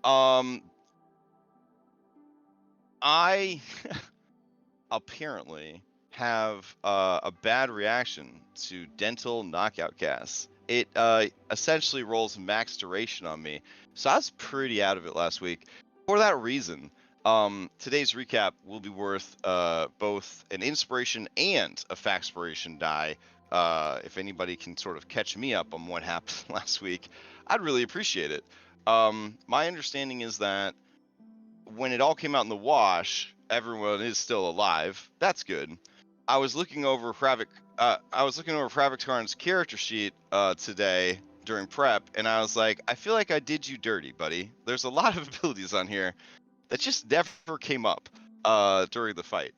Um, I apparently have a bad reaction to dental knockout gas. It essentially rolls max duration on me, so I was pretty out of it last week. For that reason, today's recap will be worth both an inspiration and a factspiration die. If anybody can sort of catch me up on what happened last week, I'd really appreciate it. My understanding is that when it all came out in the wash, everyone is still alive. That's good. I was looking over Pravik character sheet today during prep, and I was like, I feel like I did you dirty, buddy. There's a lot of abilities on here that just never came up during the fight.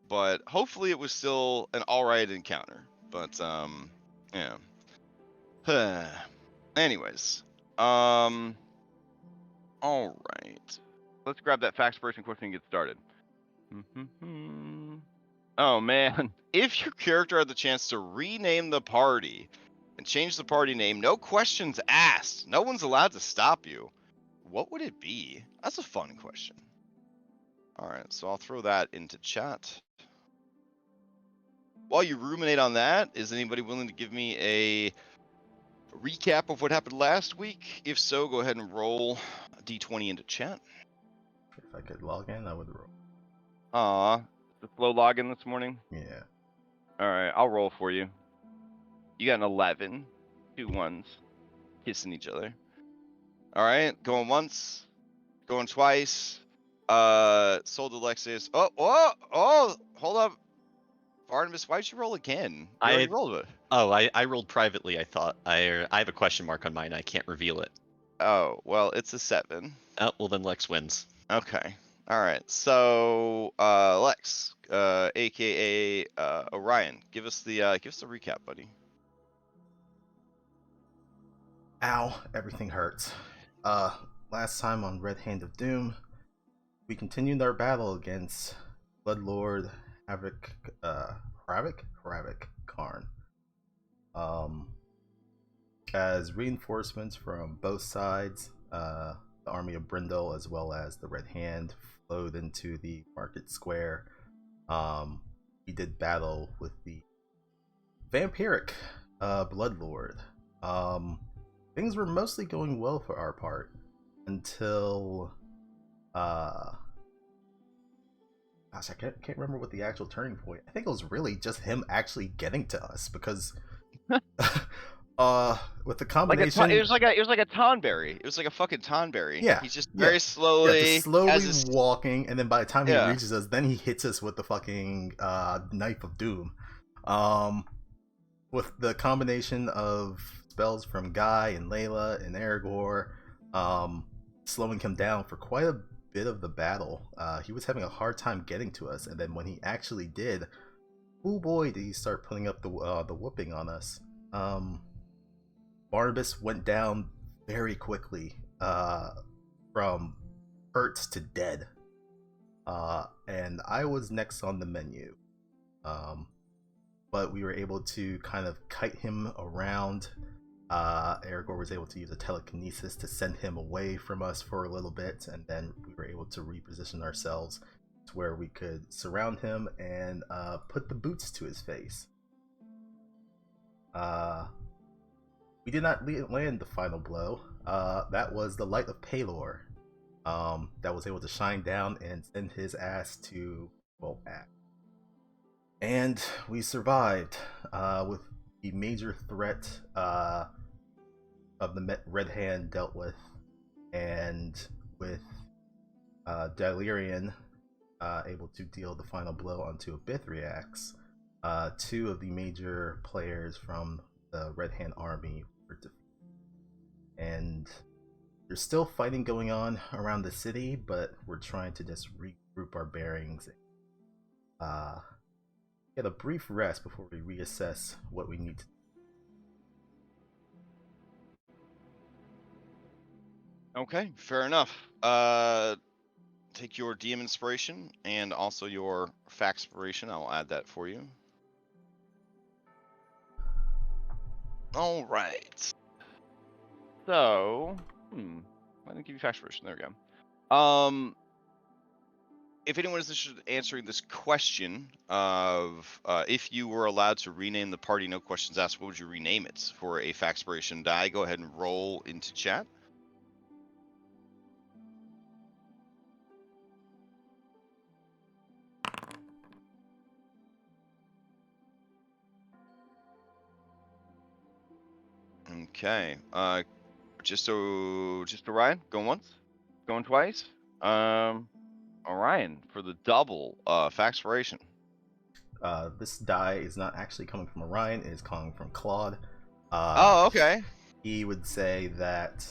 But hopefully it was still an alright encounter. But yeah. Anyways. Alright. Let's grab that fact person quickly and get started. Oh man, if your character had the chance to rename the party and change the party name, no questions asked, no one's allowed to stop you, what would it be? That's a fun question. All right, so I'll throw that into chat. While you ruminate on that, is anybody willing to give me a recap of what happened last week? If so, go ahead and roll a d20 into chat. If I could log in, I would roll. Aw, the slow login this morning? Yeah. All right, I'll roll for you. You got an 11. 2 1s. Kissing each other. All right, going once. Going twice. Sold Alexis. Oh, hold up. Barnabas, why'd you roll again? You already rolled it. Oh, I rolled privately, I thought. I have a question mark on mine. I can't reveal it. Oh, well, it's a 7. Oh, well then Lex wins. Okay. All right. So, Lex, aka Orion, give us the recap, buddy. Ow, everything hurts. Last time on Red Hand of Doom, we continued our battle against Bloodlord Hravik Karn. As reinforcements from both sides, the army of Brindle as well as the Red Hand flowed into the market square. We did battle with the vampiric Bloodlord. Things were mostly going well for our part until gosh, I can't remember what the actual turning point. I think it was really just him actually getting to us because with the combination, it was like a Tonberry. It was like a fucking Tonberry. Yeah, he's just very slowly, walking, and then by the time he reaches us, then he hits us with the fucking knife of doom. With the combination of spells from Guy and Layla and Aragorn, slowing him down for quite a bit of the battle. He was having a hard time getting to us, and then when he actually did, oh boy, did he start putting up the whooping on us. Barnabas went down very quickly, from hurt to dead, and I was next on the menu. But we were able to kind of kite him around. Aragorn was able to use a telekinesis to send him away from us for a little bit, and then we were able to reposition ourselves to where we could surround him and put the boots to his face. We did not land the final blow. That was the Light of Pelor that was able to shine down and send his ass to back. And we survived with the major threat of the Red Hand dealt with, and with Delirian able to deal the final blow onto Abithriax. Two of the major players from the Red Hand army were defeated. And there's still fighting going on around the city, but we're trying to just regroup our bearings and get a brief rest before we reassess what we need to do. Okay, fair enough. Take your DM inspiration and also your factspiration. I'll add that for you. All right. So, I didn't give you fact expiration. There we go. If anyone is interested in answering this question of if you were allowed to rename the party, no questions asked, what would you rename it for a fact expiration die? Go ahead and roll into chat. Okay. Just Orion, going once, going twice. Orion for the double fact expiration. This die is not actually coming from Orion; it is coming from Claude. Oh, okay. He would say that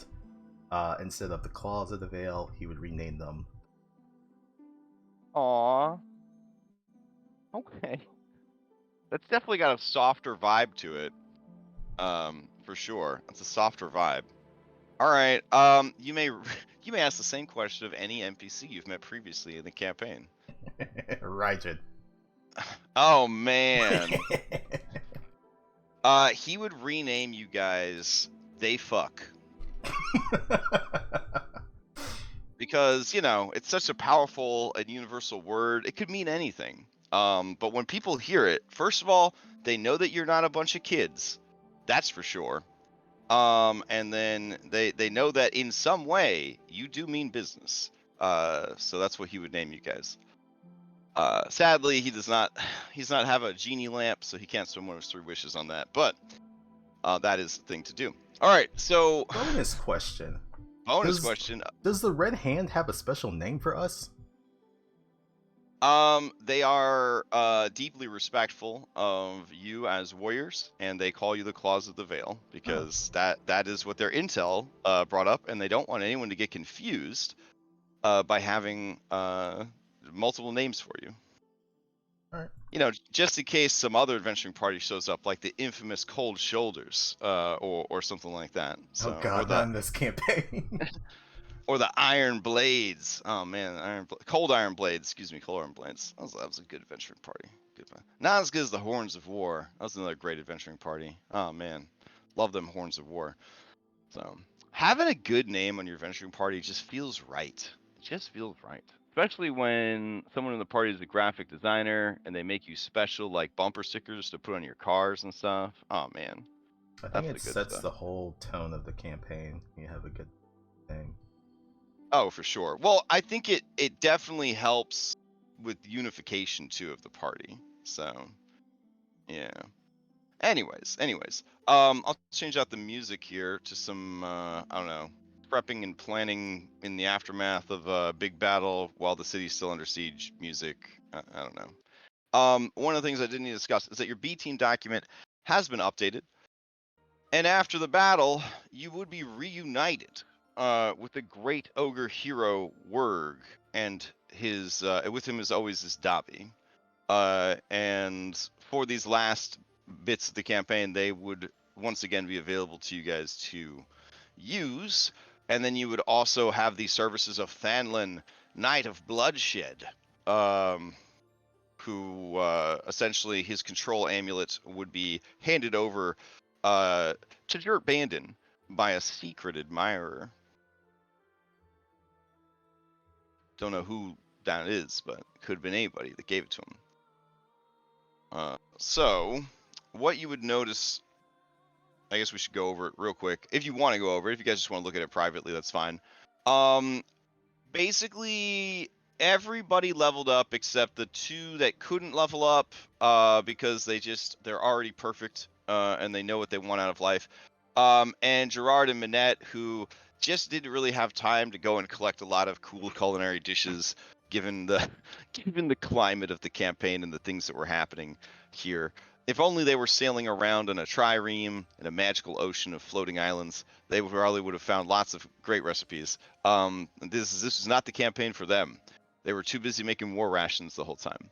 instead of the Claws of the Veil, he would rename them. Aw. Okay. That's definitely got a softer vibe to it. For sure. That's a softer vibe. All right. You may ask the same question of any NPC you've met previously in the campaign. Rigid. Oh man. He would rename you guys They Fuck. Because, it's such a powerful and universal word. It could mean anything. But when people hear it, first of all, they know that you're not a bunch of kids. That's for sure. And then they know that in some way you do mean business. So that's what he would name you guys. Sadly, he's not have a genie lamp, so he can't spend one of his 3 wishes on that. But that is the thing to do. All right, so bonus question. Question. Does the Red Hand have a special name for us? They are deeply respectful of you as warriors, and they call you the Claws of the Veil because that is what their intel brought up, and they don't want anyone to get confused by having multiple names for you. All right. Just in case some other adventuring party shows up, like the infamous Cold Shoulders, or something like that. So, oh God, not in this campaign. Or the Iron Blades. Oh man, Cold Iron Blades. Excuse me, Cold Iron Blades. That was a good adventuring party. Good one. Not as good as the Horns of War. That was another great adventuring party. Oh man, love them Horns of War. So having a good name on your adventuring party just feels right. It just feels right. Especially when someone in the party is a graphic designer and they make you special like bumper stickers to put on your cars and stuff. Oh man. I think it sets the whole tone of the campaign. You have a good name. Oh, for sure. Well, I think it definitely helps with unification too of the party. So, yeah. Anyways, I'll change out the music here to some I don't know, prepping and planning in the aftermath of a big battle while the city's still under siege music. I don't know. One of the things I didn't need to discuss is that your B team document has been updated, and after the battle, you would be reunited with the great ogre hero Wurg, and his with him is always his Davi. And for these last bits of the campaign, they would once again be available to you guys to use. And then you would also have the services of Thanlin, Knight of Bloodshed, who essentially his control amulet would be handed over to Jurt Bandon by a secret admirer. Don't know who that is, but it could have been anybody that gave it to him. So, what you would notice, I guess we should go over it real quick. If you want to go over it, if you guys just want to look at it privately, that's fine. Basically, everybody leveled up except the 2 that couldn't level up because they're already perfect and they know what they want out of life. And Gerard and Minette, who just didn't really have time to go and collect a lot of cool culinary dishes given the climate of the campaign and the things that were happening here. If only they were sailing around on a trireme in a magical ocean of floating islands, they probably would have found lots of great recipes. This was not the campaign for them. They were too busy making war rations the whole time.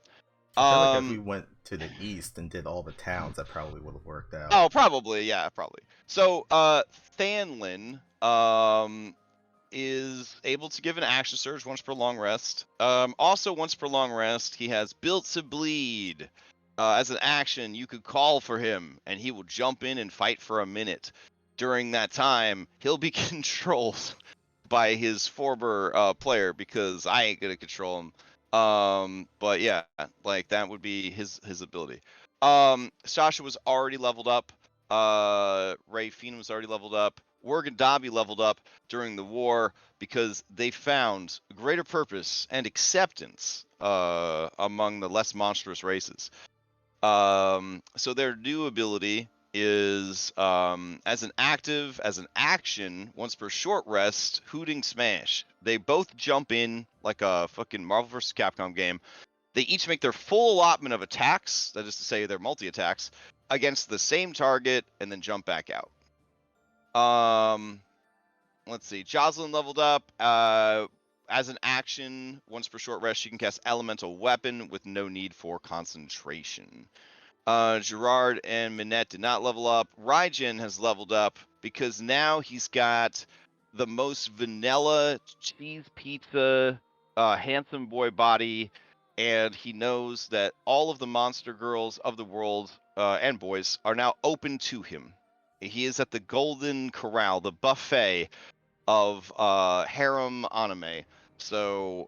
I feel like if we went to the east and did all the towns, that probably would have worked out. Oh, probably, yeah, probably. So, Thanlin is able to give an action surge once per long rest. Also, once per long rest, he has Built to Bleed. As an action, you could call for him, and he will jump in and fight for a minute. During that time, he'll be controlled by his former player because I ain't gonna control him. But yeah, like that would be his ability. Sasha was already leveled up. Ray Fane was already leveled up. Werg and Dobby leveled up during the war because they found greater purpose and acceptance among the less monstrous races. So their new ability is as an action, once per short rest, hooting smash. They both jump in like a fucking Marvel vs. Capcom game. They each make their full allotment of attacks, that is to say their multi-attacks, against the same target and then jump back out. Let's see. Jocelyn leveled up. As an action, once per short rest, she can cast Elemental Weapon with no need for concentration. Gerard and Minette did not level up. Raijin has leveled up because now he's got the most vanilla cheese pizza, handsome boy body, and he knows that all of the monster girls of the world and boys are now open to him. He is at the Golden Corral, the buffet of harem anime. So,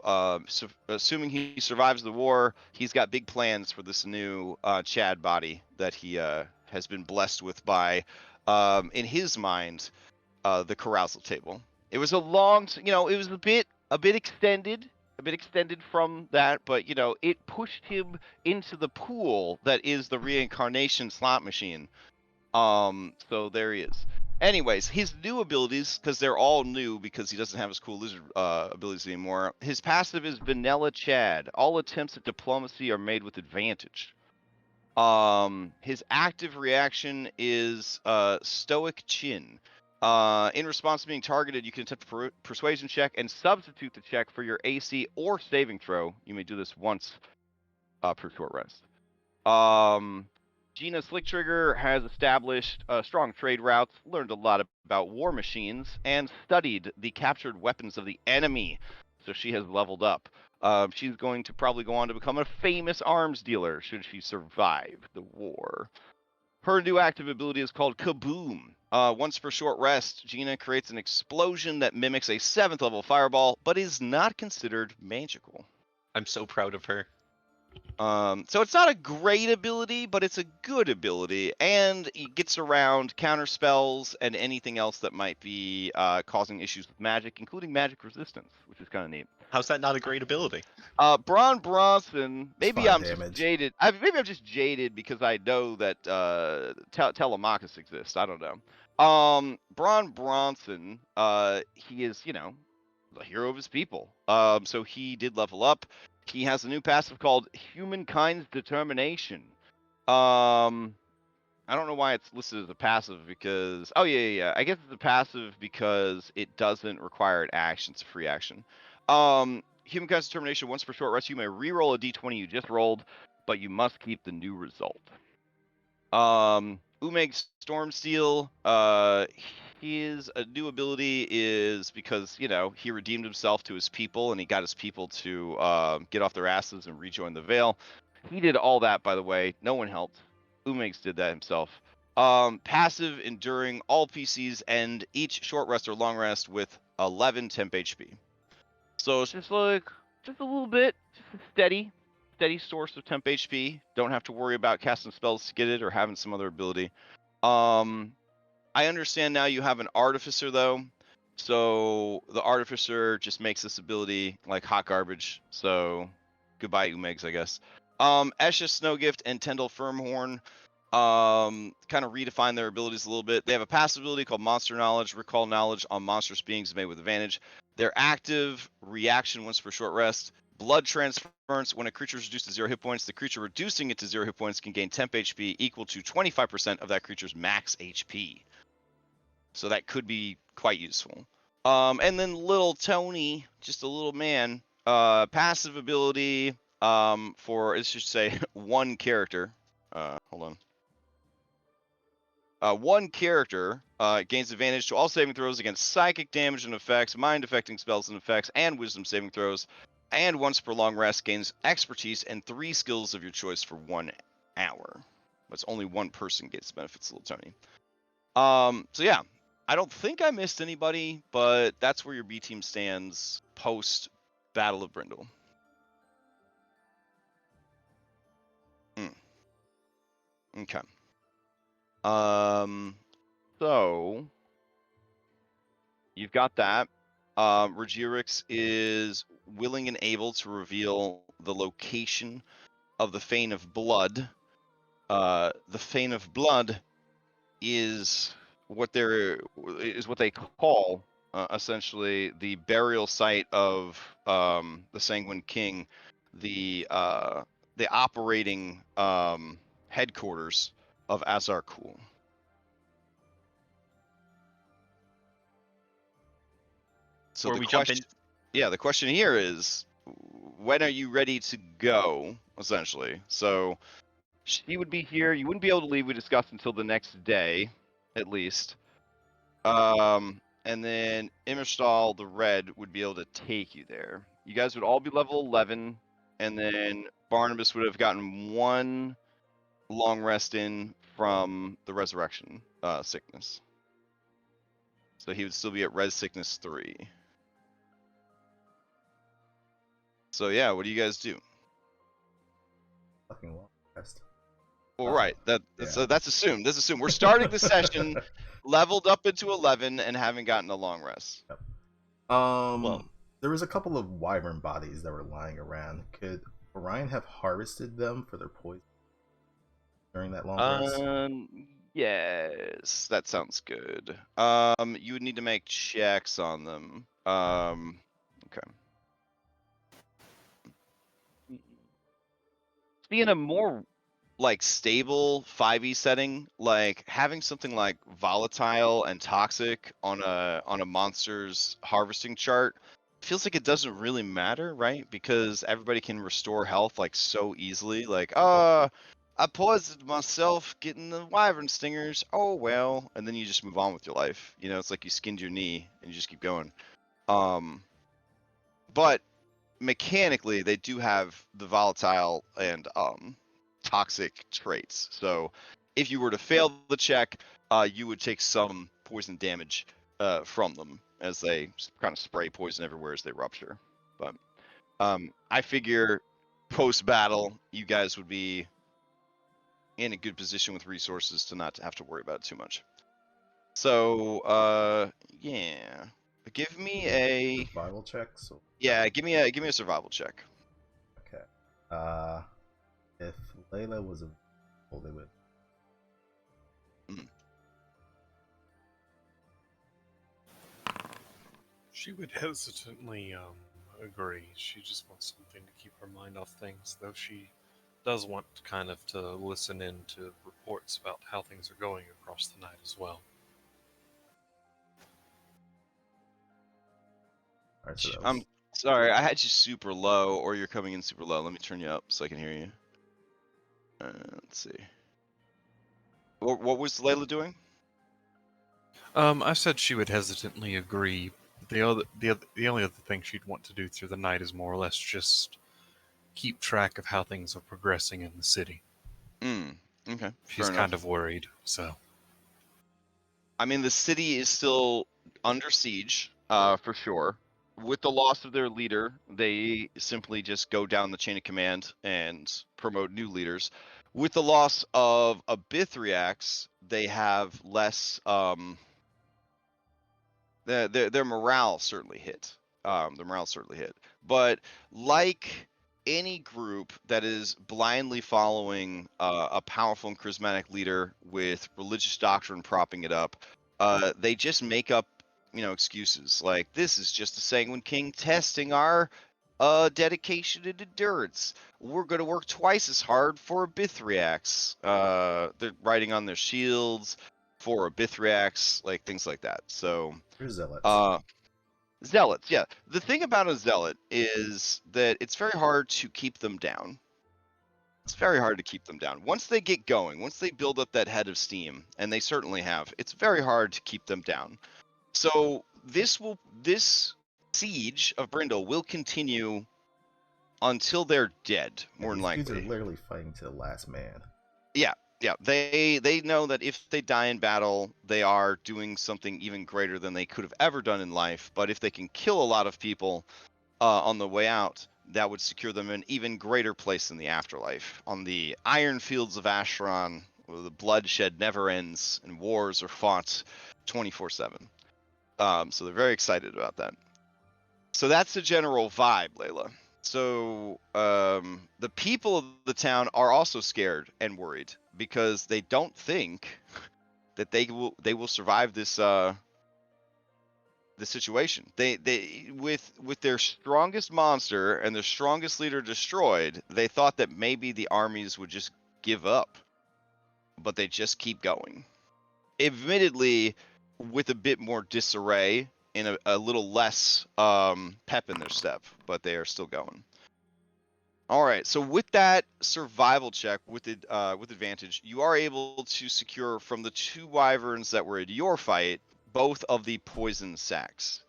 assuming he survives the war, he's got big plans for this new Chad body that he has been blessed with by, in his mind, the carousal table. It was a long, it was a bit extended, from that, but it pushed him into the pool that is the reincarnation slot machine. So there he is. Anyways, his new abilities, because they're all new because he doesn't have his cool lizard abilities anymore. His passive is Vanilla Chad. All attempts at diplomacy are made with advantage. His active reaction is Stoic Chin. In response to being targeted, you can attempt a persuasion check and substitute the check for your AC or saving throw. You may do this once per short rest. Gina Slicktrigger has established strong trade routes, learned a lot about war machines, and studied the captured weapons of the enemy. So she has leveled up. She's going to probably go on to become a famous arms dealer should she survive the war. Her new active ability is called Kaboom. Once per short rest, Gina creates an explosion that mimics a 7th level fireball, but is not considered magical. I'm so proud of her. So it's not a great ability, but it's a good ability, and it gets around counter spells and anything else that might be causing issues with magic, including magic resistance, which is kind of neat. How's that not a great ability? Braun Bronson, maybe I'm damage. just jaded. Maybe I'm just jaded because I know that Telemachus exists. I don't know. Braun Bronson, he is, the hero of his people. So he did level up. He has a new passive called Humankind's Determination. I don't know why it's listed as a passive because... Oh, yeah. I guess it's a passive because it doesn't require an action. It's a free action. Humankind's Determination, once per short rest, you may reroll a d20 you just rolled, but you must keep the new result. Umeg Stormsteel, his new ability is because, he redeemed himself to his people and he got his people to get off their asses and rejoin the Veil. He did all that, by the way. No one helped. Umegs did that himself. Passive, enduring, all PCs end each short rest or long rest with 11 temp HP. So it's just like, just a little bit, just a steady source of temp HP. Don't have to worry about casting spells to get it or having some other ability. I understand now you have an Artificer, though. So the Artificer just makes this ability like hot garbage. So goodbye, Umegs, I guess. Esha Snowgift and Tendel Firmhorn kind of redefine their abilities a little bit. They have a passive ability called Monster Knowledge. Recall knowledge on monstrous beings made with advantage. Their active reaction once per short rest. Blood transference. When a creature is reduced to 0 hit points, the creature reducing it to 0 hit points can gain temp HP equal to 25% of that creature's max HP. So that could be quite useful. And then little Tony, just a little man, passive ability for, it should say, one character. Hold on. One character gains advantage to all saving throws against psychic damage and effects, mind affecting spells and effects, and wisdom saving throws. And once per long rest, gains expertise and 3 skills of your choice for 1 hour. But it's only one person gets benefits, little Tony. So yeah, I don't think I missed anybody, but that's where your B team stands post Battle of Brindle. Okay. So you've got that. Regirix is willing and able to reveal the location of the Fane of Blood. The Fane of Blood is what they call essentially the burial site of the Sanguine King, the operating headquarters of Azarkul. So Before the we jump question, in, the question here is, when are you ready to go? Essentially, so she would be here. You wouldn't be able to leave. We discussed until the next day, at least. And then Immerstal, the red, would be able to take you there. You guys would all be level 11, and then Barnabas would have gotten one long rest in from the resurrection sickness. So he would still be at res sickness 3. So yeah, what do you guys do? Fucking long rest. Well, right. That's yeah. that's assumed. That's assumed. We're starting the session leveled up into 11 and haven't gotten a long rest. Yep. well, There was a couple of wyvern bodies that were lying around. Could Orion have harvested them for their poison during that long rest? Yes, that sounds good. You would need to make checks on them. Okay. Being a more like stable 5e setting, like having something like volatile and toxic on a monster's harvesting chart feels like it doesn't really matter, right? Because everybody can restore health like so easily. Like, I poisoned myself getting the wyvern stingers. Oh well, and then you just move on with your life. You know, it's like you skinned your knee and you just keep going. But mechanically, they do have the volatile and toxic traits. So if you were to fail the check, you would take some poison damage from them as they kind of spray poison everywhere as they rupture. But I figure post battle, you guys would be in a good position with resources to not have to worry about it too much. So yeah, give me a survival check. So give me a survival check. okay. If Layla was available, they would. She would hesitantly agree. She just wants something to keep her mind off things, though she does want kind of to listen in to reports about how things are going across the night as well. All right, so that was... I'm sorry, I had you super low, or you're coming in super low. Let me turn you up so I can hear you. Let's see. What was Layla doing? I said she would hesitantly agree. The only other thing she'd want to do through the night is more or less just keep track of how things are progressing in the city. Okay. She's kind of worried, so. I mean, the city is still under siege, for sure. With the loss of their leader, they simply just go down the chain of command and promote new leaders. With the loss of a Bithriax, they have less. Their morale certainly hit. Their morale certainly hit. But like any group that is blindly following a powerful and charismatic leader with religious doctrine propping it up, they just make up, excuses like this is just a Sanguine King testing our dedication and endurance. We're going to work twice as hard for a Bithriax. They're writing on their shields for a Bithriax, like things like that. So zealots. Zealots, yeah. The thing about a zealot is that it's very hard to keep them down. It's very hard to keep them down. Once they get going, once they build up that head of steam, and they certainly have, it's very hard to keep them down. So this siege of Brindle will continue until they're dead, more than likely. These are literally fighting to the last man. Yeah, Yeah, they know that if they die in battle, they are doing something even greater than they could have ever done in life. But if they can kill a lot of people on the way out, that would secure them an even greater place in the afterlife. On the iron fields of Acheron, where the bloodshed never ends and wars are fought 24/7. So they're very excited about that. So that's the general vibe, Layla. So the people of the town are also scared and worried because they don't think that they will survive this the situation. They with their strongest monster and their strongest leader destroyed, they thought that maybe the armies would just give up, but they just keep going. Admittedly, with a bit more disarray and a little less pep in their step, but they are still going. All right, so with that survival check with advantage, you are able to secure from the 2 wyverns that were in your fight both of the poison sacks.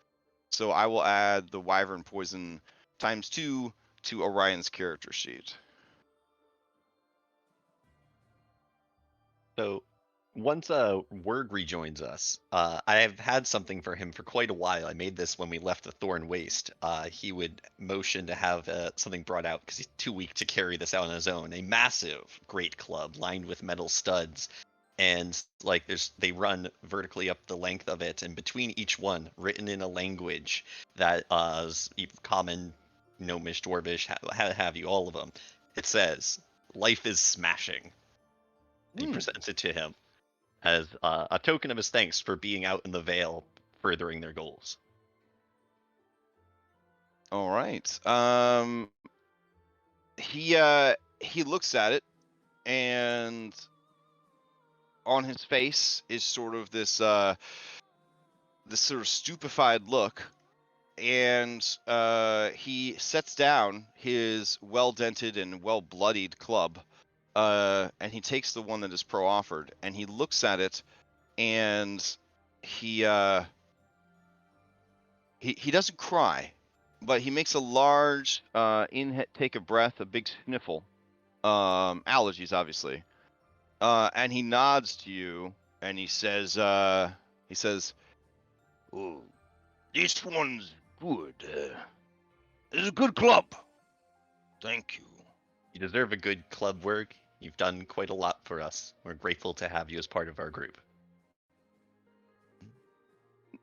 So I will add the wyvern poison ×2 to Orion's character sheet. So once Word rejoins us, I have had something for him for quite a while. I made this when we left the Thorn Waste. He would motion to have something brought out because he's too weak to carry this out on his own. A massive great club lined with metal studs, and like they run vertically up the length of it, and between each one, written in a language that is common, gnomish, dwarvish, have you, all of them. It says, "Life is smashing." He presents it to him as a token of his thanks for being out in the Vale, furthering their goals. All right. He looks at it, and on his face is sort of this this sort of stupefied look, and he sets down his well-dented and well-bloodied club, and he takes the one that is pro-offered, and he looks at it, and he doesn't cry, but he makes a large take a breath, a big sniffle, allergies obviously, and he nods to you, and he says, "Oh, this one's good. It's a good club. Thank you." You deserve a good club work. You've done quite a lot for us. We're grateful to have you as part of our group.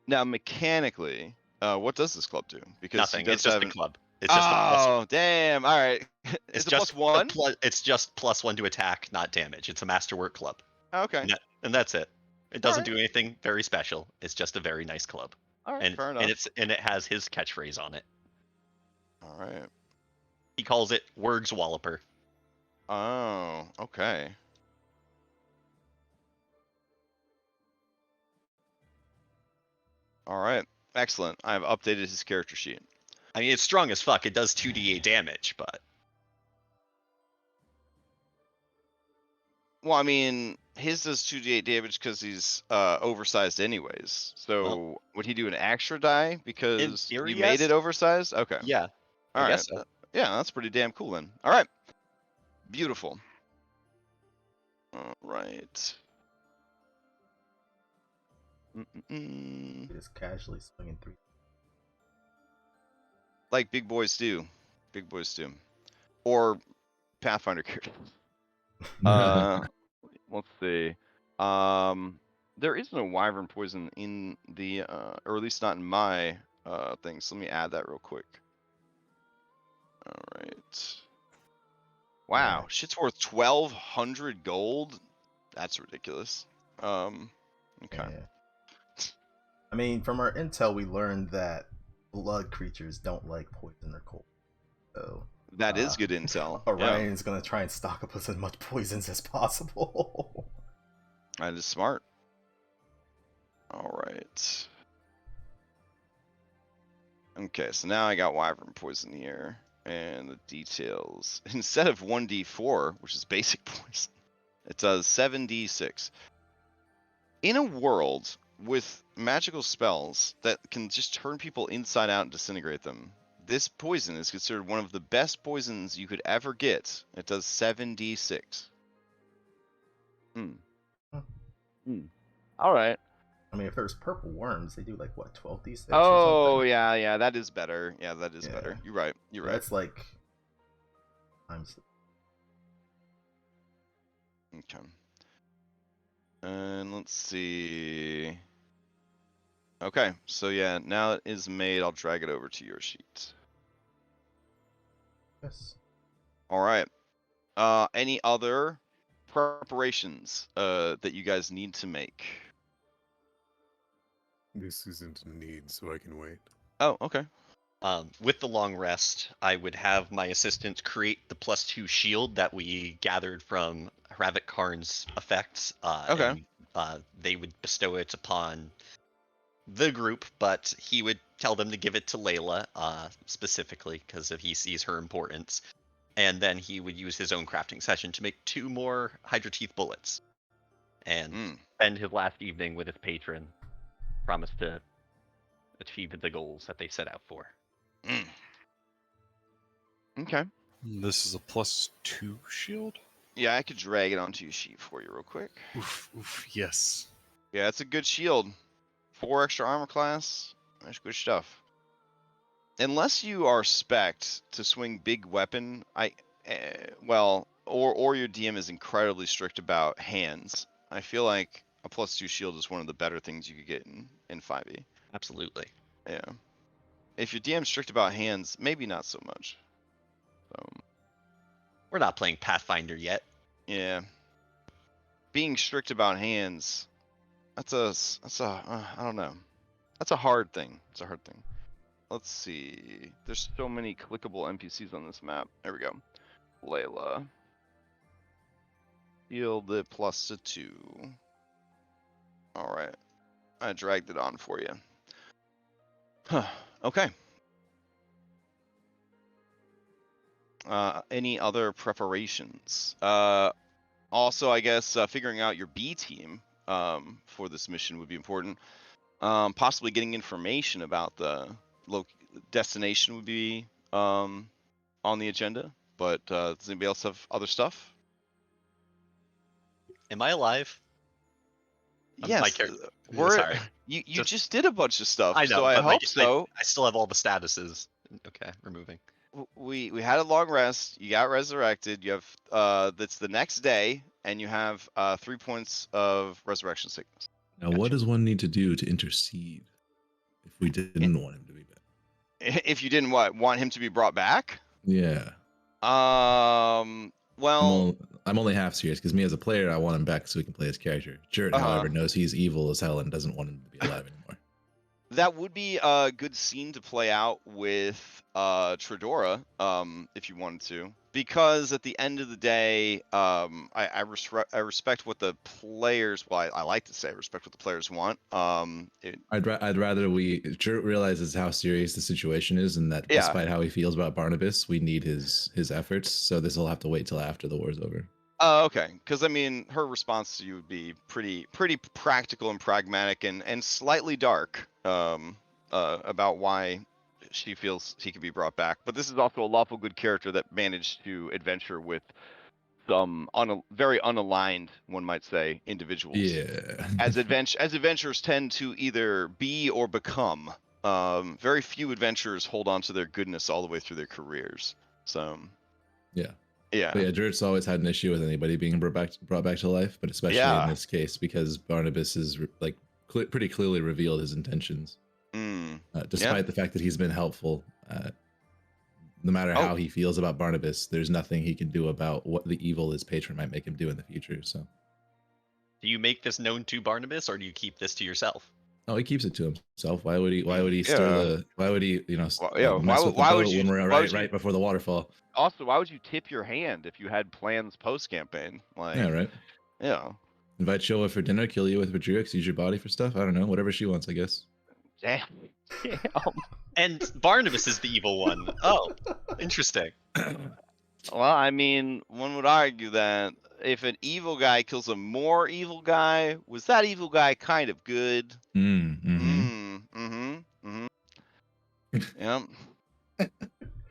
Now, mechanically, what does this club do? Because nothing. It's just a club. It's just a plus. Damn! All right. It's just +1. It's just +1 to attack, not damage. It's a masterwork club. Okay. And that's it. It doesn't do anything very special. It's just a very nice club. All right. Fair enough. And it has his catchphrase on it. All right. He calls it Werg's Walloper. Oh, okay. All right. Excellent. I've updated his character sheet. I mean, it's strong as fuck. It does 2d8 damage, but... Well, I mean, his does 2d8 damage because he's oversized anyways. So would he do an extra die because you made it oversized? Okay. Yeah. All right. So. Yeah, that's pretty damn cool then. All right. Beautiful. All right. Just casually swinging 3. Like big boys do. Big boys do. Or Pathfinder characters. Let's see. There is no wyvern poison in the, or at least not in my thing. So let me add that real quick. All right. Wow, Yeah. shit's worth 1,200 gold. That's ridiculous. Okay. Yeah. I mean, from our intel, we learned that blood creatures don't like poison or cold. So that is good intel. Orion's gonna try and stock up with as much poisons as possible. That is smart. All right. Okay, so now I got wyvern poison here, and the details. Instead of 1d4, which is basic poison, it does 7d6. In a world with magical spells that can just turn people inside out and disintegrate them, this poison is considered one of the best poisons you could ever get. It does 7d6. Hmm. Huh. All right. I mean, if there's purple worms, they do like what, 12d6 or Oh something? yeah, that is better. Yeah, that is Yeah. better. You're right. You're right. That's like times. Okay. And let's see. Okay, so yeah, now it is made. I'll drag it over to your sheet. Yes. All right. Any other preparations that you guys need to make? This isn't a need, so I can wait. Oh, okay. With the long rest, I would have my assistant create the +2 shield that we gathered from Hravik Karn's effects. Okay. And they would bestow it upon the group, but he would tell them to give it to Layla specifically because he sees her importance. And then he would use his own crafting session to make 2 more Hydra Teeth bullets. And spend his last evening with his patron. Promise to achieve the goals that they set out for. Okay. This is a +2 shield? Yeah, I could drag it onto your sheet for you real quick. Oof, yes. Yeah, it's a good shield. 4 extra armor class. That's good stuff. Unless you are spec'd to swing big weapon, or your DM is incredibly strict about hands. I feel like a +2 shield is one of the better things you could get in 5e. Absolutely. Yeah. If your DM's strict about hands, maybe not so much. We're not playing Pathfinder yet. Yeah. Being strict about hands, I don't know. That's a hard thing. It's a hard thing. Let's see. There's so many clickable NPCs on this map. There we go. Layla. Shield it +2. All right. I dragged it on for you. Huh. Okay. Any other preparations? Also, I guess figuring out your B team for this mission would be important. Possibly getting information about the destination would be on the agenda. But does anybody else have other stuff? Am I alive? Yes. Sorry. You just did a bunch of stuff. I know, so I but hope so. I still have all the statuses. Okay, removing. We had a long rest. You got resurrected. You have that's the next day, and you have 3 points of resurrection sickness. Now, what does one need to do to intercede if we didn't want him to be back? If you didn't want him to be brought back? Yeah. Well, I'm only half serious because me as a player, I want him back so we can play his character. Jurt, however, knows he's evil as hell and doesn't want him to be alive anymore. That would be a good scene to play out with Tredora, if you wanted to, because at the end of the day, I respect what the players. Well, I like to say I respect what the players want. I'd rather Jurt realizes how serious the situation is, and that despite how he feels about Barnabas, we need his efforts. So this will have to wait till after the war's over. Okay, because I mean, her response to you would be pretty practical and pragmatic, and slightly dark about why she feels he could be brought back. But this is also a lawful good character that managed to adventure with some very unaligned, one might say, individuals. Yeah. as adventurers tend to either be or become. Very few adventurers hold on to their goodness all the way through their careers. So. Yeah. Yeah. But yeah, Jurt's always had an issue with anybody being brought back to life, but especially in this case because Barnabas is like pretty clearly revealed his intentions. Despite the fact that he's been helpful, no matter how he feels about Barnabas, there's nothing he can do about what the evil his patron might make him do in the future. So, do you make this known to Barnabas, or do you keep this to yourself? Oh, he keeps it to himself. Why would he? Why would he Why would he? Mess with the boat when we're right before the waterfall? Also, why would you tip your hand if you had plans post campaign? Like, yeah, right. Yeah. Invite Shova for dinner, kill you with Rodriguez, use your body for stuff. I don't know, whatever she wants, I guess. Damn. And Barnabas is the evil one. Oh, interesting. Well, I mean, one would argue that if an evil guy kills a more evil guy, was that evil guy kind of good? Yep.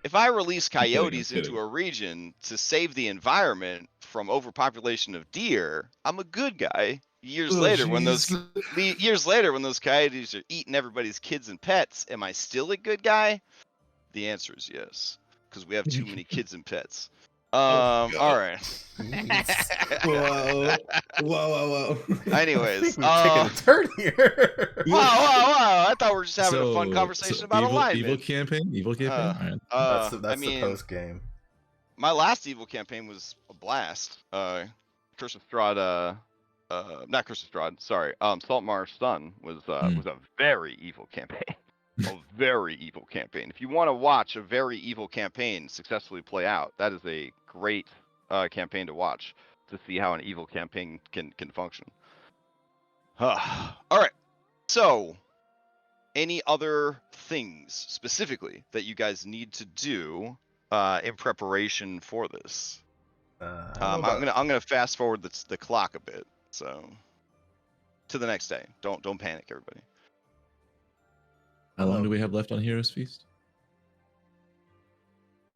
If if I release I'm coyotes kidding. into a region to save the environment from overpopulation of deer, I'm a good guy. Years later, when those coyotes are eating everybody's kids and pets, am I still a good guy? The answer is yes, because we have too many kids and pets. All right. Whoa. Anyways, we're taking a turn here. wow! I thought we were just having a fun conversation So about alignment. Evil campaign. All right. That's I the mean, post game. my last evil campaign was a blast. Curse of Strahd, not Curse of Strahd, sorry. Saltmarsh Sun was a very evil campaign. A very evil campaign. If you want to watch a very evil campaign successfully play out, that is a great campaign to watch to see how an evil campaign can function. All right. So, any other things specifically that you guys need to do in preparation for this? I'm gonna fast forward the clock a bit, so to the next day. Don't panic, everybody. How long do we have left on Heroes Feast?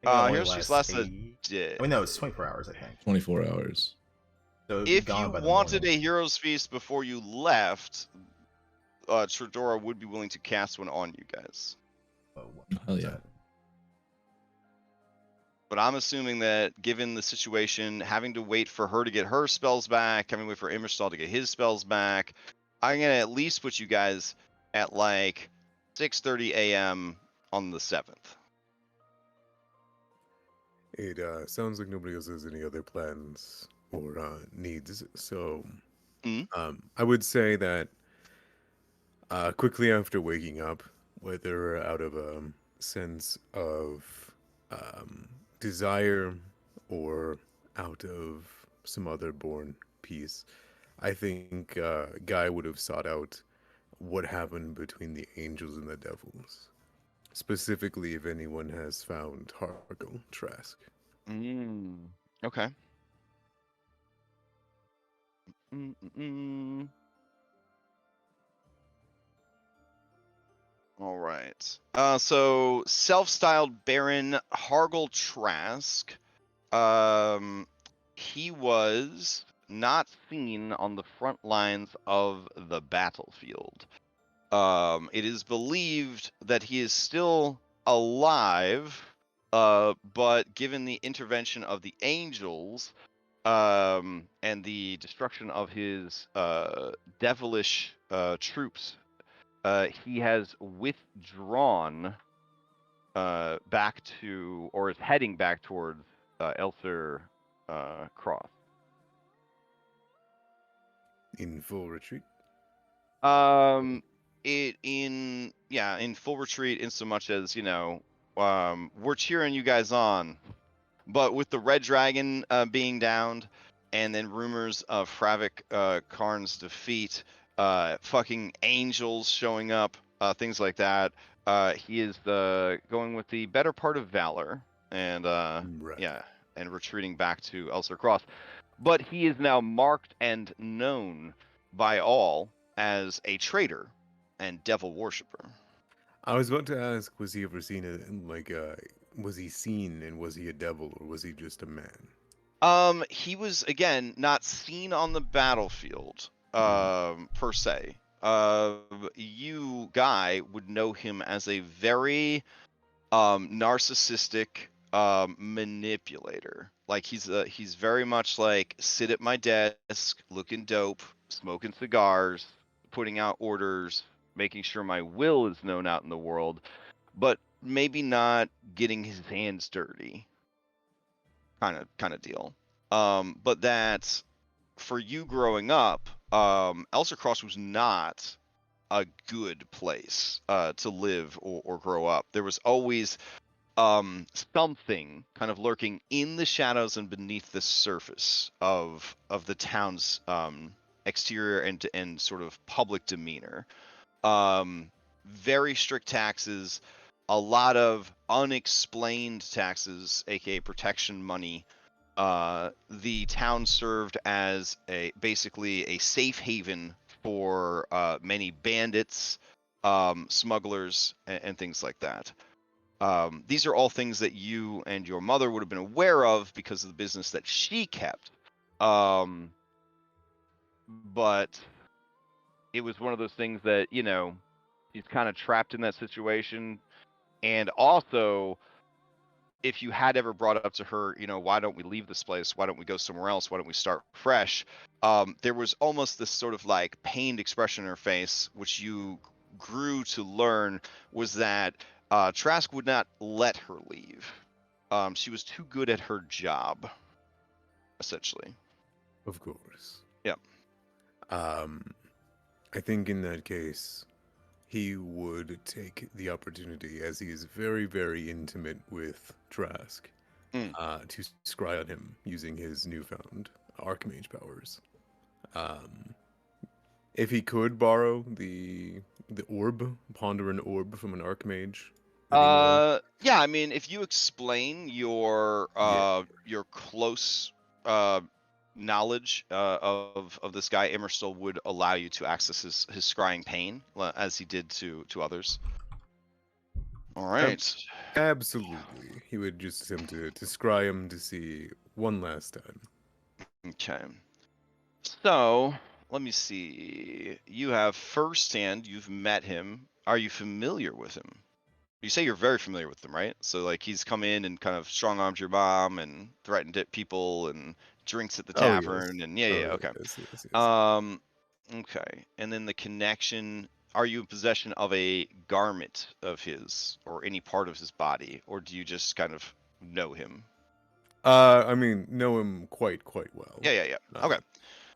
Heroes Feast lasts a day. I mean, no, it's 24 hours, I think. 24 hours. So it'd be If gone you by the wanted morning. a Heroes Feast before you left, Tredora would be willing to cast one on you guys. Oh, what Hell is yeah. that? But I'm assuming that given the situation, having to wait for her to get her spells back, having to wait for Immerstal to get his spells back, I'm going to at least put you guys at like 6:30 a.m. on the 7th. It sounds like nobody else has any other plans or needs, so I would say that quickly after waking up, whether out of a sense of desire or out of some other born peace, I think Guy would have sought out what happened between the angels and the devils. Specifically, if anyone has found Hargle Trask. Okay. All right. So self-styled Baron Hargle Trask. He was not seen on the front lines of the battlefield. It is believed that he is still alive, but given the intervention of the angels, and the destruction of his devilish troops, he has withdrawn back to, or is heading back towards Elsir Cross. In full retreat? In full retreat, in so much as, we're cheering you guys on, but with the Red Dragon being downed, and then rumors of Fravik Karn's defeat, fucking angels showing up, things like that, he is going with the better part of valor, and Right. and retreating back to Elsir Cross. But he is now marked and known by all as a traitor and devil worshipper. I was about to ask, was he ever seen was he seen and was he a devil or was he just a man? He was, again, not seen on the battlefield, per se. You, Guy, would know him as a very narcissistic manipulator. Like he's very much like sit at my desk, looking dope, smoking cigars, putting out orders, making sure my will is known out in the world, but maybe not getting his hands dirty. Kind of deal. But that for you growing up, Elsir Cross was not a good place to live or grow up. There was always something kind of lurking in the shadows and beneath the surface of the town's exterior and sort of public demeanor. Very strict taxes, a lot of unexplained taxes, aka protection money. The town served as basically a safe haven for many bandits, smugglers, and things like that. These are all things that you and your mother would have been aware of because of the business that she kept. But it was one of those things that, you know, he's kind of trapped in that situation. And also, if you had ever brought up to her, you know, why don't we leave this place? Why don't we go somewhere else? Why don't we start fresh? There was almost this sort of like pained expression in her face, which you grew to learn was that Trask would not let her leave. She was too good at her job, essentially. Of course. Yeah. I think in that case, he would take the opportunity, as he is very, very intimate with Trask, to scry on him using his newfound Archmage powers. If he could borrow the orb, ponder an orb from an Archmage. Yeah, I mean, if you explain your close knowledge of this guy, Immerstil would allow you to access his scrying pain as he did to others. All right. Absolutely. He would just attempt to scry him to see one last time. Okay. So, let me see. You have firsthand, you've met him. Are you familiar with him? You say you're very familiar with him, right? So, like, he's come in and kind of strong-armed your mom and threatened people and drinks at the tavern. Yes. And yeah, okay. Yes. Okay. And then the connection, are you in possession of a garment of his or any part of his body, or do you just kind of know him? I mean, know him quite well. Yeah. Okay.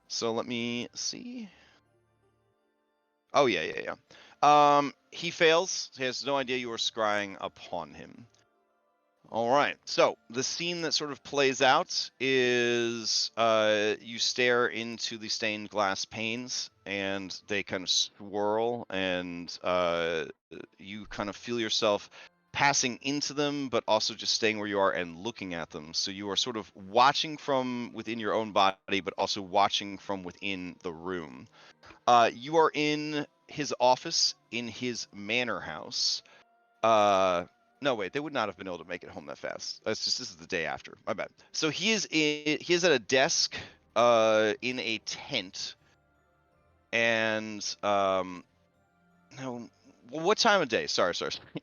So let me see. Oh, yeah. He fails. He has no idea you are scrying upon him. All right. So the scene that sort of plays out is you stare into the stained glass panes, and they kind of swirl, and you kind of feel yourself passing into them, but also just staying where you are and looking at them. So you are sort of watching from within your own body, but also watching from within the room. You are in his office in his manor house. No, wait, they would not have been able to make it home that fast. This is the day after. My bad. So he is at a desk in a tent, and no, what time of day? Sorry.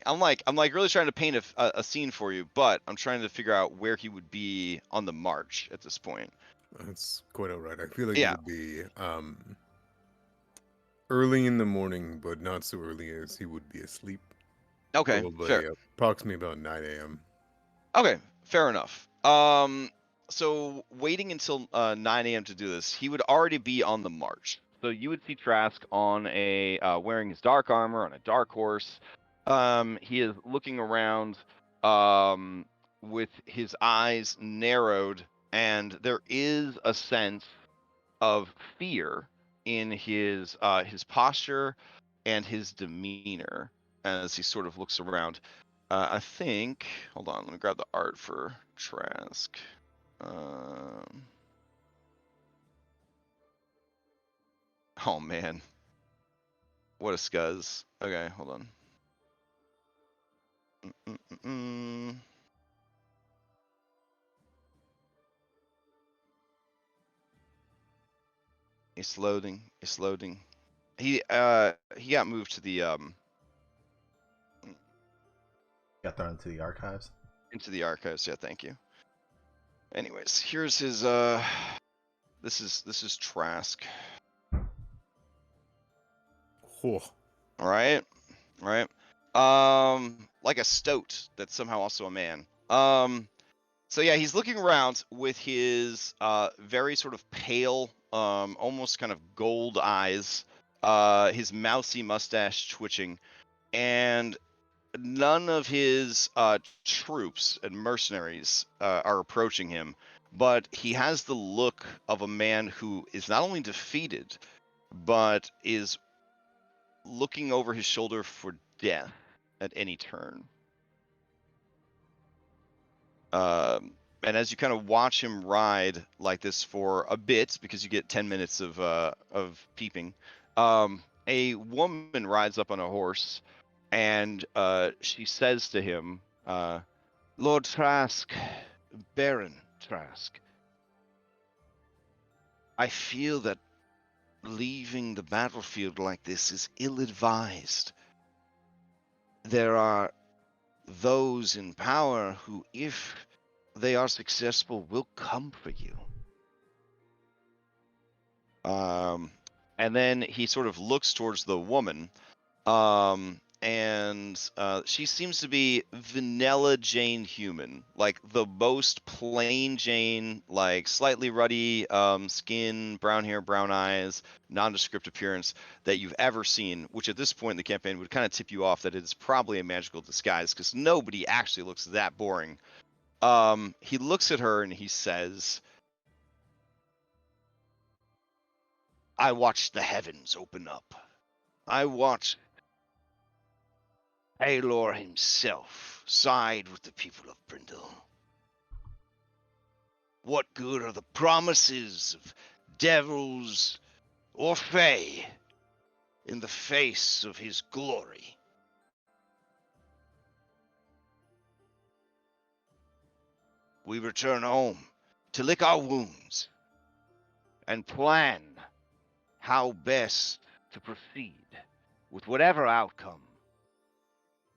I'm like really trying to paint a scene for you, but I'm trying to figure out where he would be on the march at this point. That's quite all right. I feel like Yeah. it would be early in the morning, but not so early as he would be asleep. Okay, Probably fair. approximately about 9 a.m. Okay, fair enough. So waiting until 9 a.m. to do this, he would already be on the march. So you would see Trask on a wearing his dark armor on a dark horse. He is looking around with his eyes narrowed, and there is a sense of fear in his posture and his demeanor as he sort of looks around. I think. Hold on, let me grab the art for Trask. Oh man, what a scuzz. Okay, hold on. It's loading. He got moved to the Got thrown into the archives. Into the archives. Yeah, thank you. Anyways, here's his this is Trask. Oh. All right. Like a stoat that's somehow also a man. So yeah, he's looking around with his very sort of pale, almost kind of gold eyes, his mousy mustache twitching, and none of his troops and mercenaries are approaching him, but he has the look of a man who is not only defeated, but is looking over his shoulder for death at any turn. And as you kind of watch him ride like this for a bit, because you get 10 minutes of peeping, a woman rides up on a horse, and she says to him, Lord Trask, Baron Trask, I feel that leaving the battlefield like this is ill-advised. There are those in power who, if they are successful, will come for you. And then he sort of looks towards the woman, and she seems to be vanilla Jane human, like the most plain Jane, like slightly ruddy skin, brown hair, brown eyes, nondescript appearance that you've ever seen, which at this point in the campaign would kind of tip you off that it's probably a magical disguise, because nobody actually looks that boring. He looks at her and he says, I watched the heavens open up. I watched Aelor himself side with the people of Brindle. What good are the promises of devils or fae in the face of his glory? We return home to lick our wounds and plan how best to proceed with whatever outcome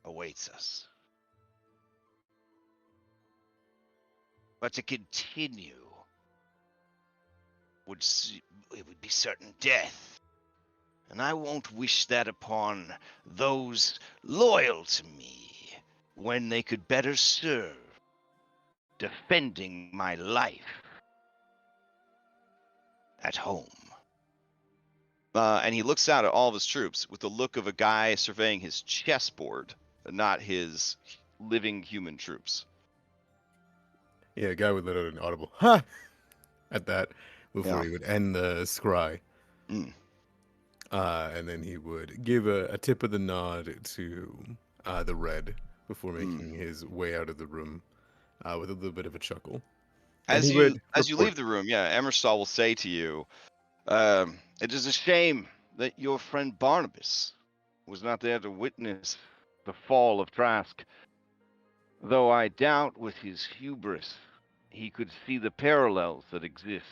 awaits us. But to continue it would be certain death. And I won't wish that upon those loyal to me when they could better serve defending my life at home. And he looks out at all of his troops with the look of a guy surveying his chessboard, not his living human troops. Yeah, a guy would let out an audible "ha" at that before Yeah. he would end the scry. And then he would give a tip of the nod to the red before making his way out of the room with a little bit of a chuckle. As you leave the room, Emerstall will say to you, it is a shame that your friend Barnabas was not there to witness the fall of Trask, though I doubt with his hubris he could see the parallels that exist.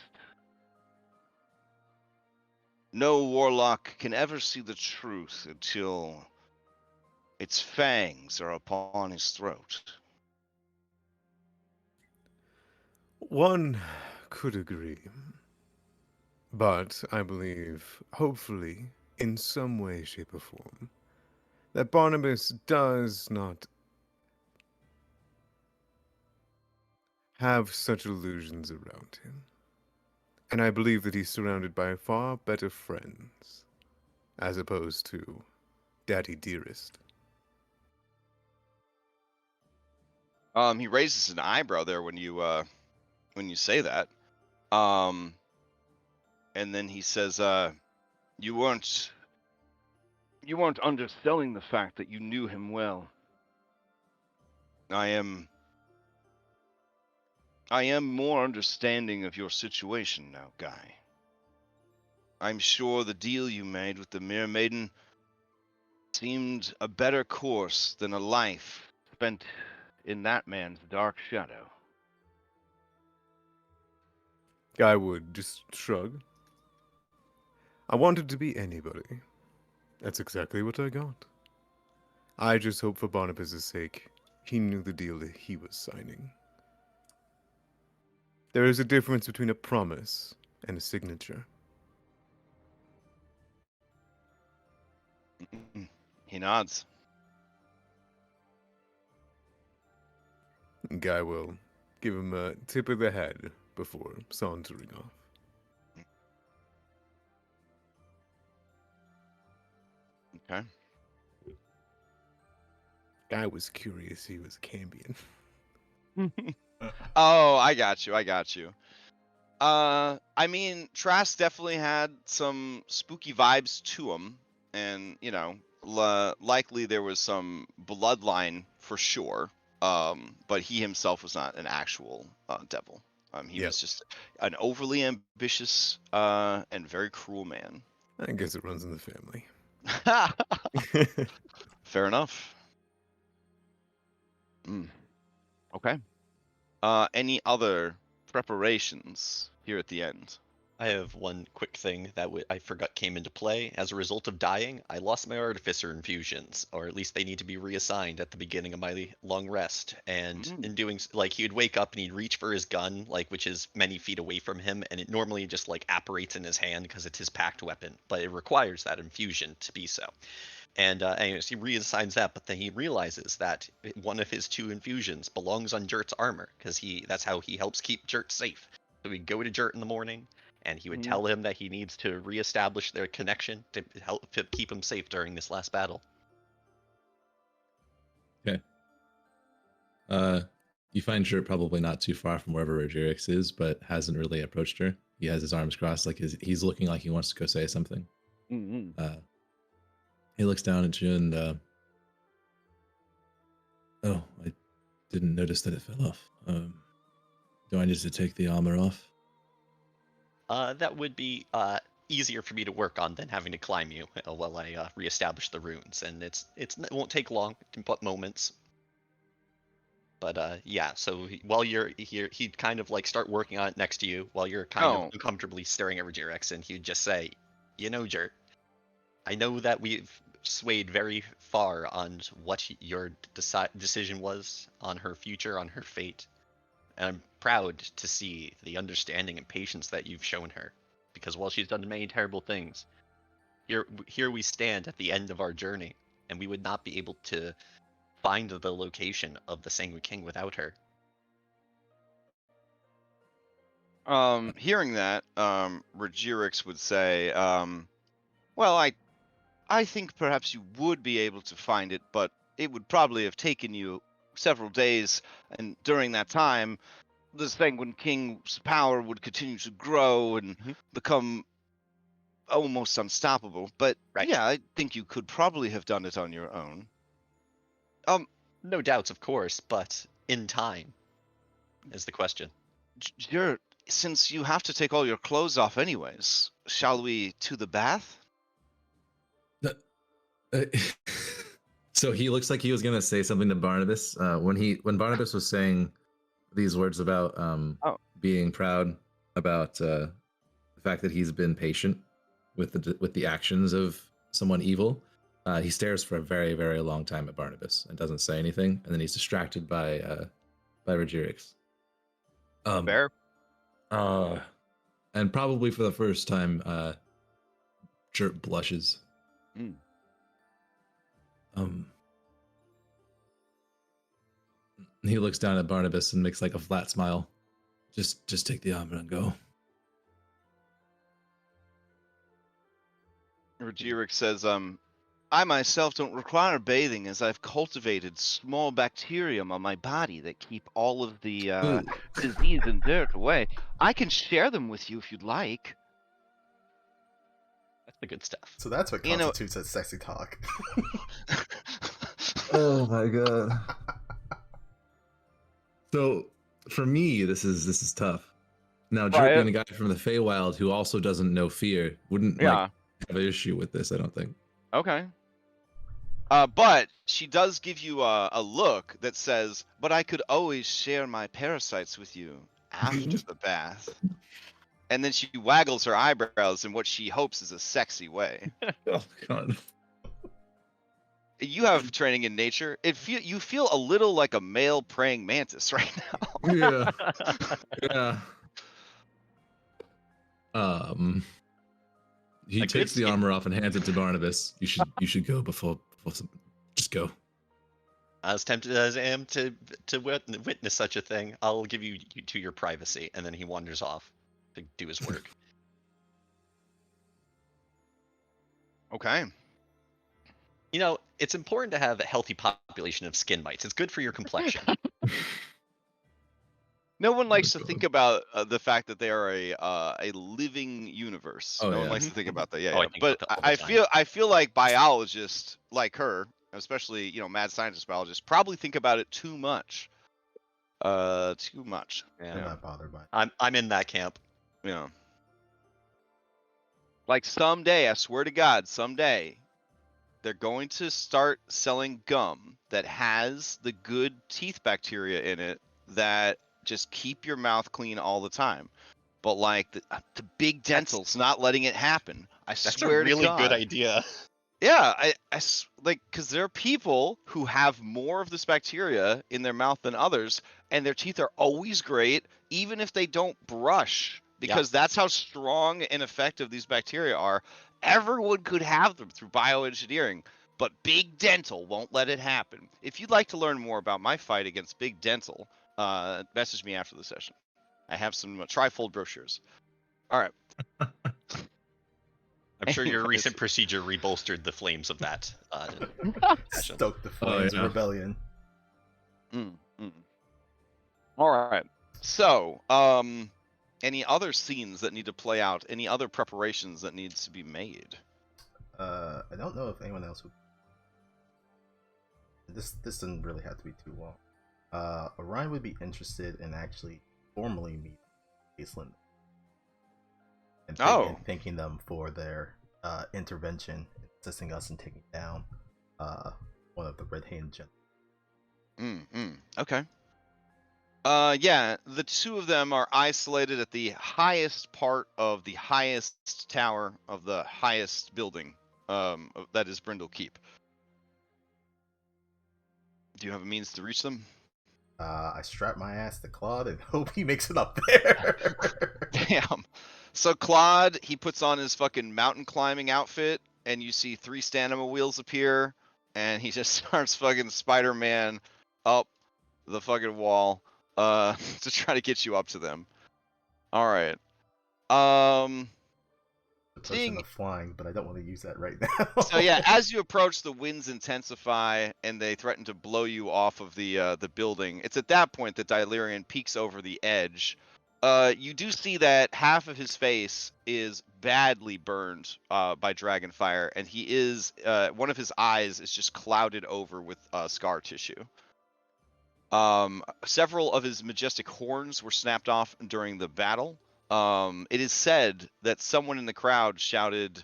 No warlock can ever see the truth until its fangs are upon his throat. One could agree. But I believe, hopefully, in some way, shape, or form, that Barnabas does not have such illusions around him. And I believe that he's surrounded by far better friends, as opposed to Daddy Dearest. He raises an eyebrow there when you say that. And then he says, you weren't underselling the fact that you knew him well. I am more understanding of your situation now, Guy. I'm sure the deal you made with the Mere Maiden seemed a better course than a life spent in that man's dark shadow. Guy would just shrug. I wanted to be anybody. That's exactly what I got. I just hope for Barnabas' sake he knew the deal that he was signing. There is a difference between a promise and a signature. He nods. Guy will give him a tip of the head before sauntering off. Okay. Guy was curious he was Cambion. Oh, I got you. I mean, Trask definitely had some spooky vibes to him, and likely there was some bloodline for sure. But he himself was not an actual devil. He was just an overly ambitious and very cruel man. I guess it runs in the family. Fair enough. Okay. Any other preparations here at the end? I have one quick thing that I forgot came into play. As a result of dying, I lost my artificer infusions, or at least they need to be reassigned at the beginning of my long rest. And in doing, like, he would wake up and he'd reach for his gun, like, which is many feet away from him, and it normally just like apparates in his hand because it's his packed weapon, but it requires that infusion to be so. And anyways, he reassigns that, but then he realizes that one of his 2 infusions belongs on Jert's armor because that's how he helps keep Jert safe. So he'd go to Jert in the morning, and he would tell him that he needs to reestablish their connection to help to keep him safe during this last battle. Okay. You find Jert probably not too far from wherever Rogerix is, but hasn't really approached her. He has his arms crossed, like he's looking like he wants to go say something. He looks down at you and, oh, I didn't notice that it fell off. Do I need to take the armor off? That would be easier for me to work on than having to climb you while I reestablish the runes, and it won't take long, but moments. But yeah, so while you're here, he'd kind of like start working on it next to you while you're kind of uncomfortably staring at Rogerix, and he'd just say, "You know, Jert, I know that we've swayed very far on what your decision was on her future, on her fate. And I'm proud to see the understanding and patience that you've shown her. Because while she's done many terrible things, here we stand at the end of our journey, and we would not be able to find the location of the Sanguine King without her." Hearing that, Rogerix would say, well, I think perhaps you would be able to find it, but it would probably have taken you several days, and during that time, the Sanguine King's power would continue to grow and become almost unstoppable. But yeah, I think you could probably have done it on your own. No doubts, of course, but in time is the question. Since you have to take all your clothes off anyways, shall we to the bath? So he looks like he was gonna say something to Barnabas when Barnabas was saying these words about being proud about the fact that he's been patient with the actions of someone evil. He stares for a very, very long time at Barnabas and doesn't say anything, and then he's distracted by Rogerix. Fair. And probably for the first time, Jert blushes. He looks down at Barnabas and makes like a flat smile. Just take the armor and go. Rogerix says, I myself don't require bathing, as I've cultivated small bacterium on my body that keep all of the disease and dirt away. I can share them with you if you'd like. That's the good stuff. So that's what constitutes a sexy talk. Oh my god. So for me, this is tough. Now, Jert being a guy from the Feywild who also doesn't know fear wouldn't have an issue with this, I don't think. Okay. But she does give you a look that says, but I could always share my parasites with you after the bath. And then she waggles her eyebrows in what she hopes is a sexy way. Oh, God. You have training in nature. You feel a little like a male praying mantis right now. Yeah. He takes the armor off and hands it to Barnabas. You should go before just go. As tempted as I am to witness such a thing, I'll give you to your privacy. And then he wanders off to do his work. Okay. You know, it's important to have a healthy population of skin mites. It's good for your complexion. No one likes to think about the fact that they are a living universe. No one likes to think about that. Yeah. But I feel like biologists like her, especially mad scientist biologists, probably think about it too much. Too much. Yeah. I'm not bothered by it. I'm in that camp. Like someday, I swear to God, someday, they're going to start selling gum that has the good teeth bacteria in it that just keep your mouth clean all the time. But like the big dental's not letting it happen. I swear to God. That's a really good idea. Yeah, like, because there are people who have more of this bacteria in their mouth than others, and their teeth are always great, even if they don't brush, because that's how strong and effective these bacteria are. Everyone could have them through bioengineering, but Big Dental won't let it happen. If you'd like to learn more about my fight against Big Dental, message me after the session. I have some trifold brochures. All right. I'm sure your recent procedure rebolstered the flames of that. Stoke the flames of rebellion. All right. So, any other scenes that need to play out? Any other preparations that needs to be made? I don't know if anyone else would. This doesn't really have to be too long. Orion would be interested in actually formally meeting Iceland and thanking them for their intervention, assisting us in taking down one of the Red Hand gentlemen. Okay. Yeah, the two of them are isolated at the highest part of the highest tower of the highest building, that is Brindle Keep. Do you have a means to reach them? I strap my ass to Claude and hope he makes it up there. Damn. So Claude, he puts on his fucking mountain climbing outfit, and you see 3 Stanima wheels appear, and he just starts fucking Spider-Man up the fucking wall to try to get you up to them. All right. The potion of flying, but I don't want to use that right now. So yeah, as you approach, the winds intensify and they threaten to blow you off of the building. It's at that point that Dilerian peeks over the edge. You do see that half of his face is badly burned by dragonfire, and he is one of his eyes is just clouded over with scar tissue. Several of his majestic horns were snapped off during the battle. It is said that someone in the crowd shouted,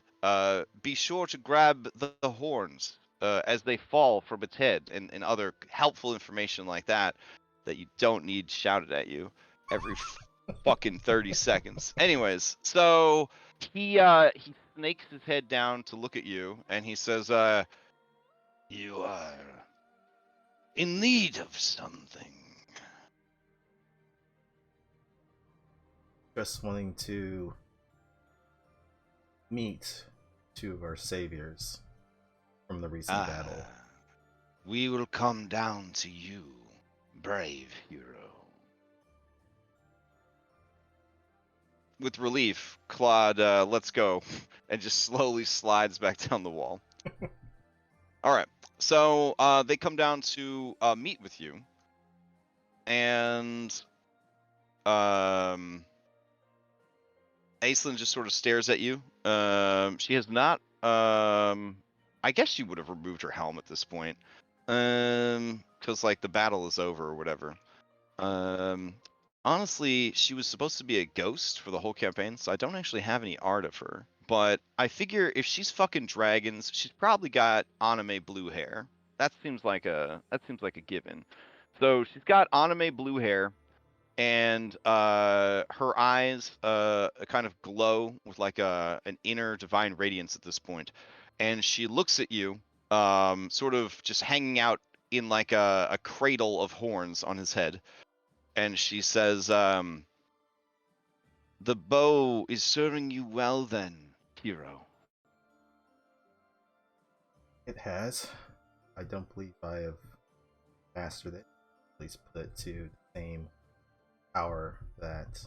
be sure to grab the horns as they fall from its head, and other helpful information like that you don't need shouted at you every fucking 30 seconds. Anyways, so he snakes his head down to look at you, and he says, you are in need of something. Just wanting to meet 2 of our saviors from the recent battle. We will come down to you, brave hero. With relief, Claude lets go and just slowly slides back down the wall. All right, so they come down to meet with you, and Aislinn just sort of stares at you. She has not. I guess she would have removed her helm at this point, because like the battle is over or whatever. Honestly, she was supposed to be a ghost for the whole campaign, so I don't actually have any art of her. But I figure if she's fucking dragons, she's probably got anime blue hair. That seems like a given. So she's got anime blue hair, and her eyes kind of glow with like an inner divine radiance at this point. And she looks at you, sort of just hanging out in like a cradle of horns on his head. And she says, the bow is serving you well then, hero. It has. I don't believe I have mastered it. At least put it to the same power that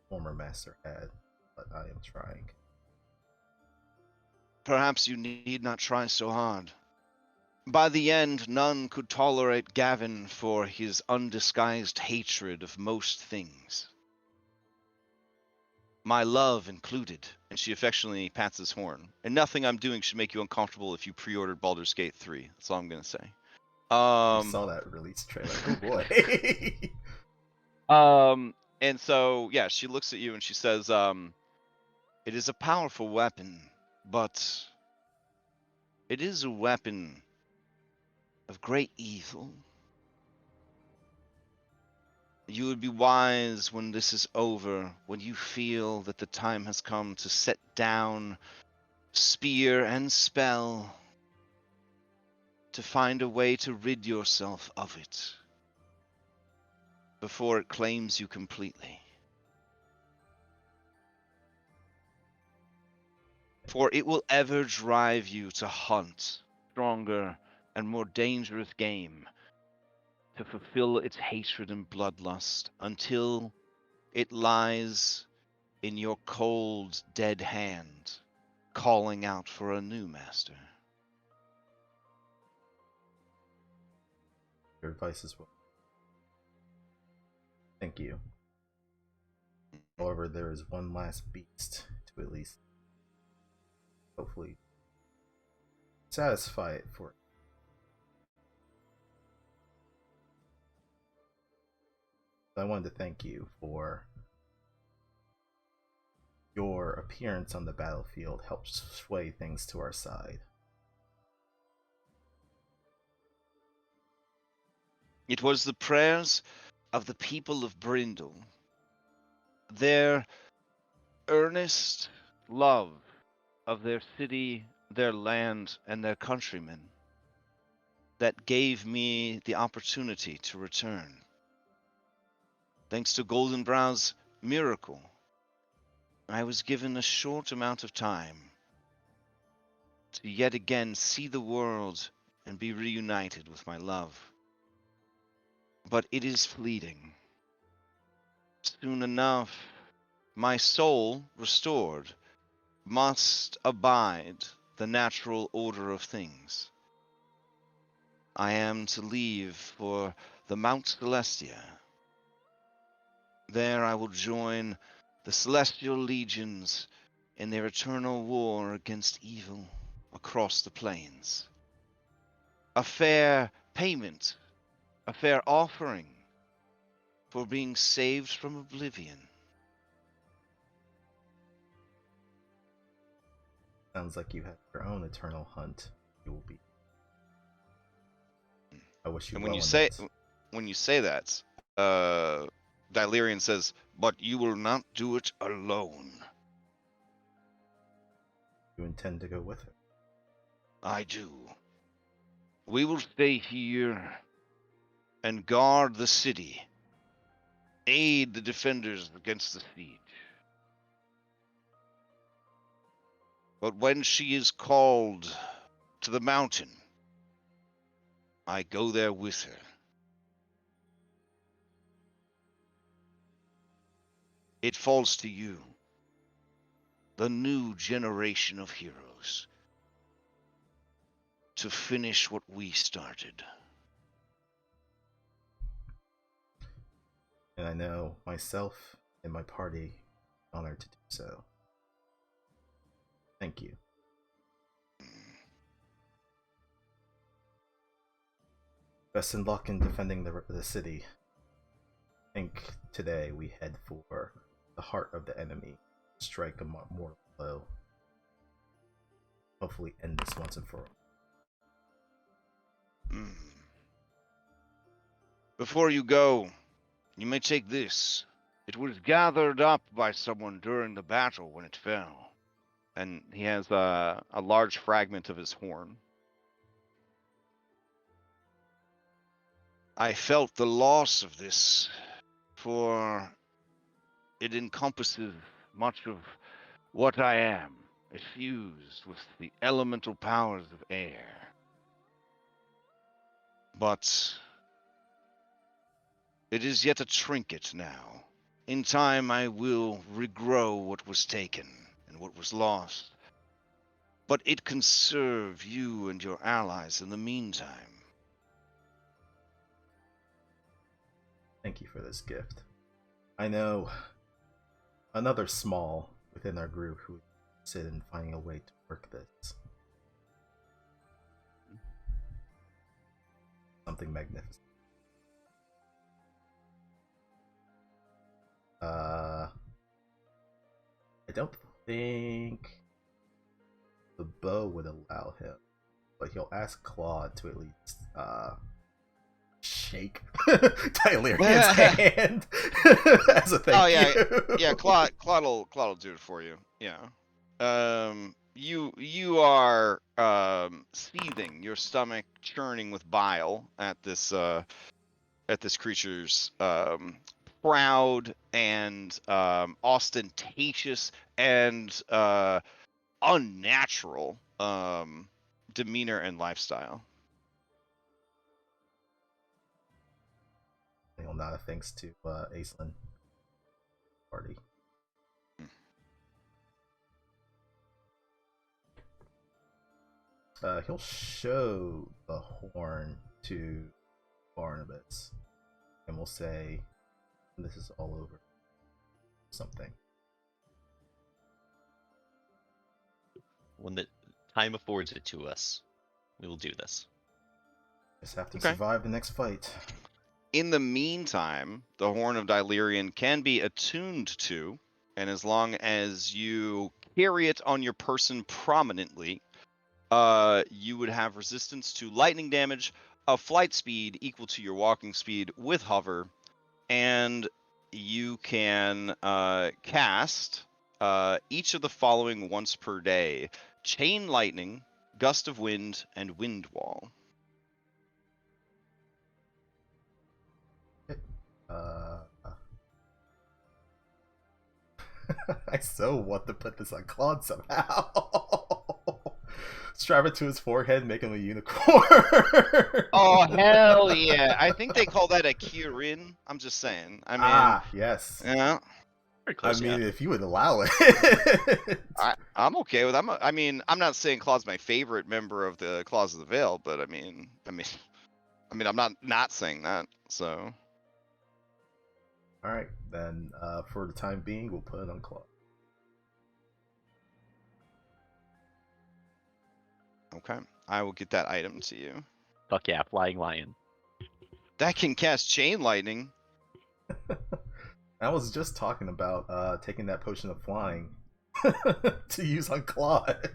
former master had, but I am trying. Perhaps you need not try so hard. By the end, none could tolerate Gavin for his undisguised hatred of most things. My love included, and she affectionately pats his horn. And nothing I'm doing should make you uncomfortable if you pre-ordered Baldur's Gate 3. That's all I'm going to say. I saw that release trailer. Oh boy. And so, yeah, she looks at you and she says, it is a powerful weapon, but It is a weapon of great evil. You would be wise when this is over, when you feel that the time has come to set down spear and spell, to find a way to rid yourself of it before it claims you completely. For it will ever drive you to hunt stronger and more dangerous game, to fulfill its hatred and bloodlust until it lies in your cold, dead hand, calling out for a new master. Your advice is well. Thank you. However, there is one last beast to at least hopefully satisfy it for. I wanted to thank you for your appearance on the battlefield. Helped sway things to our side. It was the prayers of the people of Brindle, their earnest love of their city, their land, and their countrymen that gave me the opportunity to return. Thanks to Goldenbrow's miracle, I was given a short amount of time to yet again see the world and be reunited with my love. But it is fleeting. Soon enough, my soul, restored, must abide the natural order of things. I am to leave for the Mount Celestia. There I will join the Celestial Legions in their eternal war against evil across the plains. A fair payment, a fair offering for being saved from oblivion. Sounds like you have your own eternal hunt. You will be. I wish you And well when you say that, Dilerian says, "But you will not do it alone." You intend to go with her? I do. We will stay here and guard the city, aid the defenders against the siege. But when she is called to the mountain, I go there with her. It falls to you, the new generation of heroes, to finish what we started. And I know myself and my party are honored to do so. Thank you. Best in luck in defending the city. I think today we head for the heart of the enemy, strike a mortal blow. Hopefully end this once and for all. Before you go, you may take this. It was gathered up by someone during the battle when it fell. And he has a large fragment of his horn. I felt the loss of this, for it encompasses much of what I am, infused with the elemental powers of air. But it is yet a trinket now. In time I will regrow what was taken and what was lost. But it can serve you and your allies in the meantime. Thank you for this gift. I know another small within our group who would sit in finding a way to work this. Something magnificent. I don't think the bow would allow him but he'll ask Claude to at least shake Tylerian's hand as a thank you. Yeah. Claude will do it for you. Yeah. You are seething, your stomach churning with bile at this creature's proud and ostentatious and unnatural demeanor and lifestyle. He'll nod thanks to Aislinn party. He'll show the horn to Barnabas, and we'll say, "This is all over." Something. When the time affords it to us, we will do this. Just have to survive the next fight. In the meantime, the Horn of Dylerian can be attuned to, and as long as you carry it on your person prominently, you would have resistance to lightning damage, a flight speed equal to your walking speed with hover, and you can cast each of the following once per day: Chain Lightning, Gust of Wind, and Wind Wall. I so want to put this on Claude somehow. Strap it to his forehead, make him a unicorn. Oh, hell yeah. I think they call that a Kirin. I'm just saying. I mean, yes. Yeah. Very close, I mean, if you would allow it. I'm okay with that. I mean, I'm not saying Claude's my favorite member of the Claws of the Veil, but I mean, I'm not saying that, so. Alright, then for the time being, we'll put it on Claude. Okay, I will get that item to you. Fuck yeah, Flying Lion. That can cast Chain Lightning. I was just talking about taking that potion of flying to use on Claude.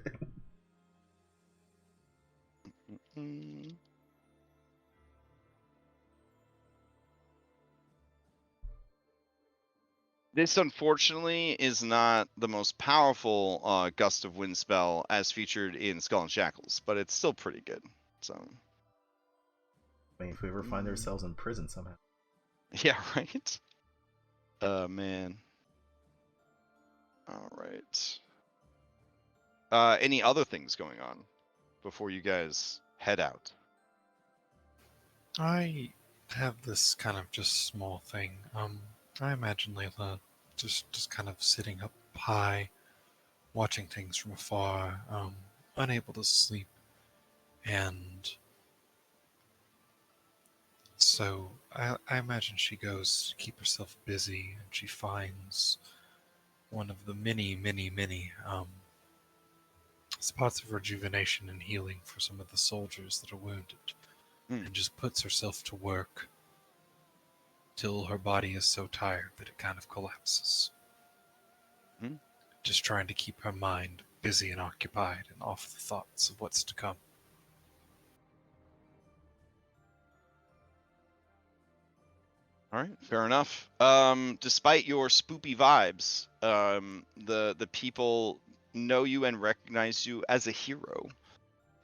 This, unfortunately, is not the most powerful Gust of Wind spell as featured in Skull and Shackles, but it's still pretty good. So, I mean, if we ever find ourselves in prison somehow. Yeah, right? Man. Alright. Any other things going on before you guys head out? I have this kind of just small thing. I imagine Layla just kind of sitting up high, watching things from afar, unable to sleep, and so I imagine she goes to keep herself busy, and she finds one of the many spots of rejuvenation and healing for some of the soldiers that are wounded, and just puts herself to work till her body is so tired that it kind of collapses. Just trying to keep her mind busy and occupied and off the thoughts of what's to come. All right, fair enough. Despite your spoopy vibes, the people know you and recognize you as a hero,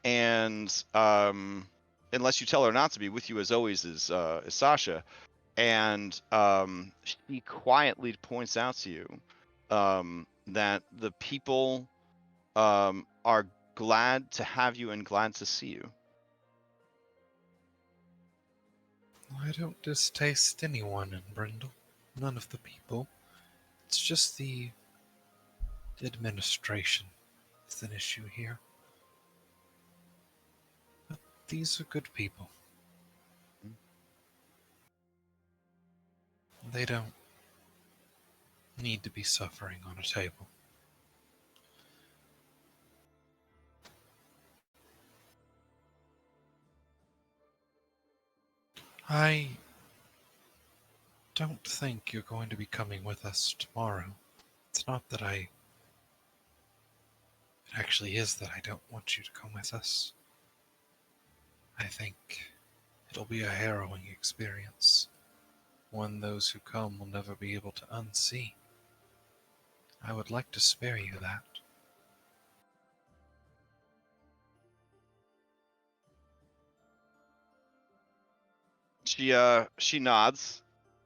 and unless you tell her not to be, with you as always is Sasha, and she quietly points out to you that the people are glad to have you and glad to see you. I don't distaste anyone in Brindle. None of the people. It's just the administration is an issue here. But these are good people. They don't need to be suffering on a table. I don't think you're going to be coming with us tomorrow. It's not that it actually is that I don't want you to come with us. I think it'll be a harrowing experience, one those who come will never be able to unsee. I would like to spare you that. She nods.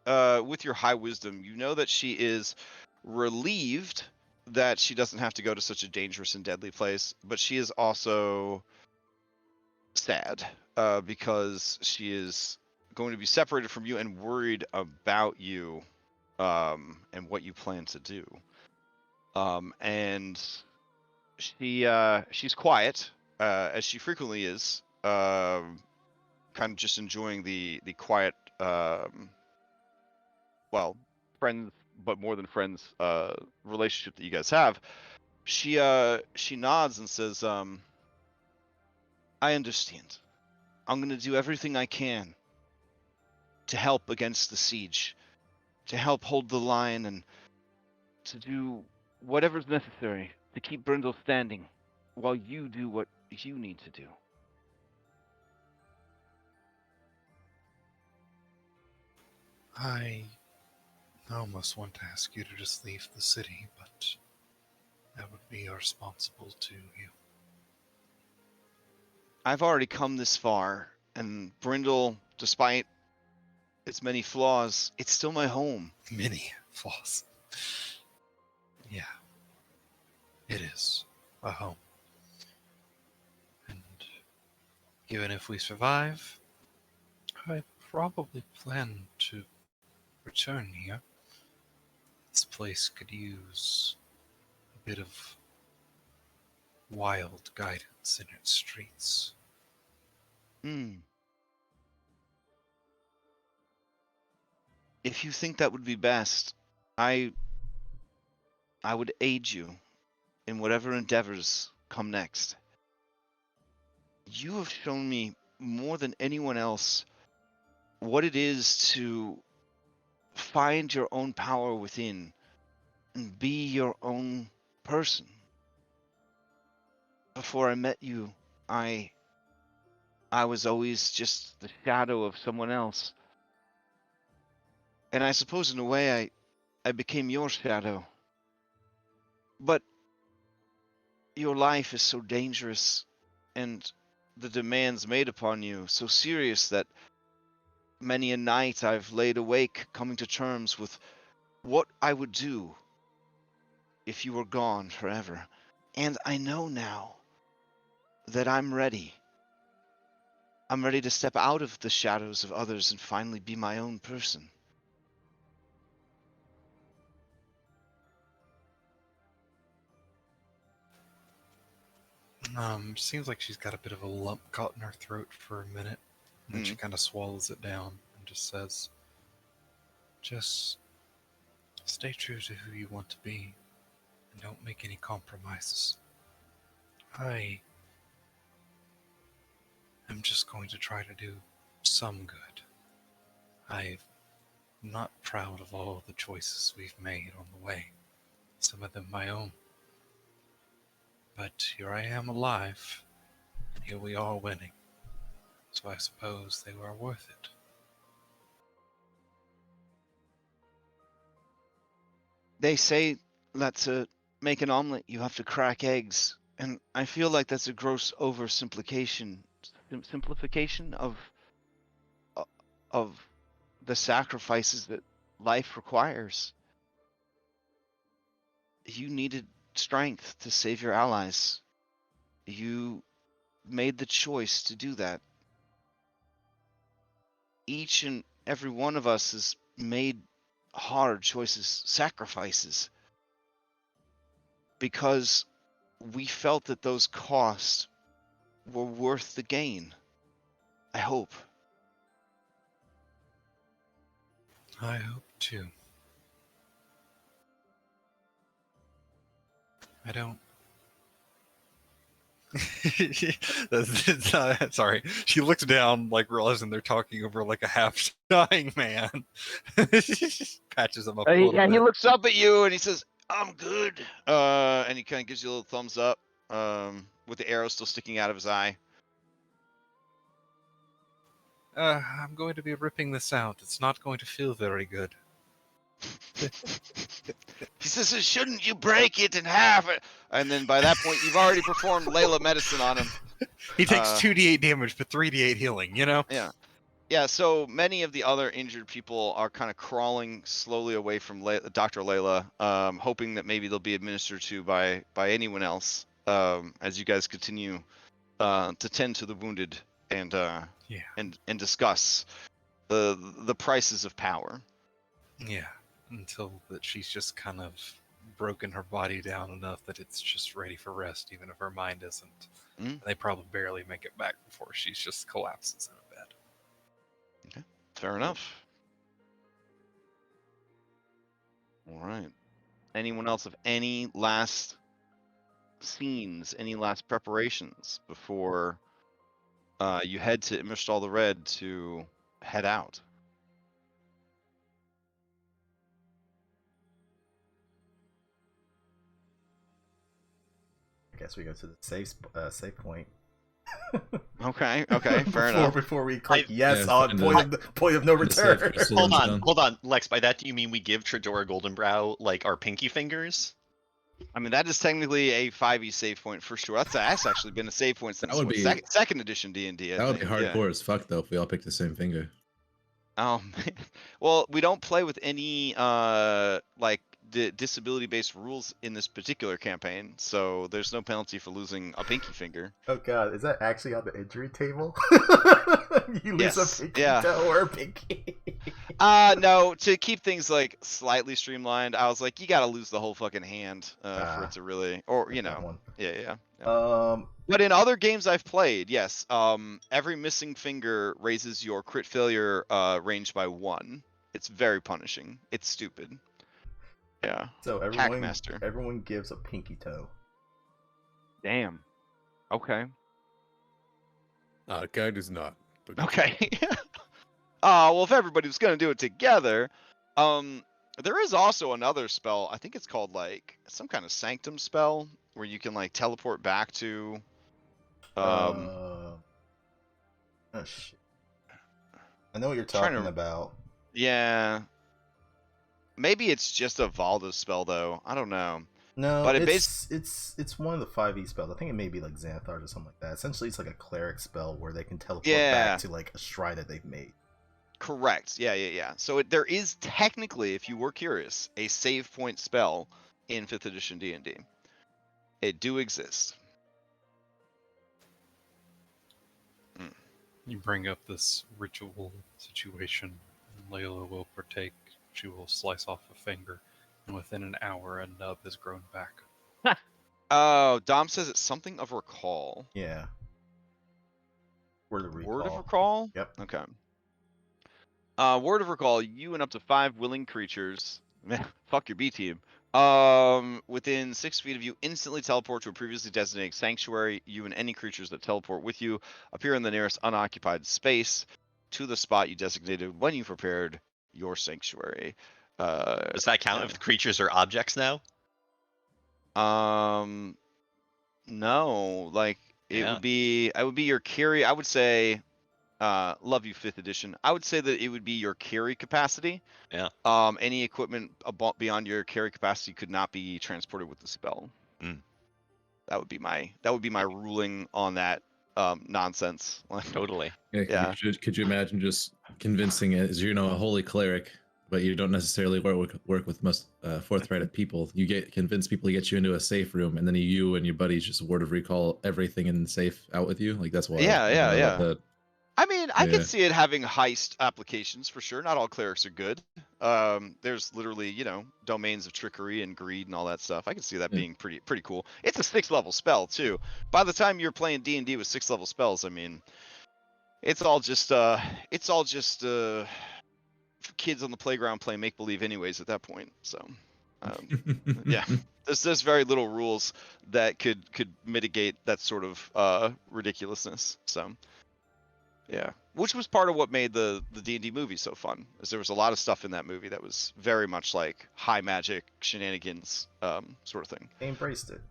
With your high wisdom, you know that she is relieved that she doesn't have to go to such a dangerous and deadly place, but she is also sad because she is going to be separated from you and worried about you and what you plan to do. And she's quiet as she frequently is, kind of just enjoying the quiet, well, friends, but more than friends, relationship that you guys have. She nods and says, I understand. I'm going to do everything I can to help against the siege, to help hold the line, and to do whatever's necessary to keep Brindle standing while you do what you need to do. I almost want to ask you to just leave the city, but that would be irresponsible to you. I've already come this far, and Brindle, despite its many flaws, it's still my home. Many flaws. Yeah, it is a home. And even if we survive, I probably plan to return here. This place could use a bit of wild guidance in its streets. If you think that would be best, I would aid you in whatever endeavors come next. You have shown me more than anyone else what it is to find your own power within and be your own person. Before I met you, I was always just the shadow of someone else. And I suppose in a way I became your shadow. But your life is so dangerous and the demands made upon you so serious that many a night I've laid awake coming to terms with what I would do if you were gone forever. And I know now that I'm ready. I'm ready to step out of the shadows of others and finally be my own person. Seems like she's got a bit of a lump caught in her throat for a minute, and then she kind of swallows it down and just says, just stay true to who you want to be, and don't make any compromises. I am just going to try to do some good. I'm not proud of all the choices we've made on the way, some of them my own. But here I am alive, and here we are winning. So I suppose they were worth it. They say that to make an omelet, you have to crack eggs. And I feel like that's a gross oversimplification of the sacrifices that life requires. You needed strength to save your allies. You made the choice to do that. Each and every one of us has made hard choices, sacrifices, because we felt that those costs were worth the gain. I hope. I hope too. I don't. Sorry. She looks down, like realizing they're talking over like a half-dying man. Patches him up a little bit. He looks up at you and he says, "I'm good." And he kind of gives you a little thumbs up, with the arrow still sticking out of his eye. I'm going to be ripping this out. It's not going to feel very good. He says, shouldn't you break it in half? And then by that point, you've already performed Layla medicine on him. He takes 2d8 damage, but 3d8 healing, you know? Yeah. Yeah, so many of the other injured people are kind of crawling slowly away from Dr. Layla, hoping that maybe they'll be administered to by anyone else as you guys continue to tend to the wounded and discuss the prices of power. Yeah, until that she's just kind of broken her body down enough that it's just ready for rest, even if her mind isn't. Mm. They probably barely make it back before she's just collapses in a bed. Okay, fair enough. All right. Anyone else have any last scenes, any last preparations before you head to Immerstall the Red to head out? I guess we go to the safe point. Okay, fair enough. Before we click Yeah, on point of no return. Hold on, Lex. By that, do you mean we give Tredora Goldenbrow like our pinky fingers? I mean, that is technically a 5e save point for sure. That's actually been a save point since That would be second edition D&D. That would be hardcore as fuck though if we all picked the same finger. Well, we don't play with any like disability-based rules in this particular campaign, so there's no penalty for losing a pinky finger. Oh god, is that actually on the injury table? You lose a pinky toe or a pinky. No, to keep things like slightly streamlined, I was like, you gotta lose the whole fucking hand for it to really, or you know, yeah. But in other games I've played, yes, every missing finger raises your crit failure range by 1. It's very punishing. It's stupid. Yeah. So everyone gives a pinky toe. Damn. Okay. Guy does not. But Okay. Well, if everybody was gonna do it together, there is also another spell. I think it's called like some kind of sanctum spell where you can like teleport back to. Oh shit! I know what you're talking about. Yeah. Maybe it's just a Valda spell though. I don't know. No, but it's one of the 5e spells. I think it may be like Xanthars or something like that. Essentially, it's like a cleric spell where they can teleport back to like a shrine that they've made. Correct. Yeah. So there is technically, if you were curious, a save point spell in 5th edition D&D. It do exist. You bring up this ritual situation, and Layla will partake. She will slice off a finger, and within an hour, a nub has grown back. Oh, Dom says it's something of recall. Yeah. Word of recall. Word of recall? Yep. Okay. Word of recall, you and up to 5 willing creatures, fuck your B team, within 6 feet of you instantly teleport to a previously designated sanctuary. You and any creatures that teleport with you appear in the nearest unoccupied space to the spot you designated when you prepared your sanctuary. Does that count if the creatures are objects now? No, like it would be. I would be your carry. I would say. Love you 5th edition. I would say that it would be your carry capacity. Yeah. Any equipment beyond your carry capacity could not be transported with the spell. Mm. That would be my ruling on that nonsense. Totally. Yeah. Could you imagine just convincing it as a holy cleric, but you don't necessarily work with most forthrighted people. You convince people to get you into a safe room, and then you and your buddies just word of recall everything in the safe out with you. Like that's why. Yeah. I mean, I could see it having heist applications for sure. Not all clerics are good. There's literally, domains of trickery and greed and all that stuff. I can see that being pretty cool. It's a 6th level spell too. By the time you're playing D&D with 6th level spells, I mean, it's all just kids on the playground playing make believe anyways at that point. So, yeah, there's very little rules that could mitigate that sort of ridiculousness. So. Yeah, which was part of what made the D&D movie so fun, is there was a lot of stuff in that movie that was very much like high magic shenanigans sort of thing. They embraced it.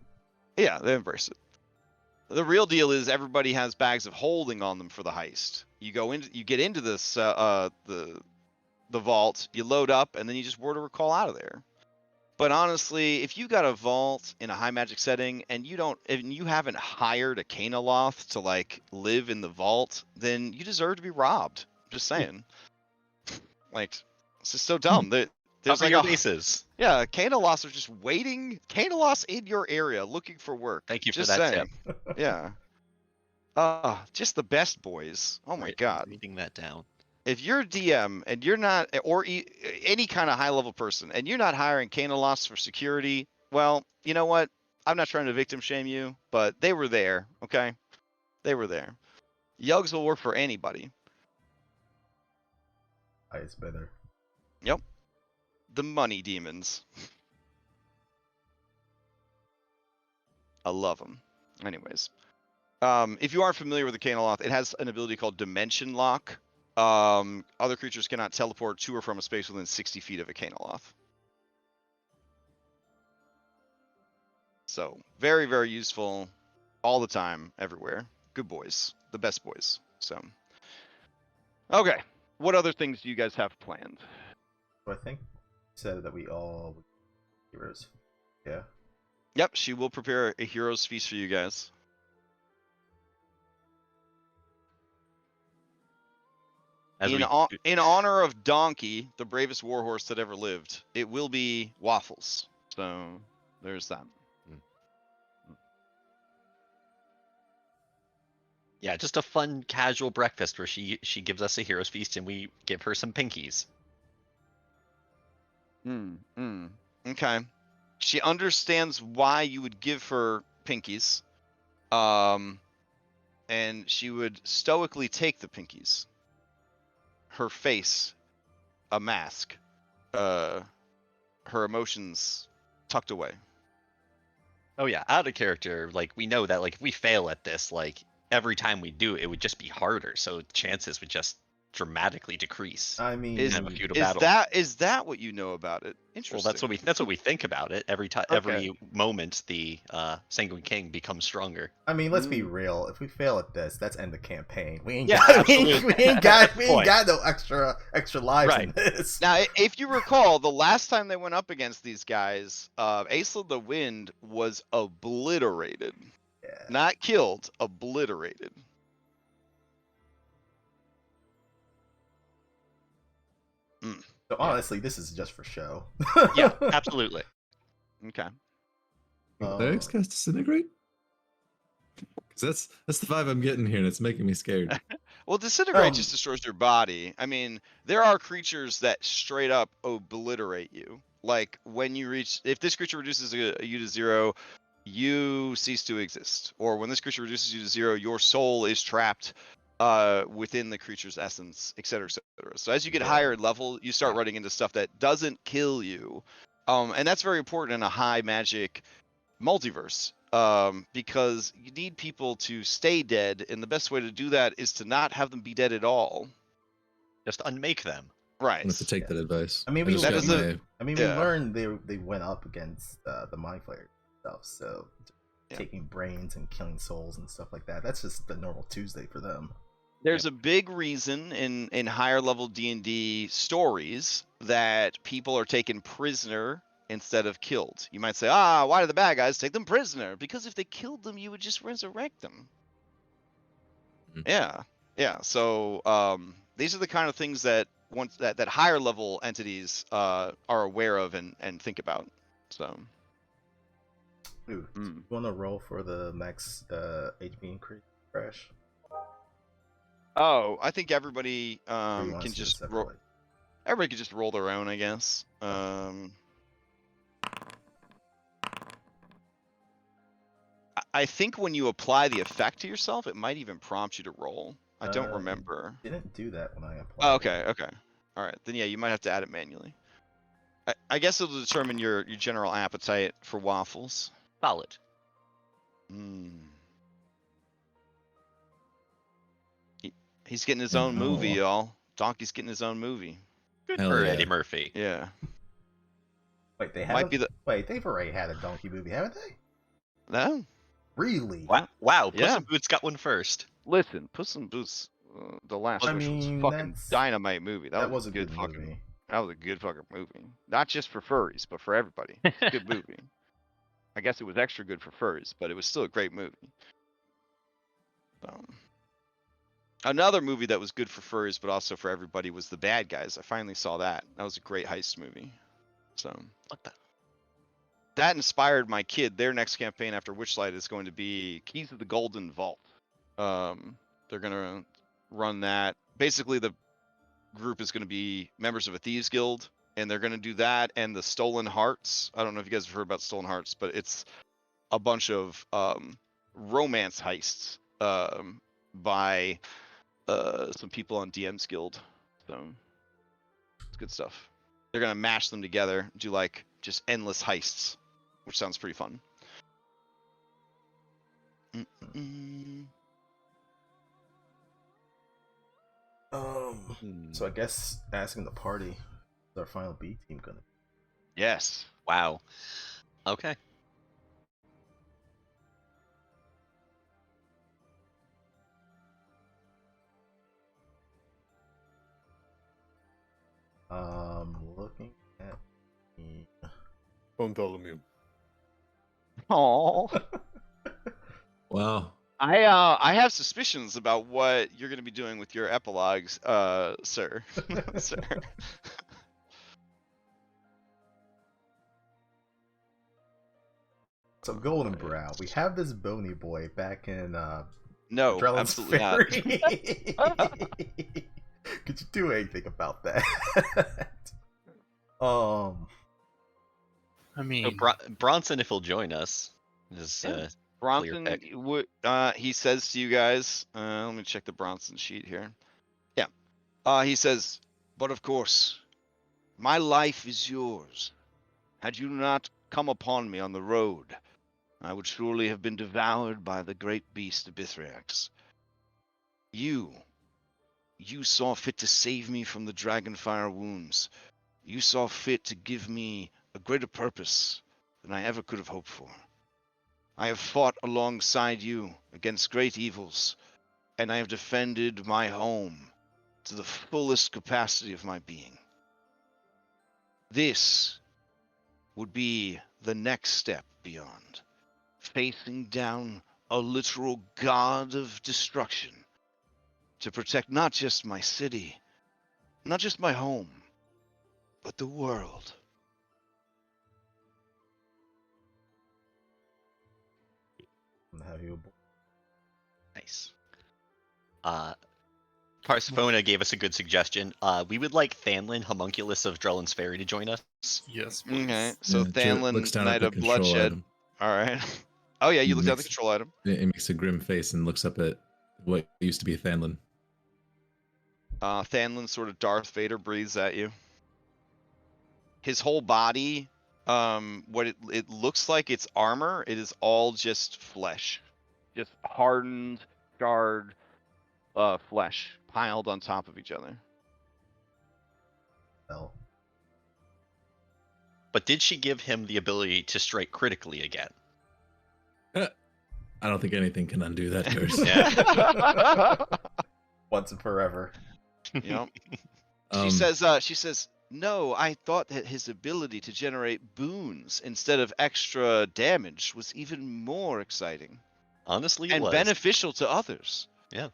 Yeah, they embraced it. The real deal is everybody has bags of holding on them for the heist. You get into this the vault, you load up, and then you just word a recall out of there. But honestly, if you got a vault in a high magic setting and you haven't hired a Canoloth to like live in the vault, then you deserve to be robbed. Just saying. Like, it's just so dumb. There's Cover like your bases. Yeah, Canoloths are just waiting. Canoloths in your area looking for work. Thank you Just for that saying. tip. Yeah. Just the best boys. Oh my god. Reading that down. If you're a DM and you're not, or any kind of high level person, and you're not hiring Canoloths for security, well, you know what? I'm not trying to victim shame you, but they were there, okay? They were there. Yugs will work for anybody. Highest bidder. Yep. The money demons. I love them. Anyways. If you aren't familiar with the Canoloth, it has an ability called Dimension Lock. Other creatures cannot teleport to or from a space within 60 feet of a Canoloth. So, very, very useful all the time, everywhere. Good boys. The best boys. So, okay. What other things do you guys have planned? So I think said that we all heroes. Yeah. Yep, she will prepare a hero's feast for you guys. In honor of Donkey, the bravest warhorse that ever lived, it will be waffles. So there's that. Yeah, just a fun, casual breakfast where she gives us a hero's feast and we give her some pinkies. Okay. She understands why you would give her pinkies. And she would stoically take the pinkies. Her face, a mask. Her emotions tucked away. Oh yeah, out of character, like we know that like if we fail at this, like every time we do it would just be harder, so chances would just dramatically decrease. I mean, is that what you know about it? Interesting. Well, that's what we think about it. Every time, every moment, the Sanguine King becomes stronger. I mean, let's be real. If we fail at this, that's end the campaign. We ain't got no extra lives in this. Now, if you recall, the last time they went up against these guys, Aesla the Wind was obliterated. Yeah. Not killed, obliterated. So honestly, this is just for show. Yeah, absolutely. Okay. Clerics cast Disintegrate? Because that's the vibe I'm getting here, and it's making me scared. Well, Disintegrate just destroys your body. I mean, there are creatures that straight up obliterate you. Like, when you reach... If this creature reduces you to 0, you cease to exist. Or when this creature reduces you to 0, your soul is trapped within the creature's essence, etc., etc. So as you get higher in level, you start running into stuff that doesn't kill you. And that's very important in a high magic multiverse. Because you need people to stay dead, and the best way to do that is to not have them be dead at all. Just unmake them. Right. I have to take that advice. I mean, we learned they went up against the Mind Flayer stuff, so taking brains and killing souls and stuff like that. That's just the normal Tuesday for them. There's a big reason in higher level D&D stories that people are taken prisoner instead of killed. You might say, why do the bad guys take them prisoner? Because if they killed them, you would just resurrect them. Mm-hmm. Yeah. So these are the kind of things that that higher level entities are aware of and think about. So, you want to roll for the max HP increase crash? Oh, I think everybody can just roll. Everybody can just roll their own, I guess. I think when you apply the effect to yourself, it might even prompt you to roll. I don't remember. Didn't do that when I applied. Oh, okay. All right. Then yeah, you might have to add it manually. I guess it'll determine your general appetite for waffles. Solid. He's getting his own movie, y'all. Donkey's getting his own movie. Good for Eddie Murphy. Yeah. Wait, they've already had a Donkey movie, haven't they? No. Really? Wow. Puss Yeah. in Boots got one first. Listen, Puss in Boots, the last I wish was a mean, fucking that's- dynamite movie. that was was a a good good fucking. movie. That was a good fucking movie. Not just for furries, but for everybody. It's a good movie. I guess it was extra good for furries, but it was still a great movie. Another movie that was good for furries, but also for everybody, was The Bad Guys. I finally saw that. That was a great heist movie. So What the? that inspired my kid. Their next campaign after Witchlight is going to be Keys of the Golden Vault. They're gonna run that. Basically, the group is going to be members of a thieves guild, and they're going to do that and the Stolen Hearts. I don't know if you guys have heard about Stolen Hearts, but it's a bunch of romance heists by some people on DM's Guild. So it's good stuff. They're going to mash them together, do like just endless heists, which sounds pretty fun. So I guess asking the party, is our final B team gonna? Yes. Wow. Okay. Looking at the... Bartholomew. Oh. Wow. I have suspicions about what you're going to be doing with your epilogues, sir. Sir. So Golden Brow, we have this bony boy back in No, Drellin's absolutely Ferry. not. Could you do anything about that? I mean, So Bronson, if he'll join us, is Yeah. clear Bronson pick. would he says to you guys, let me check the Bronson sheet here. Yeah. He says, "But of course, my life is yours. Had you not come upon me on the road, I would surely have been devoured by the great beast Abithriax. You saw fit to save me from the dragonfire wounds. You saw fit to give me a greater purpose than I ever could have hoped for. I have fought alongside you against great evils, and I have defended my home to the fullest capacity of my being. This would be the next step beyond, facing down a literal god of destruction to protect not just my city, not just my home, but the world." Have you? Nice. Parsifona gave us a good suggestion. We would like Thanlin, Homunculus of Drellin's Ferry, to join us. yes, please. Okay, so Yeah, Jit looks Thanlin, down at Knight the of control Bloodshed. item. All right. Oh yeah, you looked at the Makes- control item. It makes a grim face and looks up at what used to be Thanlin. Thanlin sort of Darth Vader breathes at you. His whole body, what it looks like it's armor, it is all just flesh. Just hardened, scarred flesh piled on top of each other. Well, But did she give him the ability to strike critically again? I don't think anything can undo that curse. Yeah. once and forever. You know? Um, She says, "No, I thought that his ability to generate boons instead of extra damage was even more exciting Honestly, it and was. beneficial to others." Yeah.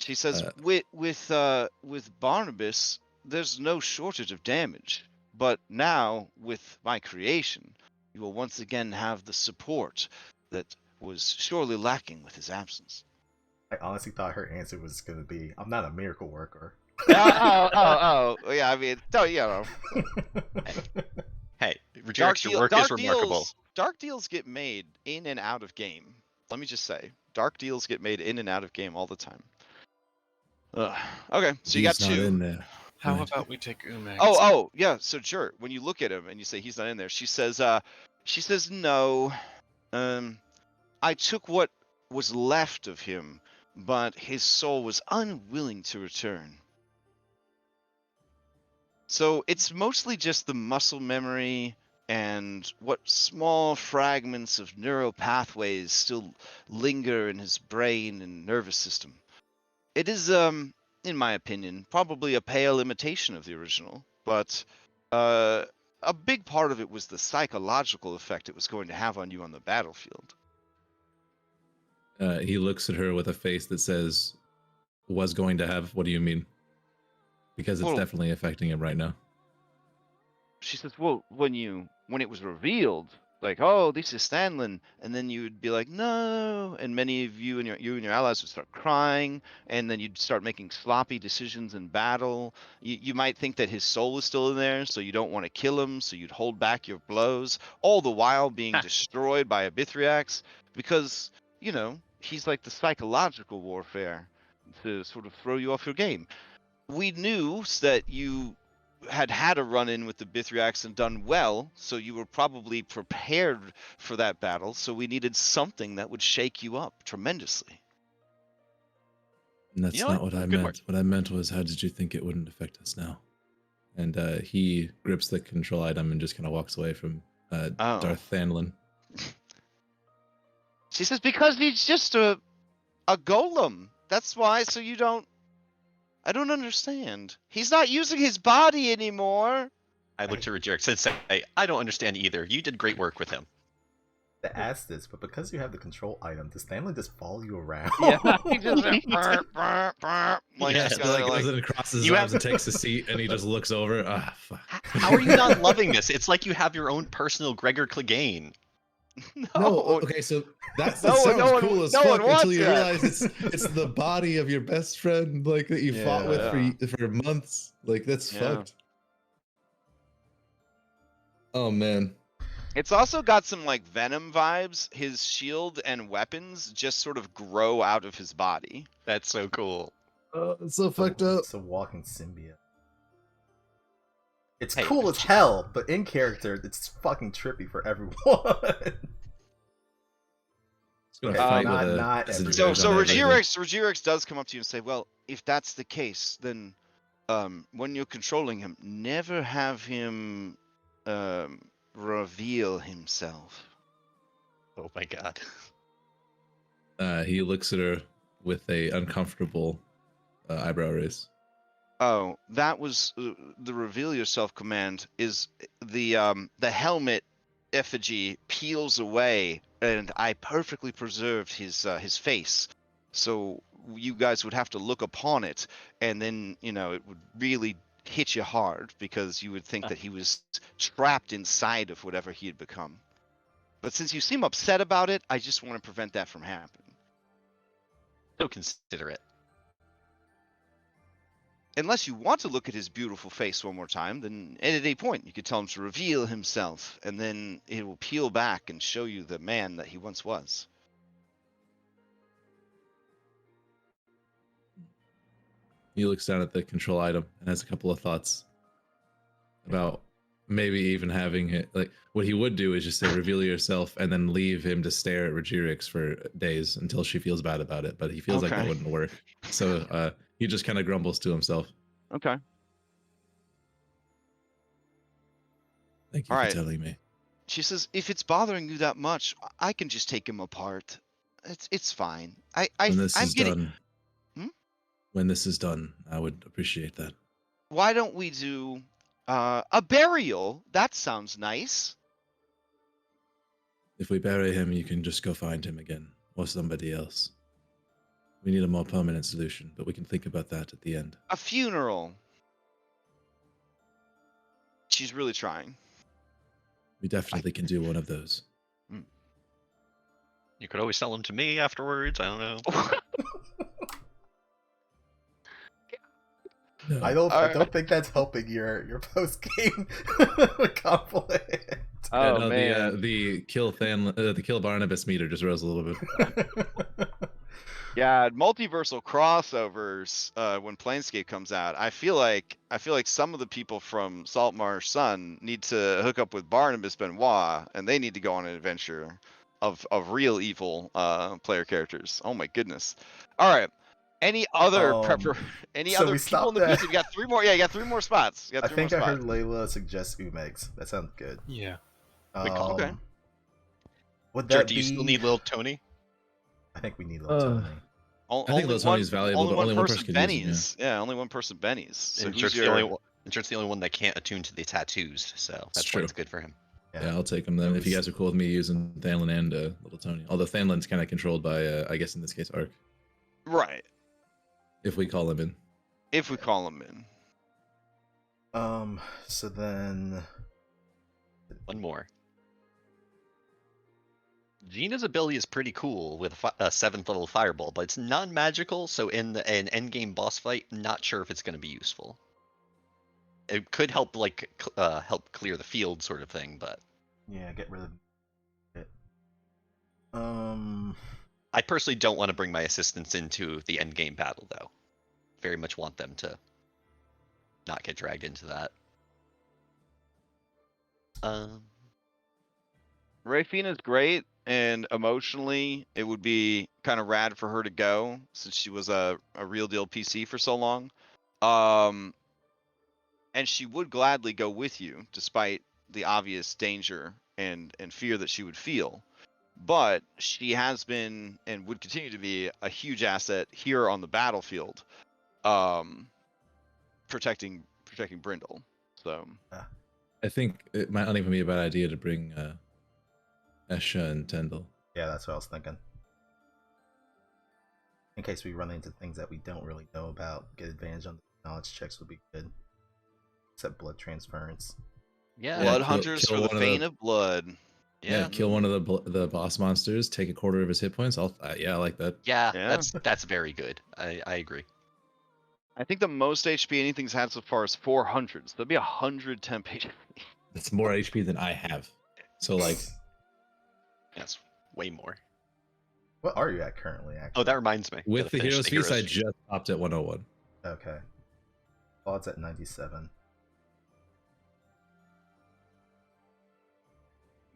She says, Uh, with Barnabas, there's no shortage of damage, but now with my creation, you will once again have the support that was surely lacking with his absence. I honestly thought her answer was going to be, "I'm not a miracle worker." Oh, yeah. I mean, don't you know? Hey, Regex, your work is remarkable. Dark deals get made in and out of game. Let me just say, dark deals get made in and out of game all the time. Okay, so you got he's not in two. there. How Right. about we take Umag? Oh, yeah. So, sure. When you look at him and you say he's not in there, she says, no. I took what was left of him, but his soul was unwilling to return. So it's mostly just the muscle memory and what small fragments of neural pathways still linger in his brain and nervous system. It is, in my opinion, probably a pale imitation of the original, but a big part of it was the psychological effect it was going to have on you on the battlefield. He looks at her with a face that says, was going to have, what do you mean? Because it's definitely affecting him right now. She says, well, when it was revealed, like, oh, this is Stanlin, and then you would be like, no, and many of you and your allies would start crying, and then you'd start making sloppy decisions in battle. You might think that his soul is still in there, so you don't want to kill him, so you'd hold back your blows, all the while being destroyed by a Bithriax, because, he's like the psychological warfare to sort of throw you off your game. We knew that you had a run-in with the Bithriax and done well, so you were probably prepared for that battle, so we needed something that would shake you up tremendously. And that's not what I meant. What I meant was, how did you think it wouldn't affect us now? And he grips the control item and just kind of walks away from Darth Thanlin. She says, because he's just a golem. That's why, so you don't... I don't understand. He's not using his body anymore. I looked to Regerex and say, I don't understand either. You did great work with him. To ask this, but because you have the control item, does Stanley just follow you around? Yeah, he just like, then crosses his arms and takes a seat, and he just looks over. Ah, fuck. How are you not loving this? It's like you have your own personal Gregor Clegane. No, okay, so that sounds cool as fuck until you realize it's the body of your best friend, like that you fought with for months. Like that's fucked. Oh man. It's also got some like Venom vibes. His shield and weapons just sort of grow out of his body. That's so cool. It's so fucked up. It's a walking symbiote. It's cool as hell, but in character, it's fucking trippy for everyone. So Regerex does come up to you and say, well, if that's the case, then when you're controlling him, never have him reveal himself. Oh my god. He looks at her with a uncomfortable eyebrow raise. Oh, that was the reveal yourself command. Is the helmet effigy peels away, and I perfectly preserved his face, so you guys would have to look upon it, and then it would really hit you hard because you would think that he was trapped inside of whatever he had become. But since you seem upset about it, I just want to prevent that from happening. So considerate. Unless you want to look at his beautiful face one more time, then at any point you could tell him to reveal himself, and then it will peel back and show you the man that he once was. He looks down at the control item and has a couple of thoughts about maybe even having it. Like, what he would do is just say, reveal yourself, and then leave him to stare at Regerex for days until she feels bad about it. But he feels like that wouldn't work. So he just kind of grumbles to himself. Okay. Thank you for telling me. She says, if it's bothering you that much, I can just take him apart. It's fine. When this is done, Hmm? When this is done, I would appreciate that. Why don't we do a burial? That sounds nice. If we bury him, you can just go find him again, or somebody else. We need a more permanent solution, but we can think about that at the end. A funeral. She's really trying. We definitely can do one of those. You could always sell them to me afterwards. I don't know. No. I don't think that's helping your post game conflict. Oh no, man, the kill Barnabas meter just rose a little bit. Yeah, multiversal crossovers when Planescape comes out. I feel like some of the people from Saltmarsh Sun need to hook up with Barnabas Benoit, and they need to go on an adventure of real evil player characters. Oh my goodness! All right. Any other Any other people in the PC? We got 3 more. Yeah, you got 3 more spots. I think I heard Layla suggest ReMIX. That sounds good. Yeah. Okay. Would Sure, that do be? you still need little Tony? I think we need little Tony. I think little Tony's valuable, but only one person could use him, Benny's. Yeah, only one person Benny's. So And who's Jert's the only one that can't attune to the tattoos, so that's why it's good for him. Yeah, I'll take him then. If you guys are cool with me using Thanlin and little Tony, although Thanlin's kind of controlled by, I guess in this case, Ark. Right. If we call him in. If we call him in. So then one more. Gina's ability is pretty cool with a 7th level fireball, but it's non-magical, so in an endgame boss fight, not sure if it's going to be useful. It could help, like, help clear the field, sort of thing, but yeah, get rid of it. I personally don't want to bring my assistants into the endgame battle, though. Very much want them to not get dragged into that. Rayfina's great, and emotionally, it would be kind of rad for her to go, since she was a real deal PC for so long. And she would gladly go with you, despite the obvious danger and fear that she would feel. But she has been, and would continue to be, a huge asset here on the battlefield, protecting Brindle. So I think it might not even be a bad idea to bring Esha and Tendel. Yeah, that's what I was thinking. In case we run into things that we don't really know about, get advantage on the knowledge checks would be good. Except blood transference. Yeah. Blood hunters for the faint of blood. Yeah, kill one of the boss monsters, take a quarter of his hit points. I like that. Yeah, that's very good. I agree. I think the most HP anything's had so far is 400. So that'd be 110 HP. That's more HP than I have. So like, that's way more. What are you at currently? Actually, oh, that reminds me. With the Hero's Feast, I just stopped at 101. Okay, Claude's at 97.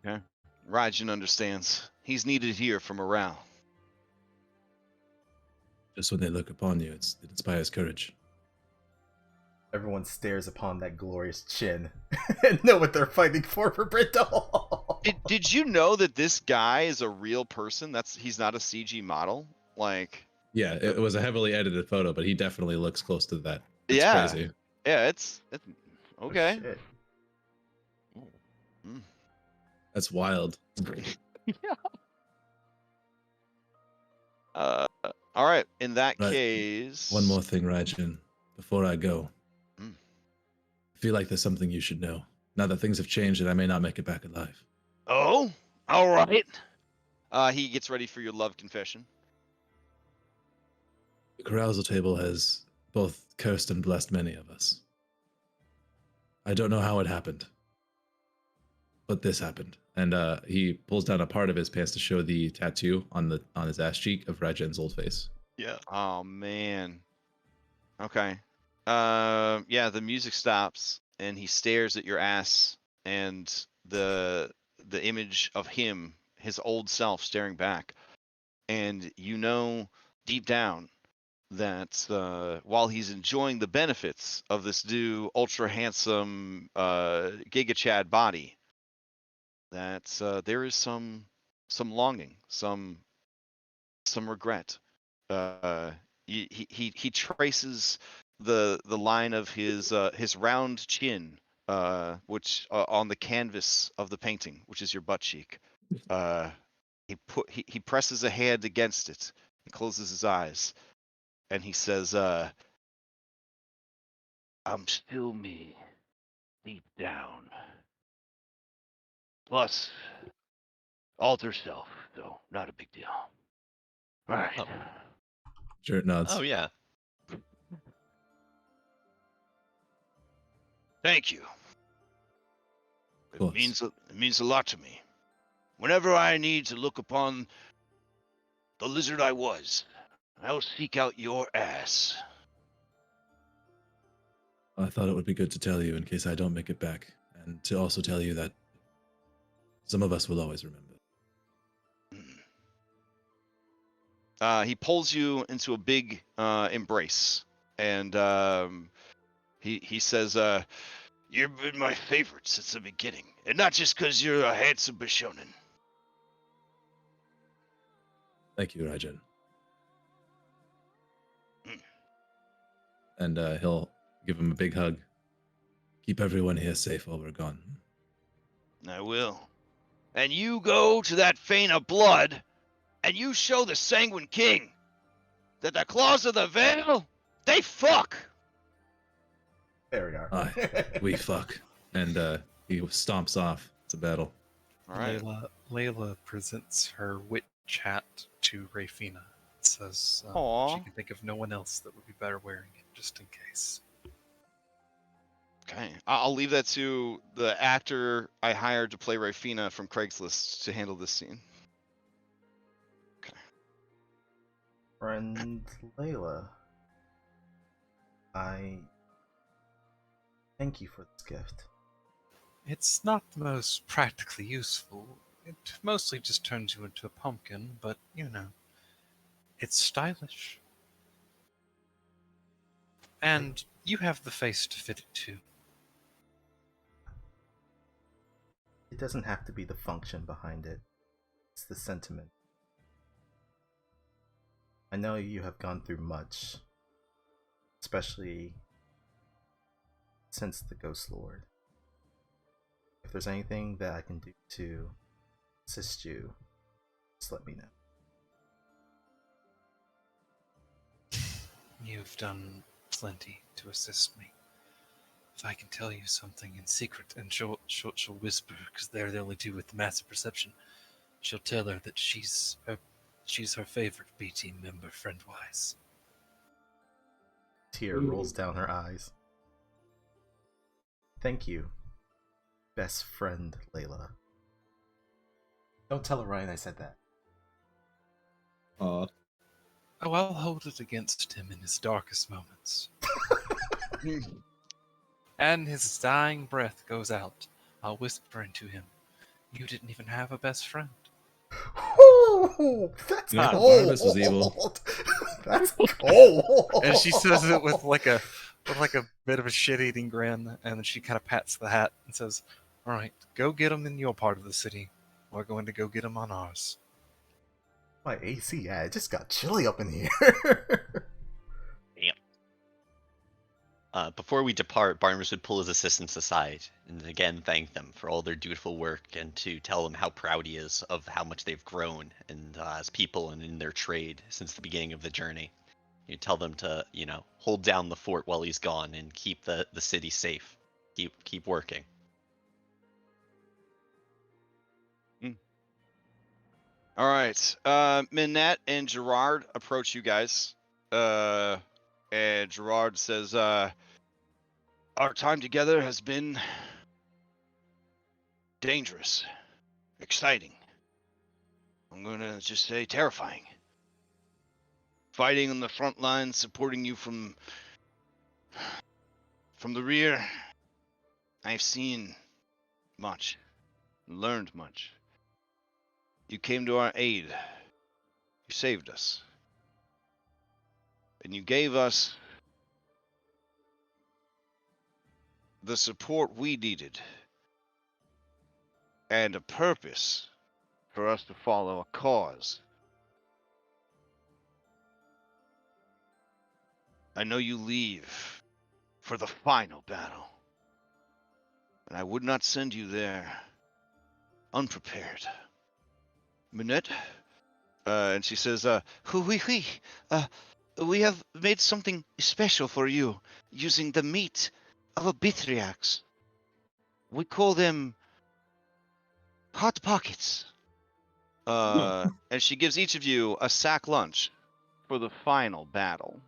Okay. Raijin understands. He's needed here for morale. Just when they look upon you, it inspires courage. Everyone stares upon that glorious chin and know what they're fighting for Brindle. Did you know that this guy is a real person? He's not a CG model. Like, yeah, it was a heavily edited photo, but he definitely looks close to that. It's crazy. Yeah, it's okay. Oh, That's wild. Yeah. All right. In that case, one more thing, Raijin, before I go. I feel like there's something you should know. Now that things have changed and I may not make it back alive. Oh, all right. He gets ready for your love confession. The carousal table has both cursed and blessed many of us. I don't know how it happened, but this happened. And he pulls down a part of his pants to show the tattoo on his ass cheek of Raijin's old face. Yeah. Oh man. Okay. Yeah, the music stops and he stares at your ass and the image of him, his old self, staring back. And you know deep down that while he's enjoying the benefits of this new ultra handsome Giga Chad body, that there is some longing, some regret. He traces the line of his round chin, which on the canvas of the painting, which is your butt cheek. He presses a hand against it and closes his eyes, and he says, "I'm still me, deep down. Plus, alter self, though not a big deal. All right." Jert nods. Oh yeah. Thank you. It means a lot to me. Whenever I need to look upon the lizard I was, I'll seek out your ass. I thought it would be good to tell you in case I don't make it back, and to also tell you that some of us will always remember. He pulls you into a big embrace, and he says, "You've been my favorite since the beginning, And not just because you're a handsome Bishonen. Thank you, Rajan. Mm. And he'll give him a big hug. Keep everyone here safe while we're gone. I will. And you go to that Fane of blood, and you show the Sanguine King that the claws of the Veil, they fuck. There we are. Aye, we fuck. And he stomps off. It's a battle. All right. Layla presents her witch hat to Rafina. It says Aw. she can think of no one else that would be better wearing it, just in case. Okay. I'll leave that to the actor I hired to play Rafina from Craigslist to handle this scene. Friend Layla, I thank you for this gift. It's not the most practically useful. It mostly just turns you into a pumpkin, but you know, it's stylish. And you have the face to fit it too. It doesn't have to be the function behind it. It's the sentiment. I know you have gone through much, especially since the Ghost Lord. If there's anything that I can do to assist you, just let me know. You've done plenty to assist me. If I can tell you something in secret, and she'll whisper, because they're the only two with the massive perception. She'll tell her that she's her favorite B team member, friend-wise. Tear rolls down her eyes. Thank you, best friend Layla. Don't tell Orion I said that. Aw. Oh, I'll hold it against him in his darkest moments. And his dying breath goes out. I'll whisper into him, "You didn't even have a best friend." Ooh, that's You know, cold. Barnabas was evil. That's cold. And she says it with like a bit of a shit-eating grin, and then she kind of pats the hat and says, "All right, go get him in your part of the city. We're going to go get him on ours." My AC, yeah, it just got chilly up in here. Before we depart, Barnabas would pull his assistants aside and again thank them for all their dutiful work and to tell them how proud he is of how much they've grown and as people and in their trade since the beginning of the journey. You tell them to, hold down the fort while he's gone and keep the city safe. Keep working. All right. Minette and Gerard approach you guys. And Gerard says, our time together has been dangerous, exciting. I'm going to just say terrifying. Fighting on the front lines, supporting you from the rear. I've seen much, learned much. You came to our aid. You saved us. And you gave us the support we needed. And a purpose for us to follow a cause. I know you leave for the final battle. And I would not send you there unprepared. Minette? And she says, we have made something special for you using the meat of a Bithriax. We call them Hot Pockets. And she gives each of you a sack lunch for the final battle.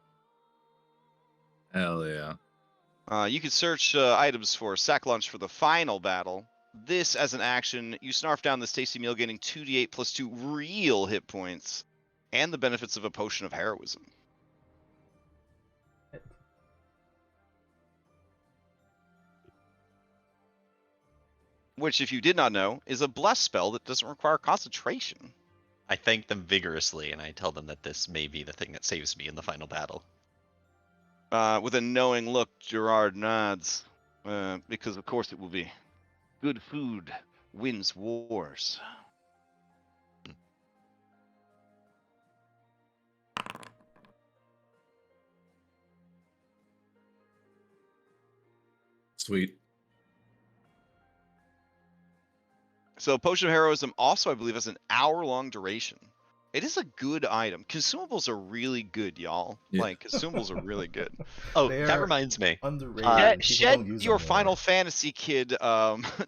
Hell yeah. You can search items for sack lunch for the final battle. This, as an action, you snarf down this tasty meal, gaining 2d8 plus 2 real hit points, and the benefits of a potion of heroism. Which, if you did not know, is a bless spell that doesn't require concentration. I thank them vigorously, and I tell them that this may be the thing that saves me in the final battle. With a knowing look, Gerard nods, because of course it will be. good food wins wars. Sweet. So Potion of Heroism also, I believe, has an hour-long duration. It is a good item. Consumables are really good, y'all. Yeah. Like, consumables are really good. Oh, They that are reminds me. underrated. People Shed don't use your them more. Final Fantasy kid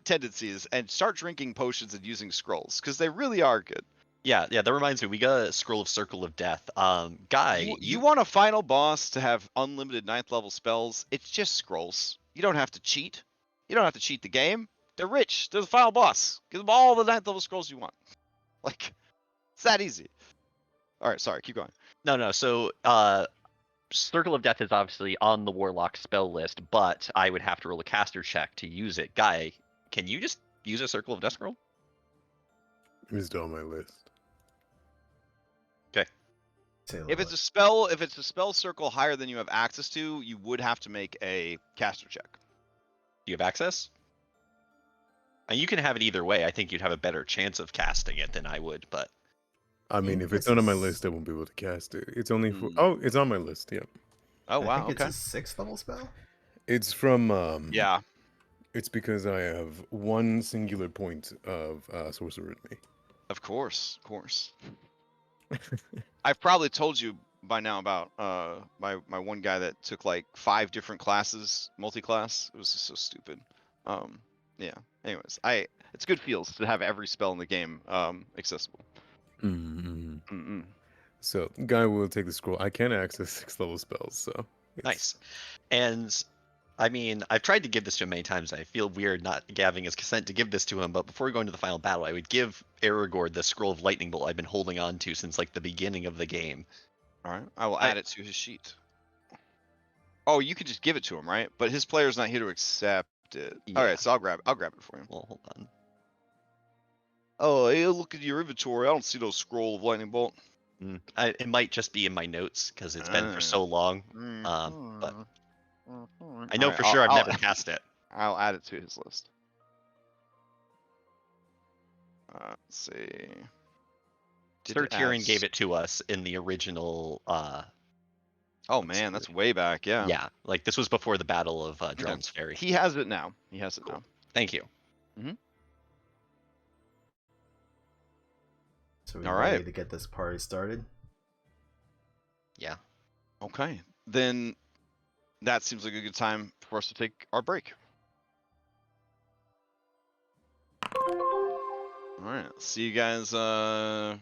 tendencies and start drinking potions and using scrolls, because they really are good. Yeah, that reminds me. We got a scroll of Circle of Death. Guy, You want a final boss to have unlimited 9th level spells? It's just scrolls. You don't have to cheat. You don't have to cheat the game. They're rich. They're the final boss. Give them all the 9th level scrolls you want. Like, it's that easy. All right, sorry, keep going. No. So, Circle of Death is obviously on the Warlock spell list, but I would have to roll a caster check to use it. Guy, can you just use a Circle of Death scroll? It's on my list. Okay. If it's a spell circle higher than you have access to, you would have to make a caster check. Do you have access? And you can have it either way. I think you'd have a better chance of casting it than I would, but I mean, if it's not on my list, I won't be able to cast it. It's only for... Oh, it's on my list, yep. Oh, wow, I think okay. it's a 6th level spell. It's from... Yeah. It's because I have one singular point of sorcerer in me. Of course. I've probably told you by now about my one guy that took like 5 different classes, multi-class. It was just so stupid. Yeah. Anyways, it's good feels to have every spell in the game accessible. Mm-hmm. So, guy will take the scroll. I can access 6th level spells, so nice. And I mean, I've tried to give this to him many times. I feel weird not having his consent to give this to him, but before we go into the final battle, I would give Aragorn the scroll of lightning bolt I've been holding on to since like the beginning of the game. All right, I will add it to his sheet. Oh, you could just give it to him, right? But his player's not here to accept it. Yeah. All right, so I'll grab it for him. Well, hold on. Oh, hey, look at your inventory. I don't see no scroll of lightning bolt. It might just be in my notes because it's been for so long. But I know for sure I've never cast it. I'll add it to his list. Let's see. Sir Tyrion gave it to us in the original. Oh man, that's way back. Yeah. Yeah, like this was before the Battle of Drellin's Ferry. He has it now. Now. Thank you. So we're ready to get this party started? Yeah. Okay. Then that seems like a good time for us to take our break. Alright, see you guys 10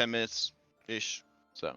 minutes ish. So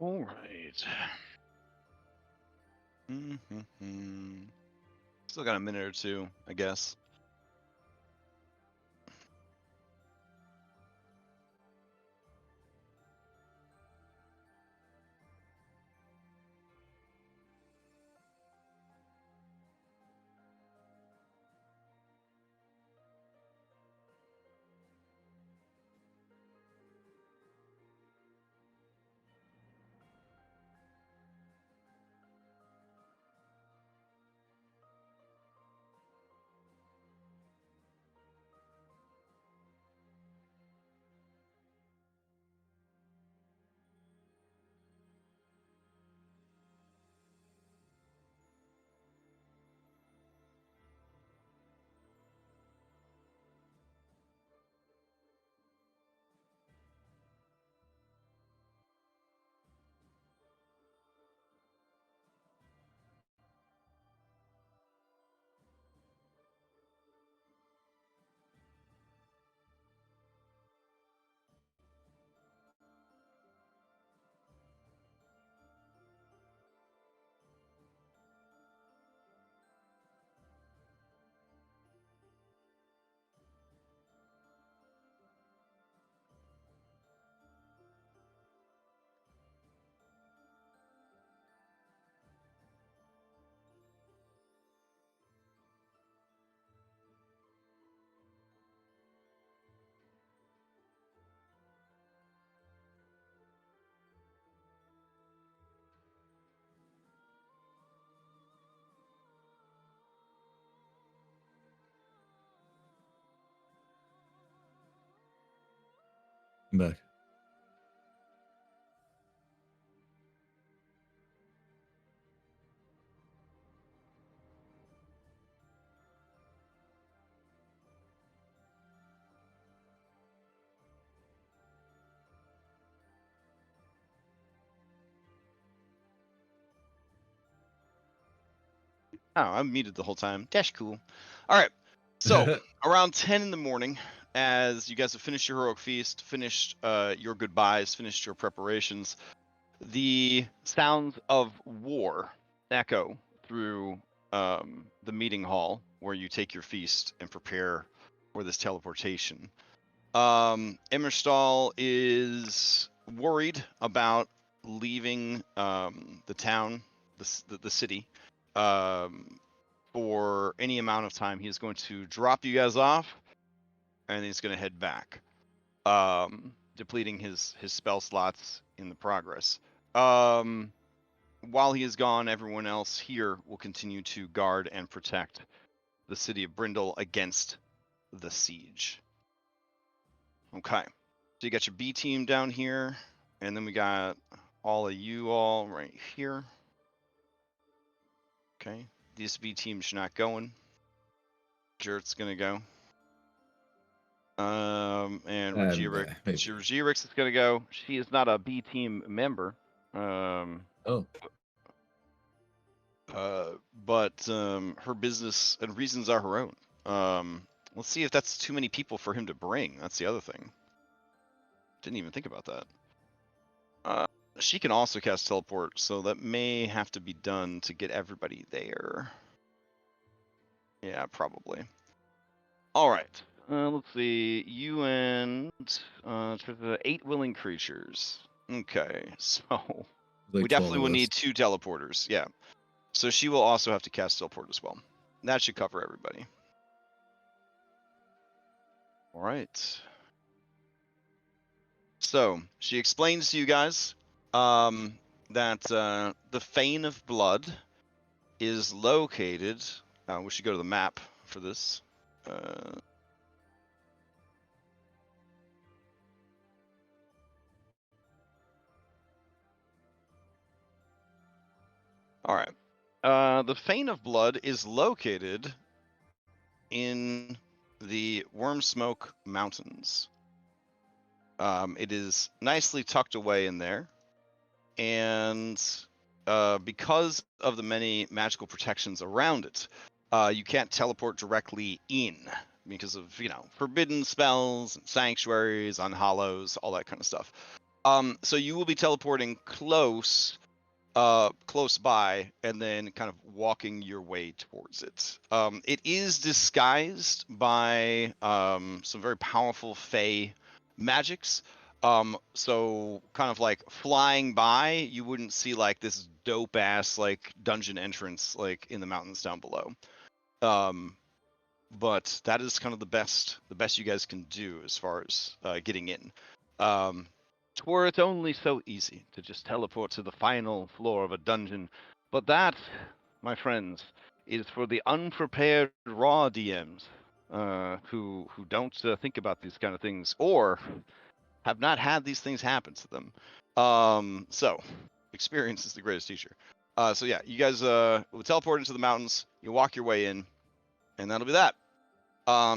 All right. Still got a minute or two, I guess. I'm back. Oh, I'm muted the whole time. Dash cool. All right. So around 10 in the morning, as you guys have finished your heroic feast, finished your goodbyes, finished your preparations, the sounds of war echo through the meeting hall where you take your feast and prepare for this teleportation. Emmerstal is worried about leaving the town, the city, for any amount of time. He's going to drop you guys off, and he's going to head back, depleting his spell slots in the progress. While he is gone, everyone else here will continue to guard and protect the city of Brindle against the siege. Okay, so you got your B team down here, and then we got all of you all right here. Okay, this B team's not going. Jert's gonna go. And Regirix is gonna go. She is not a B team member. But her business and reasons are her own. Let's see if that's too many people for him to bring. That's the other thing. Didn't even think about that. She can also cast teleport, so that may have to be done to get everybody there. Yeah, probably. All right. Let's see. You and 8 willing creatures. Okay, so we definitely will need 2 teleporters. Yeah. So she will also have to cast teleport as well. That should cover everybody. All right. So she explains to you guys that the Fane of Blood is located. We should go to the map for this. All right. The Fane of Blood is located in the Wormsmoke Mountains. It is nicely tucked away in there, and because of the many magical protections around it, you can't teleport directly in because of, forbidden spells and sanctuaries, unhollows, all that kind of stuff. So you will be teleporting close by, and then kind of walking your way towards it. It is disguised by some very powerful Fey magics. So kind of like flying by, you wouldn't see like this dope ass like dungeon entrance like in the mountains down below. But that is kind of the best you guys can do as far as getting in. Twere it only so easy to just teleport to the final floor of a dungeon, but that, my friends, is for the unprepared raw DMs who don't think about these kind of things or have not had these things happen to them. So experience is the greatest teacher. So yeah, you guys will teleport into the mountains. You walk your way in, and that'll be that.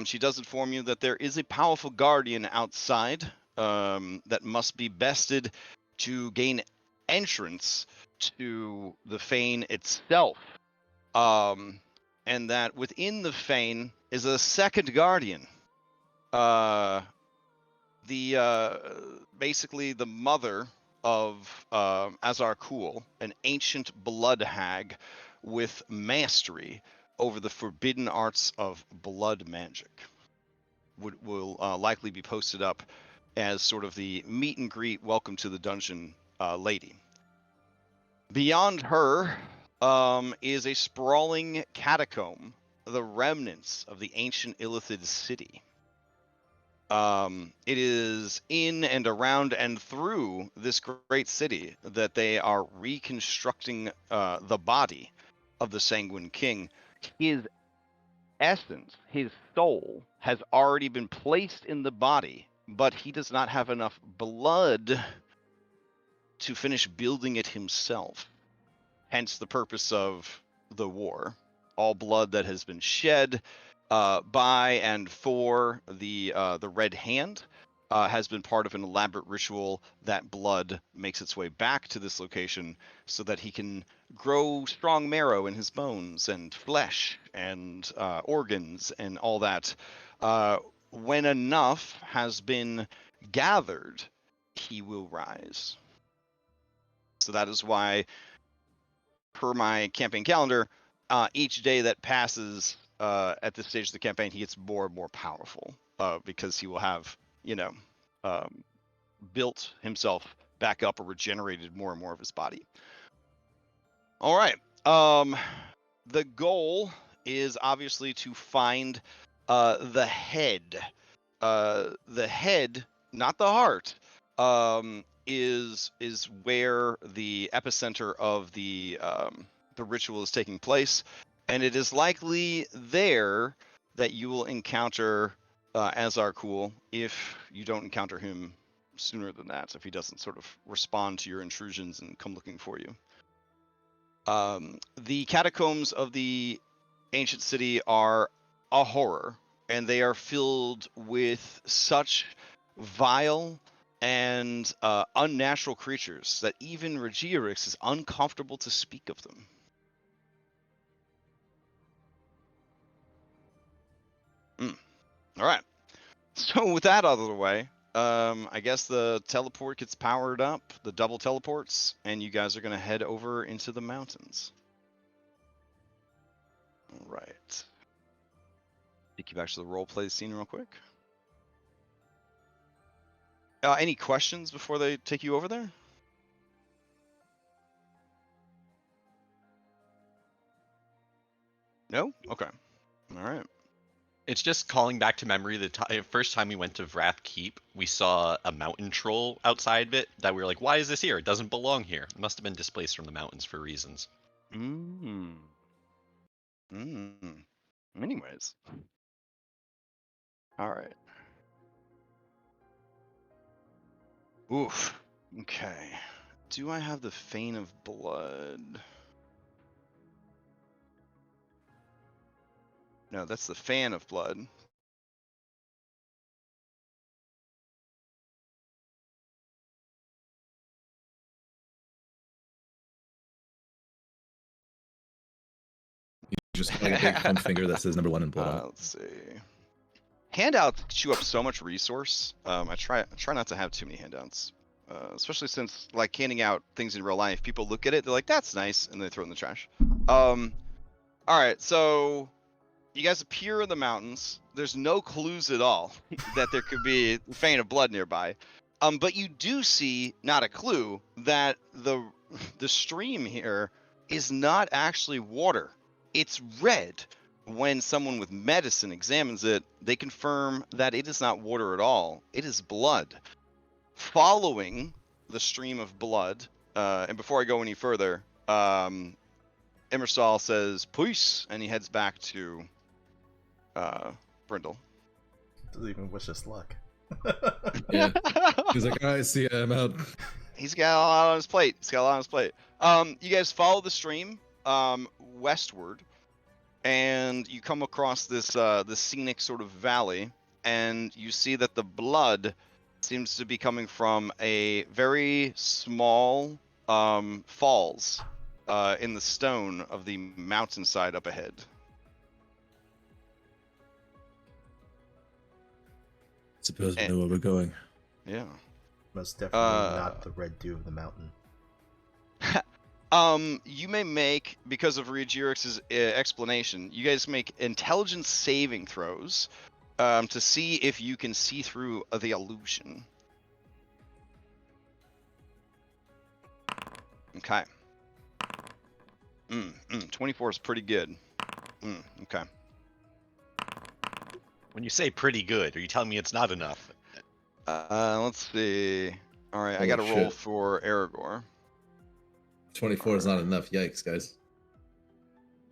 She does inform you that there is a powerful guardian outside that must be bested to gain entrance to the Fane itself. And that within the Fane is a second guardian. Basically the mother of Azar Kul, an ancient blood hag with mastery over the forbidden arts of blood magic. Will likely be posted up as sort of the meet and greet welcome to the dungeon lady. Beyond her is a sprawling catacomb, the remnants of the ancient Illithid city. It is in and around and through this great city that they are reconstructing the body of the Sanguine King. His essence, his soul, has already been placed in the body, but he does not have enough blood to finish building it himself. Hence the purpose of the war. All blood that has been shed by and for the Red Hand has been part of an elaborate ritual. That blood makes its way back to this location so that he can grow strong marrow in his bones and flesh and organs and all that. When enough has been gathered, he will rise. So that is why, per my campaign calendar, each day that passes at this stage of the campaign, he gets more and more powerful because he will have, built himself back up or regenerated more and more of his body. All right. The goal is obviously to find the head. The head, not the heart, is where the epicenter of the ritual is taking place, and it is likely there that you will encounter Azar Kul if you don't encounter him sooner than that, if he doesn't sort of respond to your intrusions and come looking for you. The catacombs of the ancient city are a horror, and they are filled with such vile and unnatural creatures that even Regierix is uncomfortable to speak of them. All right. So with that out of the way, I guess the teleport gets powered up, the double teleports, and you guys are going to head over into the mountains. All right. Take you back to the roleplay scene real quick. Any questions before they take you over there? No? Okay. All right. It's just calling back to memory the first time we went to Wrath Keep, we saw a mountain troll outside of it that we were like, why is this here? It doesn't belong here. It must have been displaced from the mountains for reasons. Anyways. All right. Oof. Okay. Do I have the Fane of Blood? No, that's the Fan of Blood. You just have like a big thumb finger that says number 1 in blood. Let's see. Handouts chew up so much resource. I try not to have too many handouts. especially since like handing out things in real life, people look at it, they're like, "That's nice," and they throw it in the trash. All right, so you guys appear in the mountains. There's no clues at all that there could be Fane of Blood nearby. But you do see, not a clue, that the stream here is not actually water. It's red. When someone with medicine examines it, they confirm that it is not water at all. It is blood. Following the stream of blood, and before I go any further, Emersal says, "Peace," and he heads back to Brindle. Doesn't even wish us luck. Yeah. He's like, "I see, I'm out." He's got a lot on his plate. You guys follow the stream westward, and you come across this scenic sort of valley, and you see that the blood seems to be coming from a very small falls in the stone of the mountainside up ahead. Suppose we know where we're going. Yeah. Most definitely not the red dew of the mountain. You may make, because of Reagirix's explanation, you guys make intelligence saving throws to see if you can see through the illusion. Okay. 24 is pretty good. Okay. When you say pretty good, are you telling me it's not enough? Let's see. All right, I Holy got to roll shit. for Aragorn. 24 is not enough. Yikes, guys.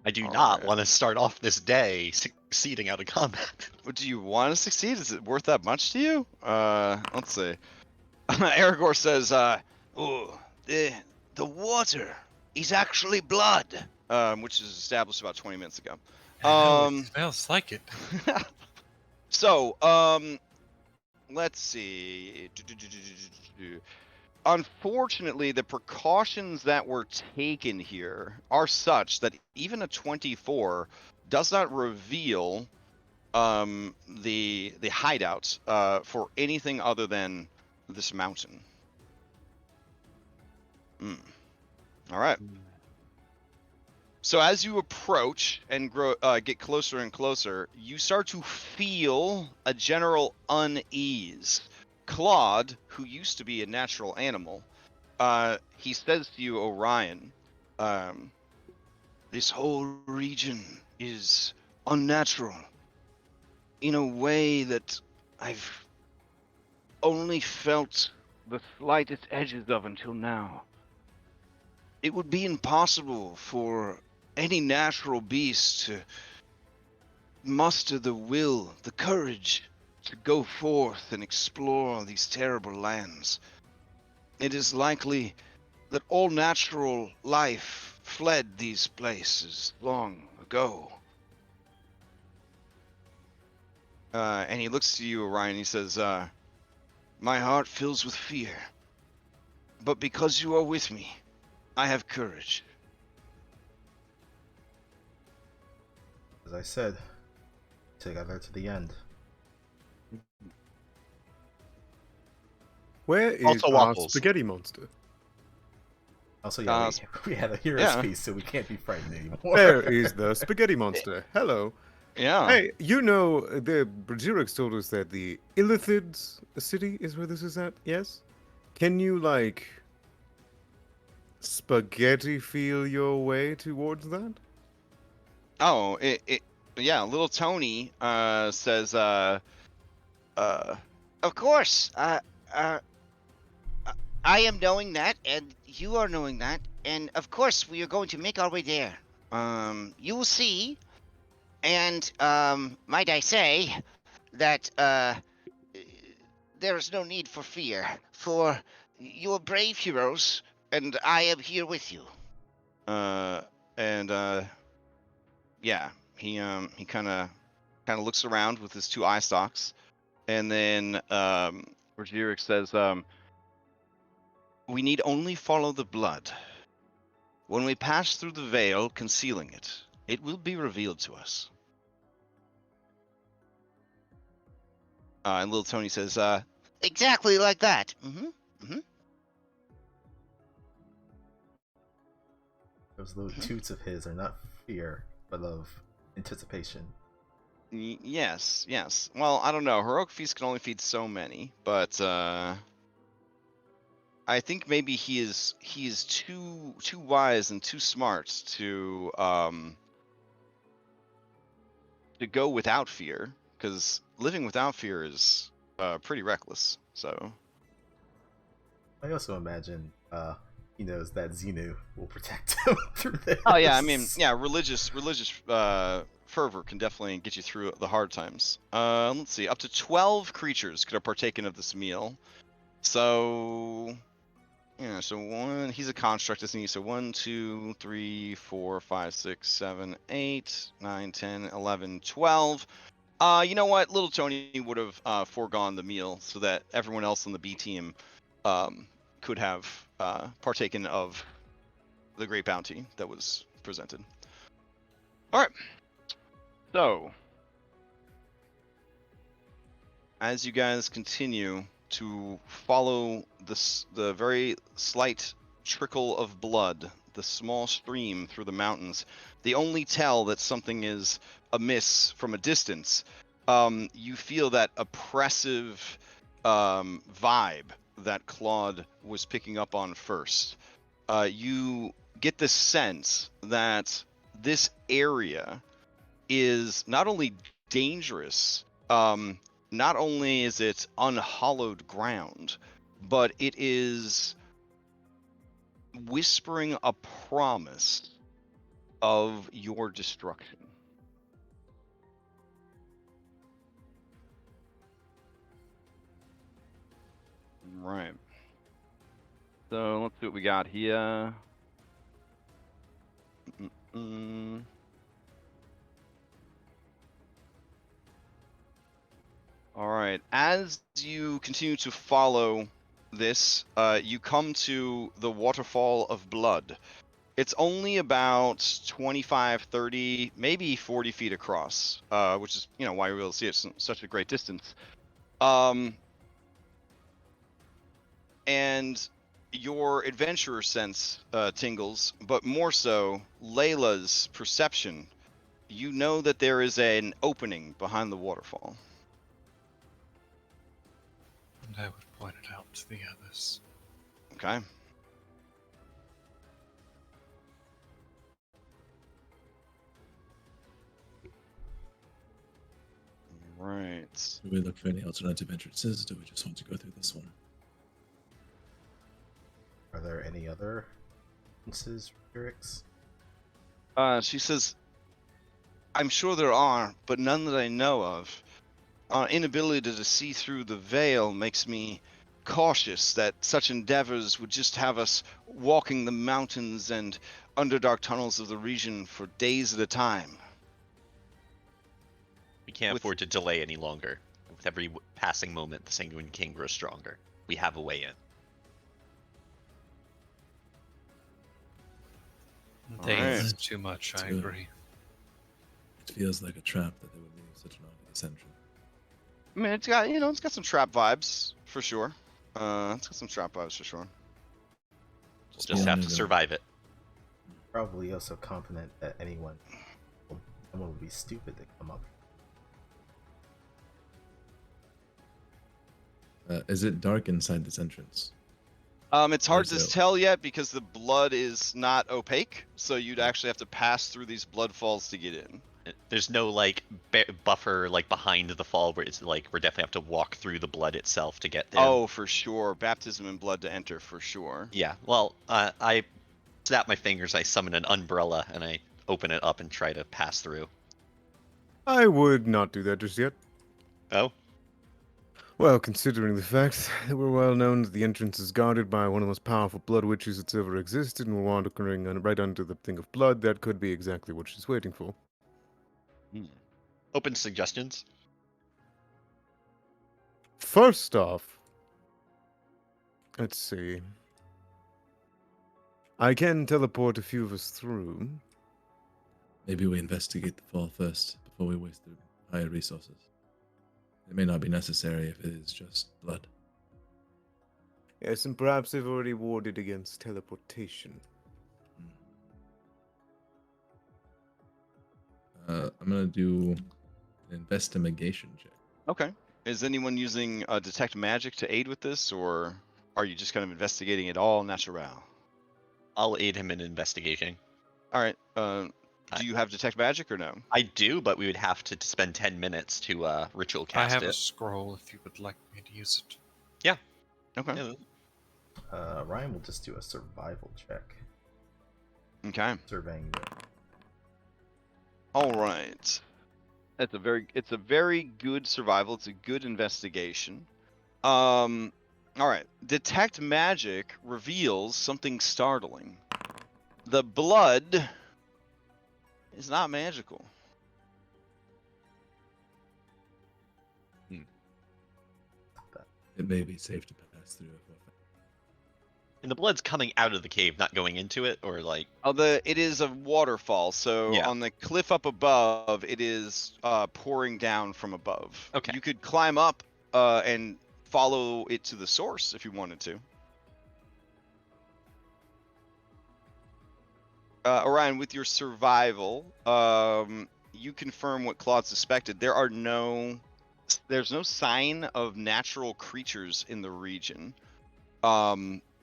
I do All not right. want to start off this day succeeding out of combat. But do you want to succeed? Is it worth that much to you? Let's see. Aragorn says, "Oh, the water is actually blood," which is established about 20 minutes ago. It smells like it. So, let's see. Unfortunately, the precautions that were taken here are such that even a 24 does not reveal the hideout for anything other than this mountain. All right. So as you approach and get closer and closer, you start to feel a general unease. Claude, who used to be a natural animal, he says to you, Orion, this whole region is unnatural in a way that I've only felt the slightest edges of until now. It would be impossible for any natural beast to muster the will, the courage to go forth and explore these terrible lands. It is likely that all natural life fled these places long ago. And he looks to you, Orion, he says, my heart fills with fear, but because you are with me, I have courage. As I said, together to the end. Where is Also our waffles. spaghetti monster? Also, yeah, we had a hero's piece, so we can't be frightened anymore. Where is the spaghetti monster? Hello. Yeah. Hey, you know, the Brajirix told us that the Illithids city is where this is at, yes? Can you, like, spaghetti feel your way towards that? Oh, yeah, little Tony says, of course, I am knowing that, and you are knowing that, and of course we are going to make our way there. You will see, and might I say that there is no need for fear, for you are brave heroes, and I am here with you. Yeah, he kind of looks around with his two eye stalks, and then Rogeric says, we need only follow the blood. When we pass through the veil, concealing it, it will be revealed to us. And little Tony says, exactly like that. Those little toots of his are not fear, but of anticipation. Yes, yes. Well, I don't know. Heroic feast can only feed so many, but I think maybe he is too wise and too smart to go without fear, because living without fear is pretty reckless. So I also imagine he knows that Xenu will protect him through this. oh yeah, I mean, yeah, religious fervor can definitely get you through the hard times. Let's see, up to 12 creatures could have partaken of this meal. So yeah, so he's a construct, isn't he? So 1, 2, 3, 4, 5, 6, 7, 8, 9, 10, 11, 12. You know what? Little Tony would have foregone the meal so that everyone else on the B team could have partaken of the great bounty that was presented. All right. So, as you guys continue to follow the very slight trickle of blood, the small stream through the mountains, the only tell that something is amiss from a distance, you feel that oppressive vibe that Claude was picking up on first. You get the sense that this area is not only dangerous, not only is it unhallowed ground, but it is whispering a promise of your destruction. Right. So let's see what we got here. All right. As you continue to follow this, you come to the Waterfall of Blood. It's only about 25, 30, maybe 40 feet across, which is, why you're able to see it such a great distance. And your adventurer sense tingles, but more so, Layla's perception. You know that there is an opening behind the waterfall. And I would point it out to the others. Okay. Right. Do we look for any alternative entrances, or do we just want to go through this one? Are there any other entrances, Rix? She says, I'm sure there are, but none that I know of. Our inability to see through the veil makes me cautious that such endeavors would just have us walking the mountains and underdark tunnels of the region for days at a time. We can't afford to delay any longer. With every passing moment, the Sanguine King grows stronger. We have a way in. Days Alright. too much, I Good. agree. It feels like a trap that they would leave such an obvious entrance. I mean, it's got some trap vibes for sure. It's got some trap vibes for sure. We'll just have to survive it. Probably also confident that someone would be stupid to come up. Is it dark inside this entrance? It's hard to So- tell yet because the blood is not opaque, so you'd actually have to pass through these blood falls to get in. There's no buffer behind the fall where it's we're definitely have to walk through the blood itself to get there. Oh, for sure. Baptism in blood to enter, for sure. Yeah. Well, I snap my fingers, I summon an umbrella, and I open it up and try to pass through. I would not do that just yet. Oh. Well, considering the fact that we're well known that the entrance is guarded by one of the most powerful blood witches that's ever existed, and we're wandering right under the thing of blood, that could be exactly what she's waiting for. Open suggestions. First off, let's see. I can teleport a few of us through. Maybe we investigate the fall first before we waste the higher resources. It may not be necessary if it is just blood. Yes, and perhaps they've already warded against teleportation. I'm gonna do an investigation check. Okay. Is anyone using detect magic to aid with this, or are you just kind of investigating it all natural? I'll aid him in investigating. All right. Do you have detect magic or no? I do, but we would have to spend 10 minutes to ritual cast I have it. a scroll if you would like me to use it. Yeah. Okay. Yeah. Ryan will just do a survival check. Okay. Surveying you. All right. It's a very good survival. It's a good investigation. All right. Detect magic reveals something startling. The blood is not magical. It may be safe to pass through. And the blood's coming out of the cave, not going into it, or like. It is a waterfall, so Yeah. on the cliff up above, it is pouring down from above. Okay. You could climb up and follow it to the source if you wanted to. Orion, with your survival, you confirm what Claude suspected. There's no sign of natural creatures in the region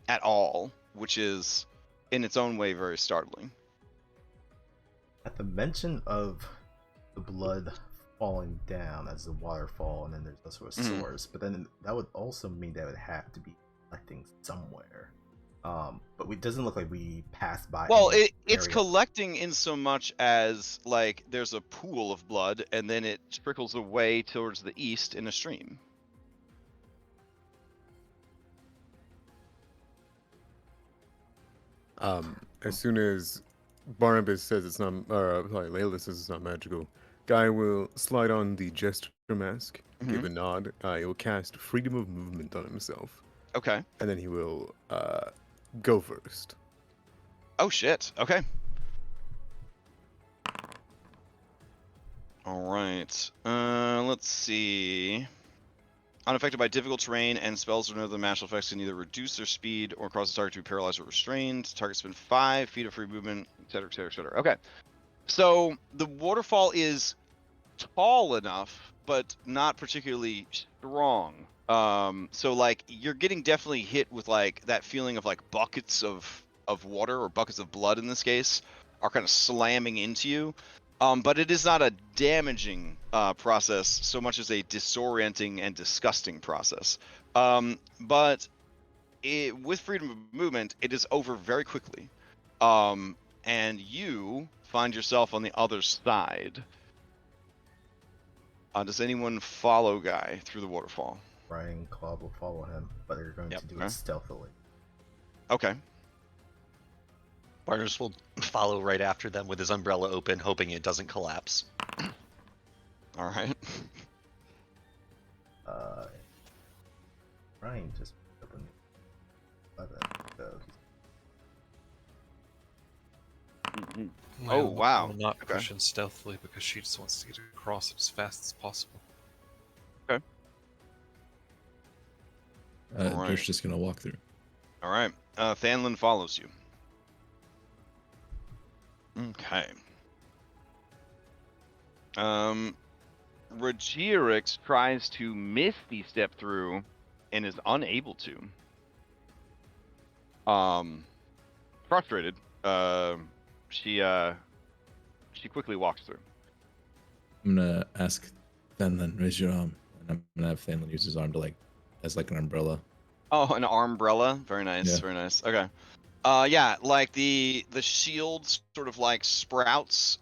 at all, which is in its own way very startling. At the mention of the blood falling down as the waterfall, and then there's also a source, but then that would also mean that it would have to be collecting somewhere. But it doesn't look like we passed by. Well, it's collecting in so much as like there's a pool of blood, and then it trickles away towards the east in a stream. As soon as Barnabas says it's not, Layla says it's not magical, Guy will slide on the gesture mask, give a nod. He will cast freedom of movement on himself. Okay. And then he will go first. Oh shit. Okay. All right. Let's see. Unaffected by difficult terrain and spells or no other magical effects can either reduce their speed or cause the target to be paralyzed or restrained. Target spend 5 feet of free movement, etc., etc., etc. Okay. So the waterfall is tall enough, but not particularly strong. So like you're getting definitely hit with like that feeling of like buckets of water, or buckets of blood in this case, are kind of slamming into you. But it is not a damaging process so much as a disorienting and disgusting process. But with freedom of movement, it is over very quickly. And you find yourself on the other side. Does anyone follow Guy through the waterfall? Ryan and Claude will follow him, but they're going to do it stealthily. Okay. Barnabas will follow right after them with his umbrella open, hoping it doesn't collapse. All right. Ryan just opened Oh, wow. Will not Okay. push in stealthily because she just wants to get across it as fast as possible. Okay. All Dirk's just gonna walk through. All right. Thanlin follows you. Okay. Regierix tries to misty step through and is unable to. Frustrated, she quickly walks through. I'm gonna ask Thanlin, raise your arm, and I'm gonna have Thanlin use his arm to like as like an umbrella. Oh, an armbrella. Very nice. Yeah. Very nice. Okay. Yeah, like the shield sort of like sprouts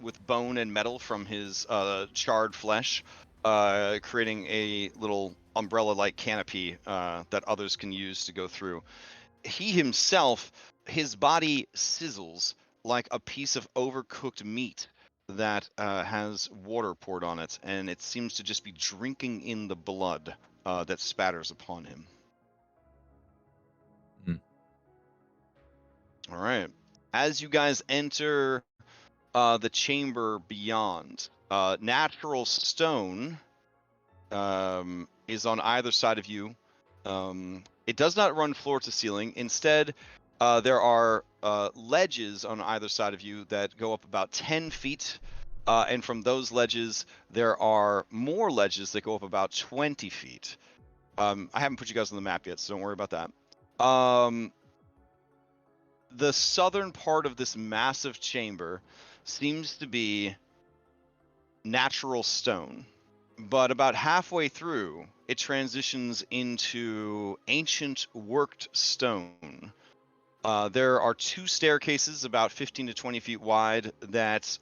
with bone and metal from his charred flesh, creating a little umbrella-like canopy that others can use to go through. He himself, his body sizzles like a piece of overcooked meat that has water poured on it, and it seems to just be drinking in the blood that spatters upon him. All right. As you guys enter the chamber beyond, natural stone is on either side of you. It does not run floor to ceiling. Instead, there are ledges on either side of you that go up about 10 feet And from those ledges, there are more ledges that go up about 20 feet. I haven't put you guys on the map yet, so don't worry about that. The southern part of this massive chamber seems to be natural stone, but about halfway through, it transitions into ancient worked stone. There are 2 staircases about 15 to 20 feet wide that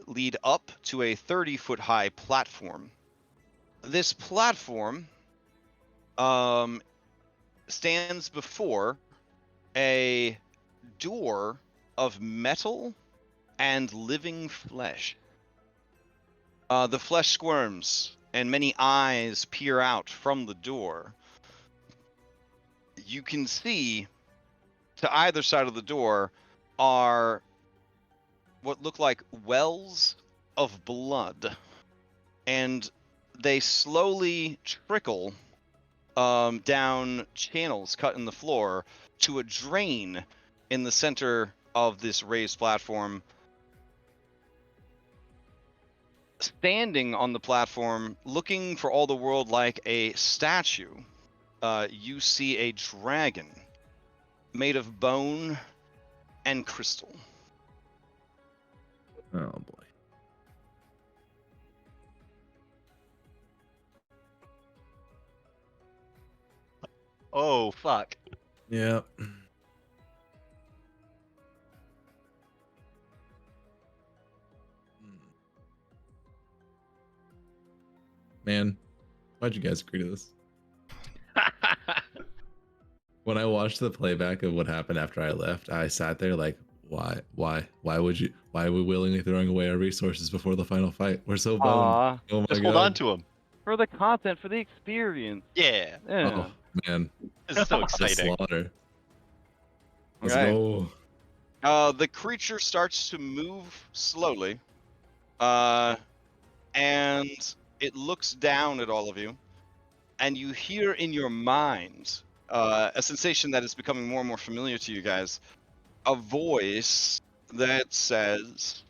lead up to a 30-foot high platform. This platform stands before a door of metal and living flesh. The flesh squirms, and many eyes peer out from the door. You can see to either side of the door are what look like wells of blood, and they slowly trickle down channels cut in the floor to a drain in the center of this raised platform. Standing on the platform, looking for all the world like a statue, you see a dragon made of bone and crystal. Oh boy. Oh fuck. Yeah. Man, why'd you guys agree to this? When I watched the playback of what happened after I left, I sat there like, why are we willingly throwing away our resources before the final fight? We're so boned. Oh my Just god. hold on to him. For the content, for the experience. Yeah. Oh man. This is so The exciting. slaughter. Let's Right. go. The creature starts to move slowly, and it looks down at all of you, and you hear in your mind a sensation that is becoming more and more familiar to you guys, a voice that says,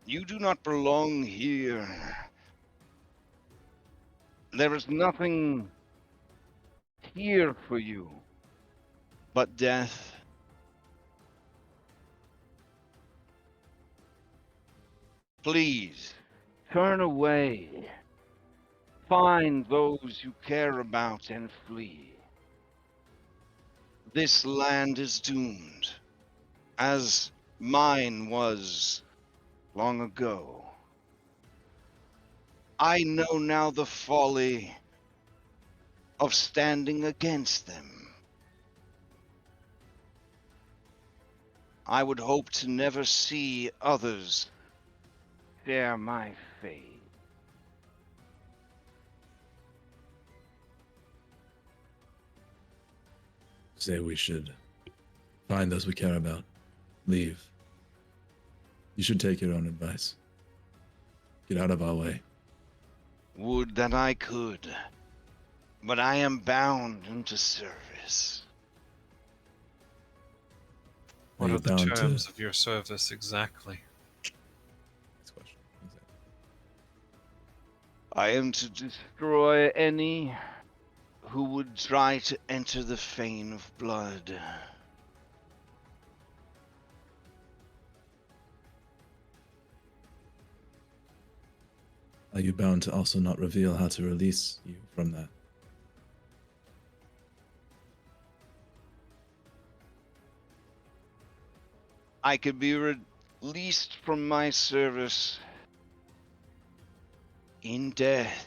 you do not belong here. There is nothing here for you but death. Please, turn away. Find those you care about and flee. This land is doomed, as mine was long ago. I know now the folly of standing against them. I would hope to never see others share my fate. Say we should find those we care about. Leave. You should take your own advice. Get out of our way. Would that I could, but I am bound into service. What you are the bound terms to- of your service exactly? Next question. Exactly. I am to destroy any who would try to enter the Fane of Blood. Are you bound to also not reveal how to release you from that? I could be released from my service in death.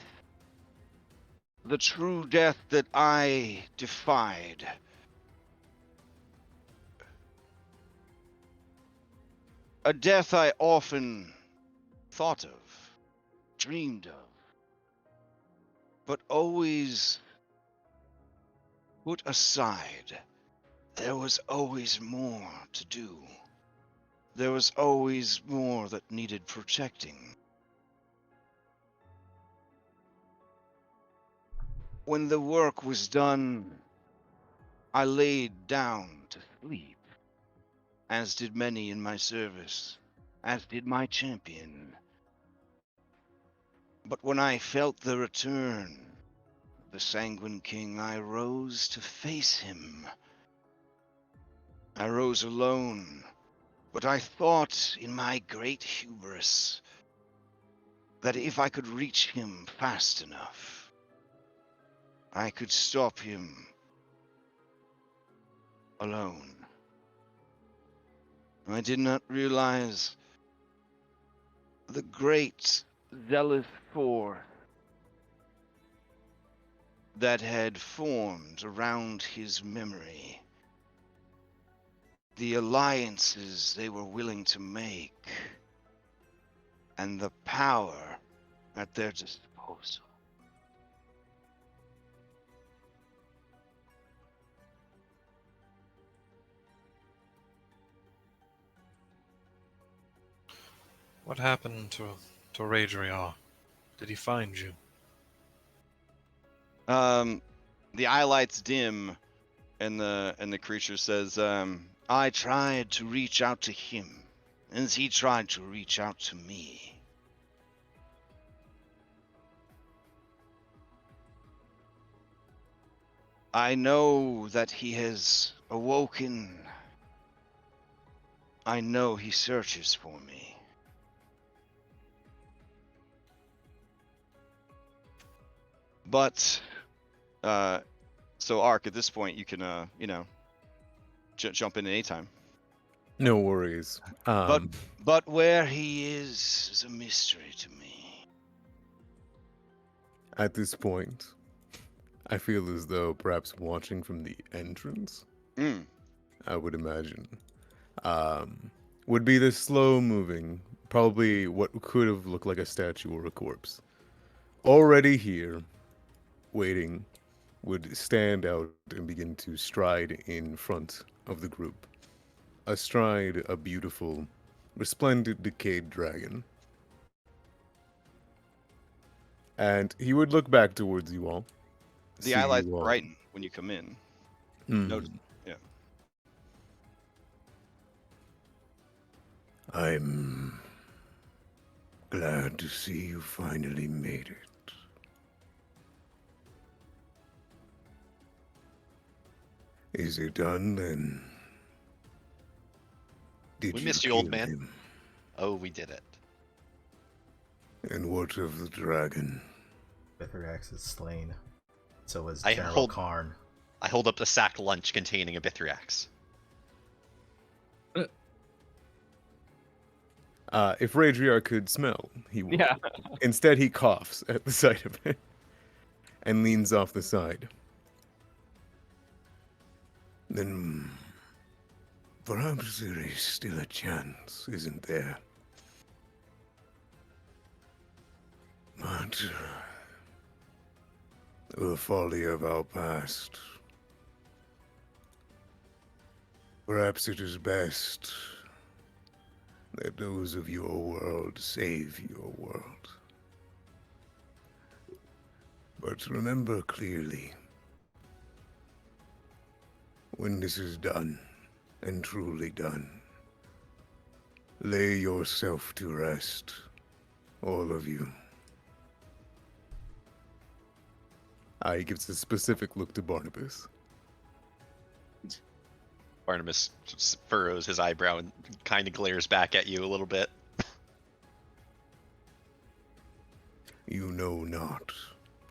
The true death that I defied. A death I often thought of, dreamed of, but always put aside. There was always more to do. There was always more that needed protecting. When the work was done, I laid down to sleep, as did many in my service, as did my champion. But when I felt the return of the Sanguine King, I rose to face him. I rose alone, but I thought in my great hubris that if I could reach him fast enough, I could stop him alone. I did not realize the great zealous force that had formed around his memory, the alliances they were willing to make, and the power at their disposal. What happened to Radriar? Did he find you? The eye lights dim, and the creature says, I tried to reach out to him, as he tried to reach out to me. I know that he has awoken. I know he searches for me. But, so Ark, at this point, you can, jump in anytime. No worries. But where he is a mystery to me. At this point, I feel as though perhaps watching from the entrance, I would imagine, would be the slow-moving, probably what could have looked like a statue or a corpse. Already here, waiting, would stand out and begin to stride in front of the group. Astride a beautiful, resplendent, decayed dragon. And he would look back towards you all. The eye lights brighten when you come in. Notice, yeah. I'm glad to see you finally made it. Is it done then? Did We you missed you, old kill man. him? Oh, we did it. And what of the dragon? Bithrax is slain. So is I General hold- Karn. I hold up the sacked lunch containing a Bithrax. If Radriar could smell, he would. Yeah. Instead, he coughs at the sight of it and leans off the side. Then perhaps there is still a chance, isn't there? But the folly of our past. Perhaps it is best that those of your world save your world. But remember clearly, when this is done, and truly done, lay yourself to rest, all of you. He gives a specific look to Barnabas. Barnabas furrows his eyebrow and kind of glares back at you a little bit. You know not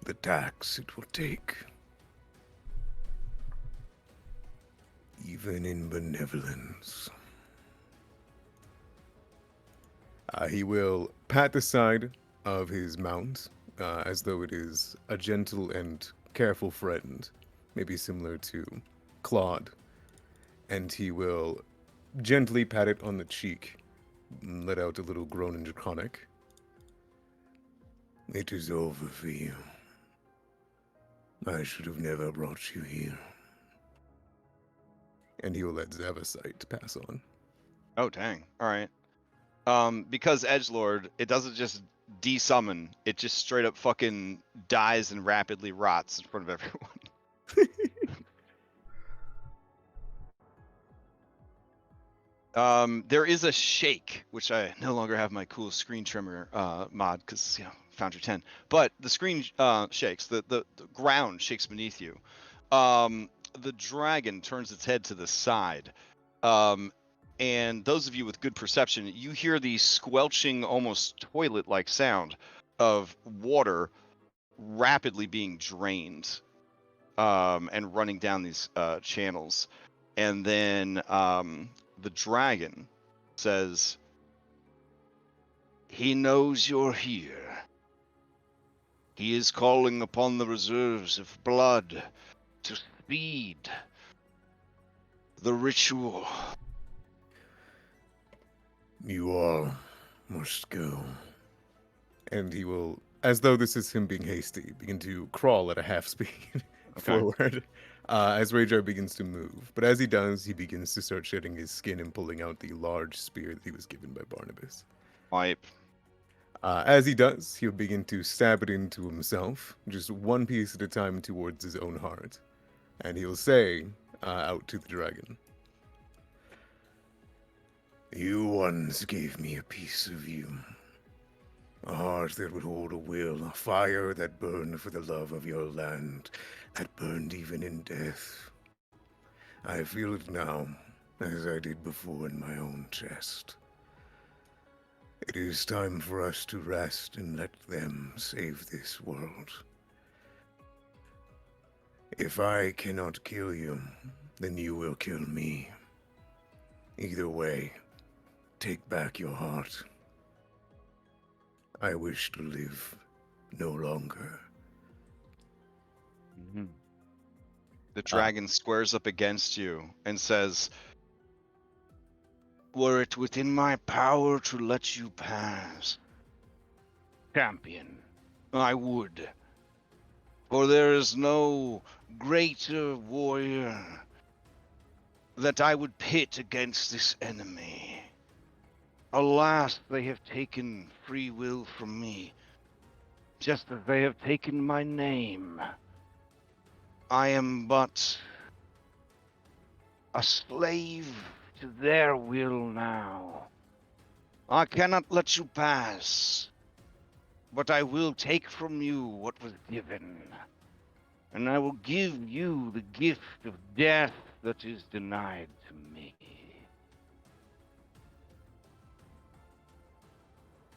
the tax it will take. Even in benevolence. He will pat the side of his mount, as though it is a gentle and careful friend, maybe similar to Claude. And he will gently pat it on the cheek, and let out a little groan in Draconic. It is over for you. I should have never brought you here. And he will let Zavasite pass on. Oh, dang. All right. Because Edgelord, it doesn't just desummon, it just straight up fucking dies and rapidly rots in front of everyone. There is a shake, which I no longer have my cool screen trimmer mod because Foundry 10. But the screen shakes, the ground shakes beneath you. The dragon turns its head to the side, and those of you with good perception, you hear the squelching, almost toilet-like sound of water rapidly being drained and running down these channels, and then the dragon says, "He knows you're here. He is calling upon the reserves of blood to speed the ritual." You all must go. And he will, as though this is him being hasty, begin to crawl at a half speed forward as Rajar begins to move. But as he does, he begins to start shedding his skin and pulling out the large spear that he was given by Barnabas. Wipe. As he does, he'll begin to stab it into himself, just one piece at a time towards his own heart. And he'll say out to the dragon, "You once gave me a piece of you. A heart that would hold a will, a fire that burned for the love of your land, that burned even in death. I feel it now, as I did before in my own chest. It is time for us to rest and let them save this world. If I cannot kill you, then you will kill me. Either way, take back your heart. I wish to live no longer." Mm-hmm. The dragon squares up against you and says, "Were it within my power to let you pass, champion, I would. For there is no greater warrior that I would pit against this enemy. Alas, they have taken free will from me, just as they have taken my name. I am but a slave to their will now. I cannot let you pass, but I will take from you what was given, and I will give you the gift of death that is denied to me."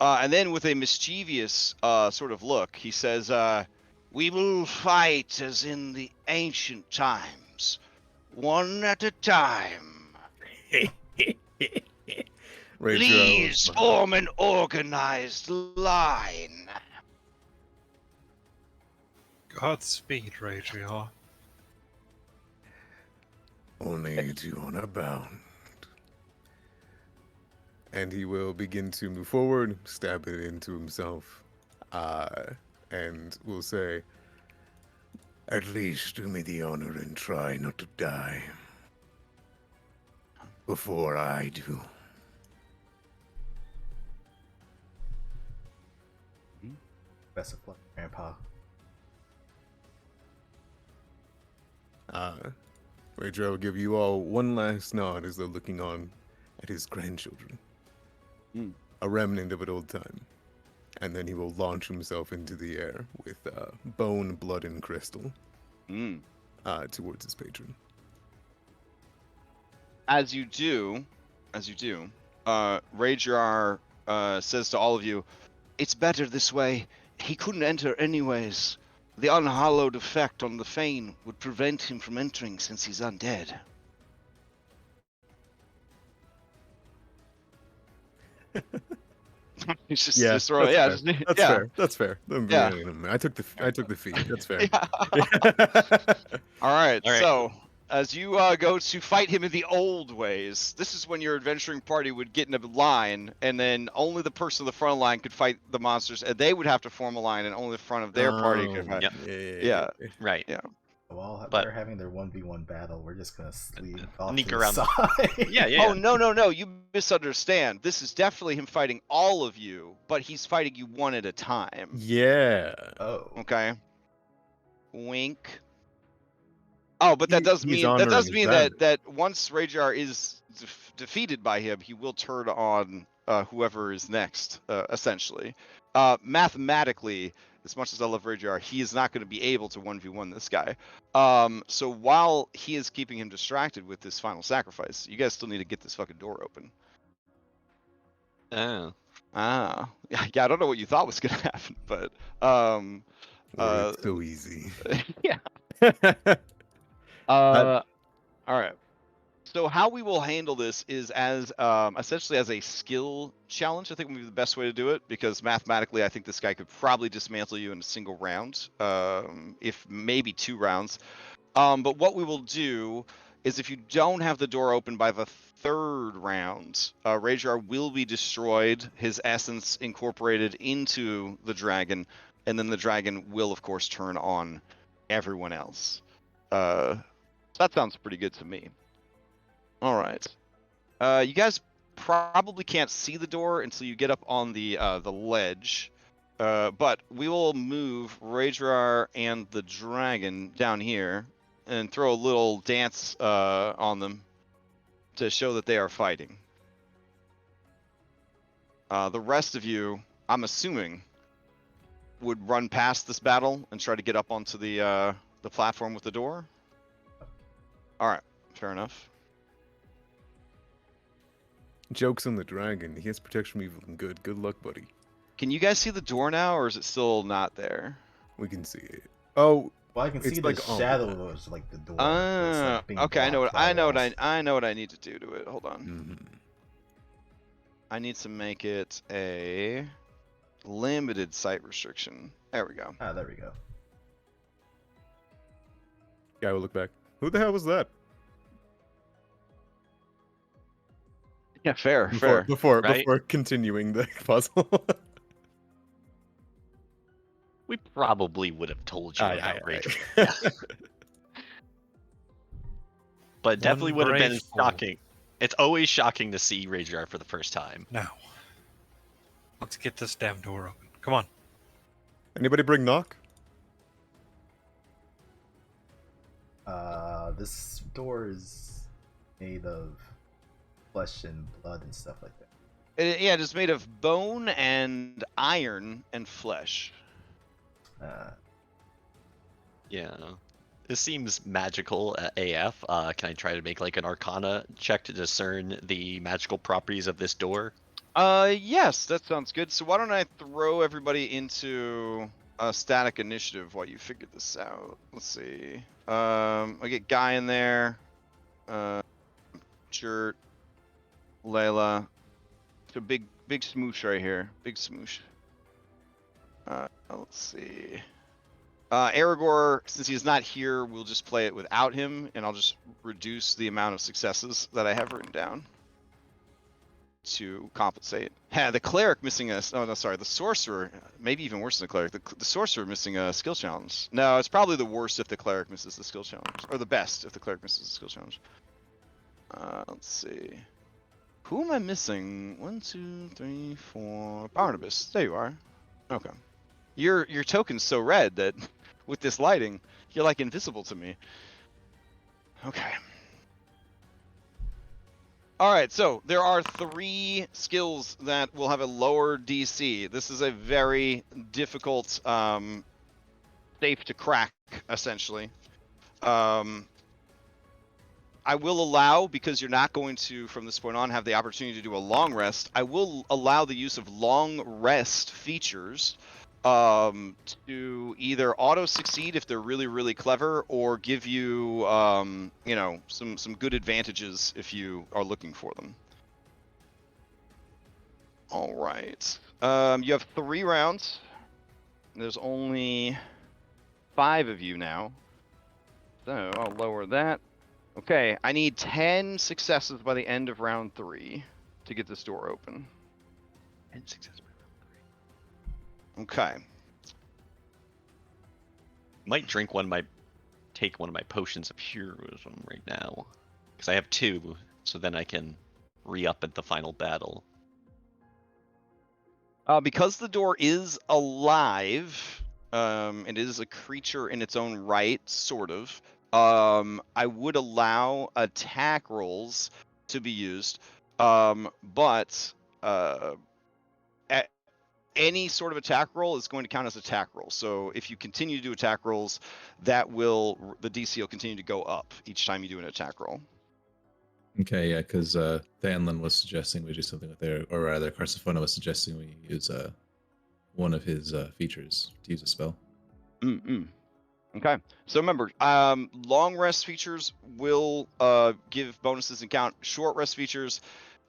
And then with a mischievous sort of look, he says, "We will fight as in the ancient times, one at a time. Please form an organized line." Godspeed, Rajar. Only to honor bound. And he will begin to move forward, stab it into himself, and will say, "At least do me the honor and try not to die before I do." Best of luck, Grandpa. Rajar will give you all one last nod as though looking on at his grandchildren. A remnant of an old time. And then he will launch himself into the air with bone, blood, and crystal towards his patron. As you do, Rajar says to all of you, "It's better this way. He couldn't enter anyways. The unhallowed effect on the Fane would prevent him from entering since he's undead." He's just, Yeah, just throw, that's yeah, fair. just, That's yeah. fair. That's fair. Yeah. I took the fee. That's fair. All right. All right. So as you go to fight him in the old ways, this is when your adventuring party would get in a line, and then only the person in the front line could fight the monsters, and they would have to form a line, and only the front of their party could fight. Yep. Yeah. Right. Yeah. While But- they're having their 1v1 battle, we're just gonna sneak off Sneak to around the the- side. Yeah. Oh, no. You misunderstand. This is definitely him fighting all of you, but he's fighting you one at a time. Yeah. Oh. Okay. Wink. Oh, but that does he's mean honoring his boundary. that once Rajar is defeated by him, he will turn on whoever is next, essentially. Mathematically, as much as I love Rajar, he is not going to be able to 1v1 this guy. So while he is keeping him distracted with this final sacrifice, you guys still need to get this fucking door open. Oh. Ah, yeah, I don't know what you thought was going to happen, but It's so easy. yeah. All right. So how we will handle this is as essentially as a skill challenge. I think would be the best way to do it, because mathematically, I think this guy could probably dismantle you in a single round, if maybe 2 rounds. But what we will do is, if you don't have the door open by the 3rd round, Rajar will be destroyed, his essence incorporated into the dragon, and then the dragon will, of course, turn on everyone else. That sounds pretty good to me. All right. You guys probably can't see the door until you get up on the ledge, but we will move Rajar and the dragon down here and throw a little dance on them to show that they are fighting. The rest of you, I'm assuming, would run past this battle and try to get up onto the platform with the door. All right, fair enough. Joke's on the dragon. He has protection from evil and good. Good luck, buddy. Can you guys see the door now, or is it still not there? We can see it. Oh, Well, I can see like the on shadow that. was like the door. It's, like, being Okay. I know blocked by walls. I know what I need to do to it. Hold on. Mm-hmm. I need to make it a limited sight restriction. There we go. Ah, there we go. Guy will look back. Who the hell was that? Yeah, fair. Before Right? continuing the puzzle. We probably would have told you about Rachel. But definitely would have been shocking. It's always shocking to see Rajar for the first time. Now, let's get this damn door open. Come on. Anybody bring knock? This door is made of flesh and blood and stuff like that. Yeah, it's made of bone and iron and flesh. Yeah. This seems magical AF. Can I try to make like an Arcana check to discern the magical properties of this door? Yes, that sounds good. So why don't I throw everybody into a static initiative while you figure this out? Let's see. I get Guy in there. Jert, Layla. So big smoosh right here. Big smoosh. Let's see. Aragorn, since he's not here, we'll just play it without him, and I'll just reduce the amount of successes that I have written down to compensate. The cleric missing a... Oh, no, sorry. The sorcerer, maybe even worse than the cleric. The sorcerer missing a skill challenge. No, it's probably the worst if the cleric misses the skill challenge. Or the best if the cleric misses the skill challenge. Let's see. Who am I missing? 1, 2, 3, 4... Barnabas. There you are. Okay. Your token's so red that with this lighting, you're like invisible to me. Okay. Alright, so there are 3 skills that will have a lower DC. This is a very difficult, safe to crack, essentially. I will allow, because you're not going to, from this point on, have the opportunity to do a long rest, I will allow the use of long rest features to either auto succeed if they're really, really clever, or give you, you know, some good advantages if you are looking for them. All right. You have 3 rounds. There's only 5 of you now. So I'll lower that. Okay, I need 10 successes by the end of round 3 to get this door open. 10 successes by round 3. Okay. Might take one of my potions of heroism right now, because I have 2, so then I can re-up at the final battle. Because the door is alive, it is a creature in its own right, sort of. I would allow attack rolls to be used, but any sort of attack roll is going to count as attack roll. So if you continue to do attack rolls, the DC will continue to go up each time you do an attack roll. Okay, yeah, because Thanlin was suggesting we do something with their, or rather, Carsifona was suggesting we use one of his features to use a spell. Okay, so remember, long rest features will give bonuses and count. Short rest features,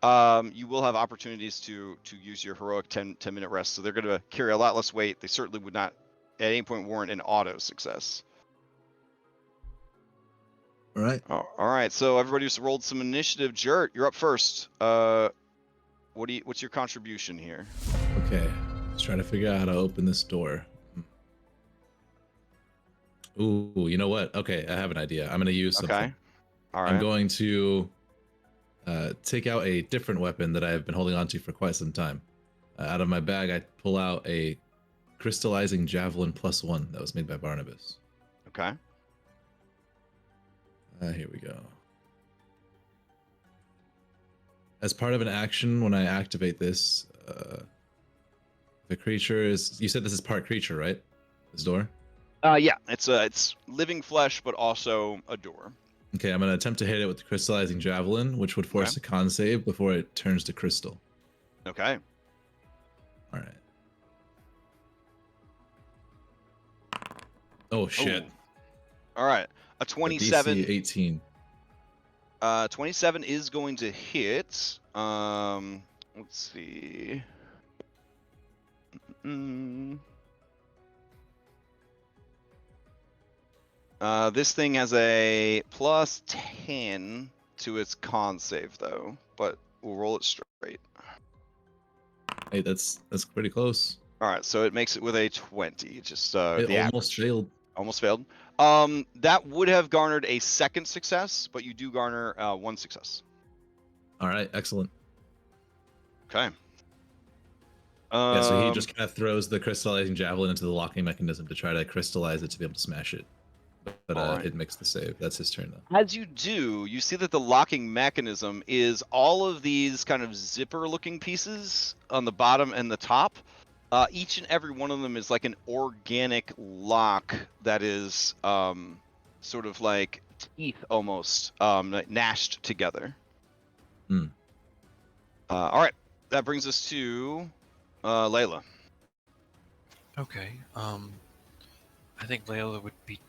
you will have opportunities to use your heroic 10-minute rest. So they're going to carry a lot less weight. They certainly would not at any point warrant an auto success. All right. All right. So everybody just rolled some initiative. Jert, you're up first. What's your contribution here? Okay. Let's try to figure out how to open this door. Ooh, you know what? Okay, I have an idea. I'm going to use something. Okay. All right. I'm going to take out a different weapon that I have been holding onto for quite some time. Out of my bag, I pull out a crystallizing javelin +1 that was made by Barnabas. Okay. Here we go. As part of an action, when I activate this, the creature is... You said this is part creature, right? This door? Yeah, it's living flesh, but also a door. Okay, I'm going to attempt to hit it with the crystallizing javelin, which would force a con save before it turns to crystal. Okay. All right. Oh, shit. Ooh. All right. A 27. DC 18. 27 is going to hit. Let's see. This thing has a +10 to its con save, though, but we'll roll it straight. Hey, that's pretty close. All right, so it makes it with a 20. Just it the almost average. failed. Almost failed. That would have garnered a second success, but you do garner 1 success. All right, excellent. Okay. Yeah, so he just kind of throws the crystallizing javelin into the locking mechanism to try to crystallize it to be able to smash it. But right. It makes the save. That's his turn, though. As you do, you see that the locking mechanism is all of these kind of zipper-looking pieces on the bottom and the top. Each and every one of them is like an organic lock that is sort of like teeth almost, gnashed together. All right, that brings us to Layla. Okay. I think Layla would be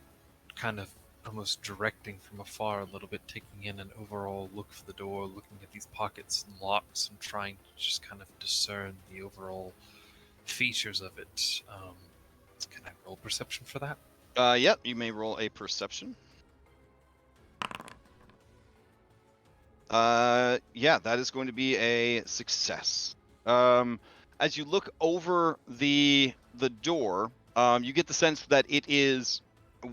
kind of almost directing from afar a little bit, taking in an overall look for the door, looking at these pockets and locks, and trying to just kind of discern the overall features of it. Can I roll perception for that? Yep, you may roll a perception. Yeah, that is going to be a success. As you look over the door, you get the sense that it is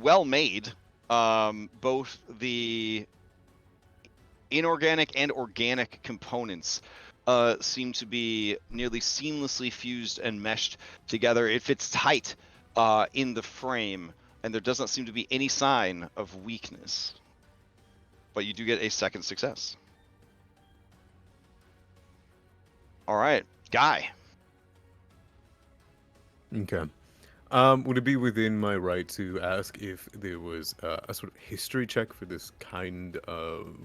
well made. Both the inorganic and organic components seem to be nearly seamlessly fused and meshed together. It fits tight in the frame, and there does not seem to be any sign of weakness. But you do get a second success. All right, Guy. Okay. Would it be within my right to ask if there was a sort of history check for this kind of,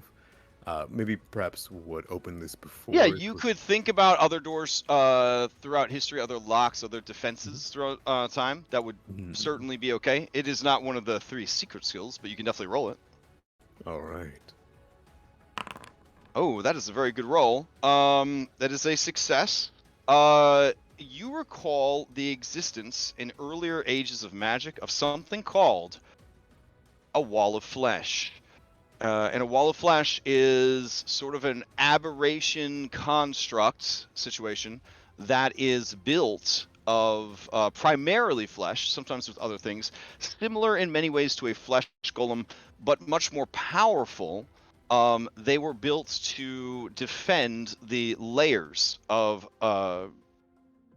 maybe perhaps what opened this before? Yeah, you could think about other doors throughout history, other locks, other defenses throughout time. That would certainly be okay. It is not one of the 3 secret skills, but you can definitely roll it. All right. Oh, that is a very good roll. That is a success. You recall the existence in earlier ages of magic of something called a wall of flesh. And a wall of flesh is sort of an aberration construct situation that is built of primarily flesh, sometimes with other things, similar in many ways to a flesh golem, but much more powerful. They were built to defend the layers of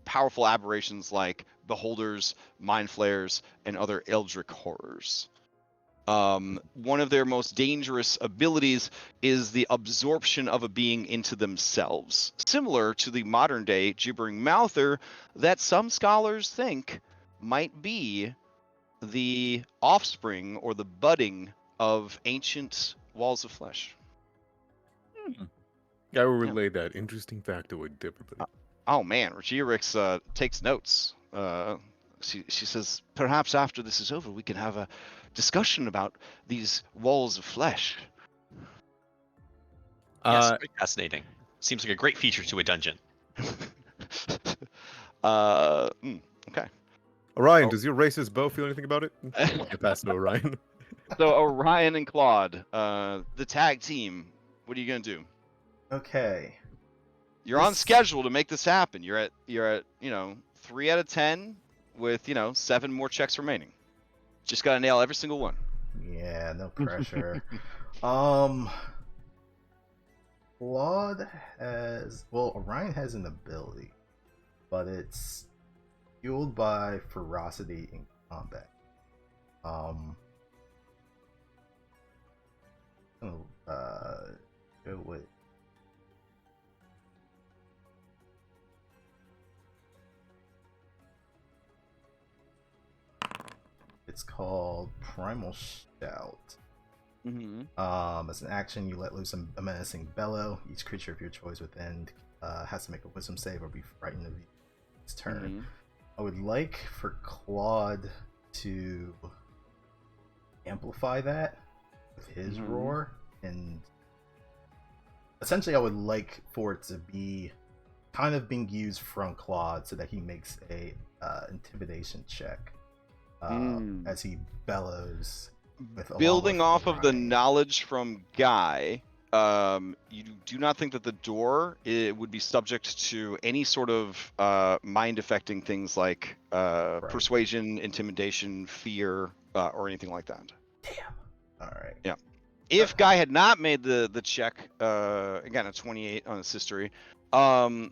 powerful aberrations like beholders, mind flayers, and other eldritch horrors. One of their most dangerous abilities is the absorption of a being into themselves, similar to the modern-day gibbering mouther that some scholars think might be the offspring or the budding of ancient walls of flesh. I will relay that interesting factoid to everybody. Oh man, Regierix takes notes. She says, perhaps after this is over, we can have a discussion about these walls of flesh. Yes, very fascinating. Seems like a great feature to a dungeon. Okay. Orion, does your racist bow feel anything about it? Get past to Orion. So Orion and Claude, the tag team. What are you gonna do? Okay. You're on schedule to make this happen. You're at 3 out of 10 with 7 more checks remaining. Just gotta nail every single one. Yeah, no pressure. Claude has Orion has an ability, but it's fueled by ferocity in combat. Go with it's called Primal Shout. As an action, you let loose a menacing bellow. Each creature of your choice within has to make a wisdom save or be frightened of its turn. I would like for Claude to amplify that with his roar, and essentially I would like for it to be kind of being used from Claude so that he makes a intimidation check as he bellows. Building off of the knowledge from Guy, you do not think that the door would be subject to any sort of mind affecting things like persuasion, intimidation, fear, or anything like that. Damn. All right. Yeah. If Guy had not made the check, again a 28 on his history, I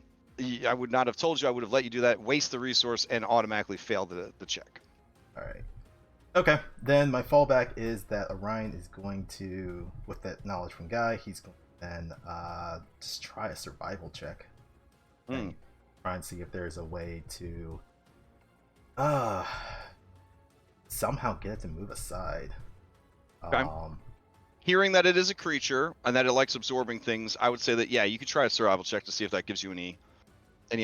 would not have told you. I would have let you do that, waste the resource, and automatically fail the check. All right. Okay, then my fallback is that Orion is going to, with that knowledge from Guy, he's going to then just try a survival check. And try and see if there's a way to somehow get it to move aside. Okay. Hearing that it is a creature and that it likes absorbing things, I would say that you could try a survival check to see if that gives you any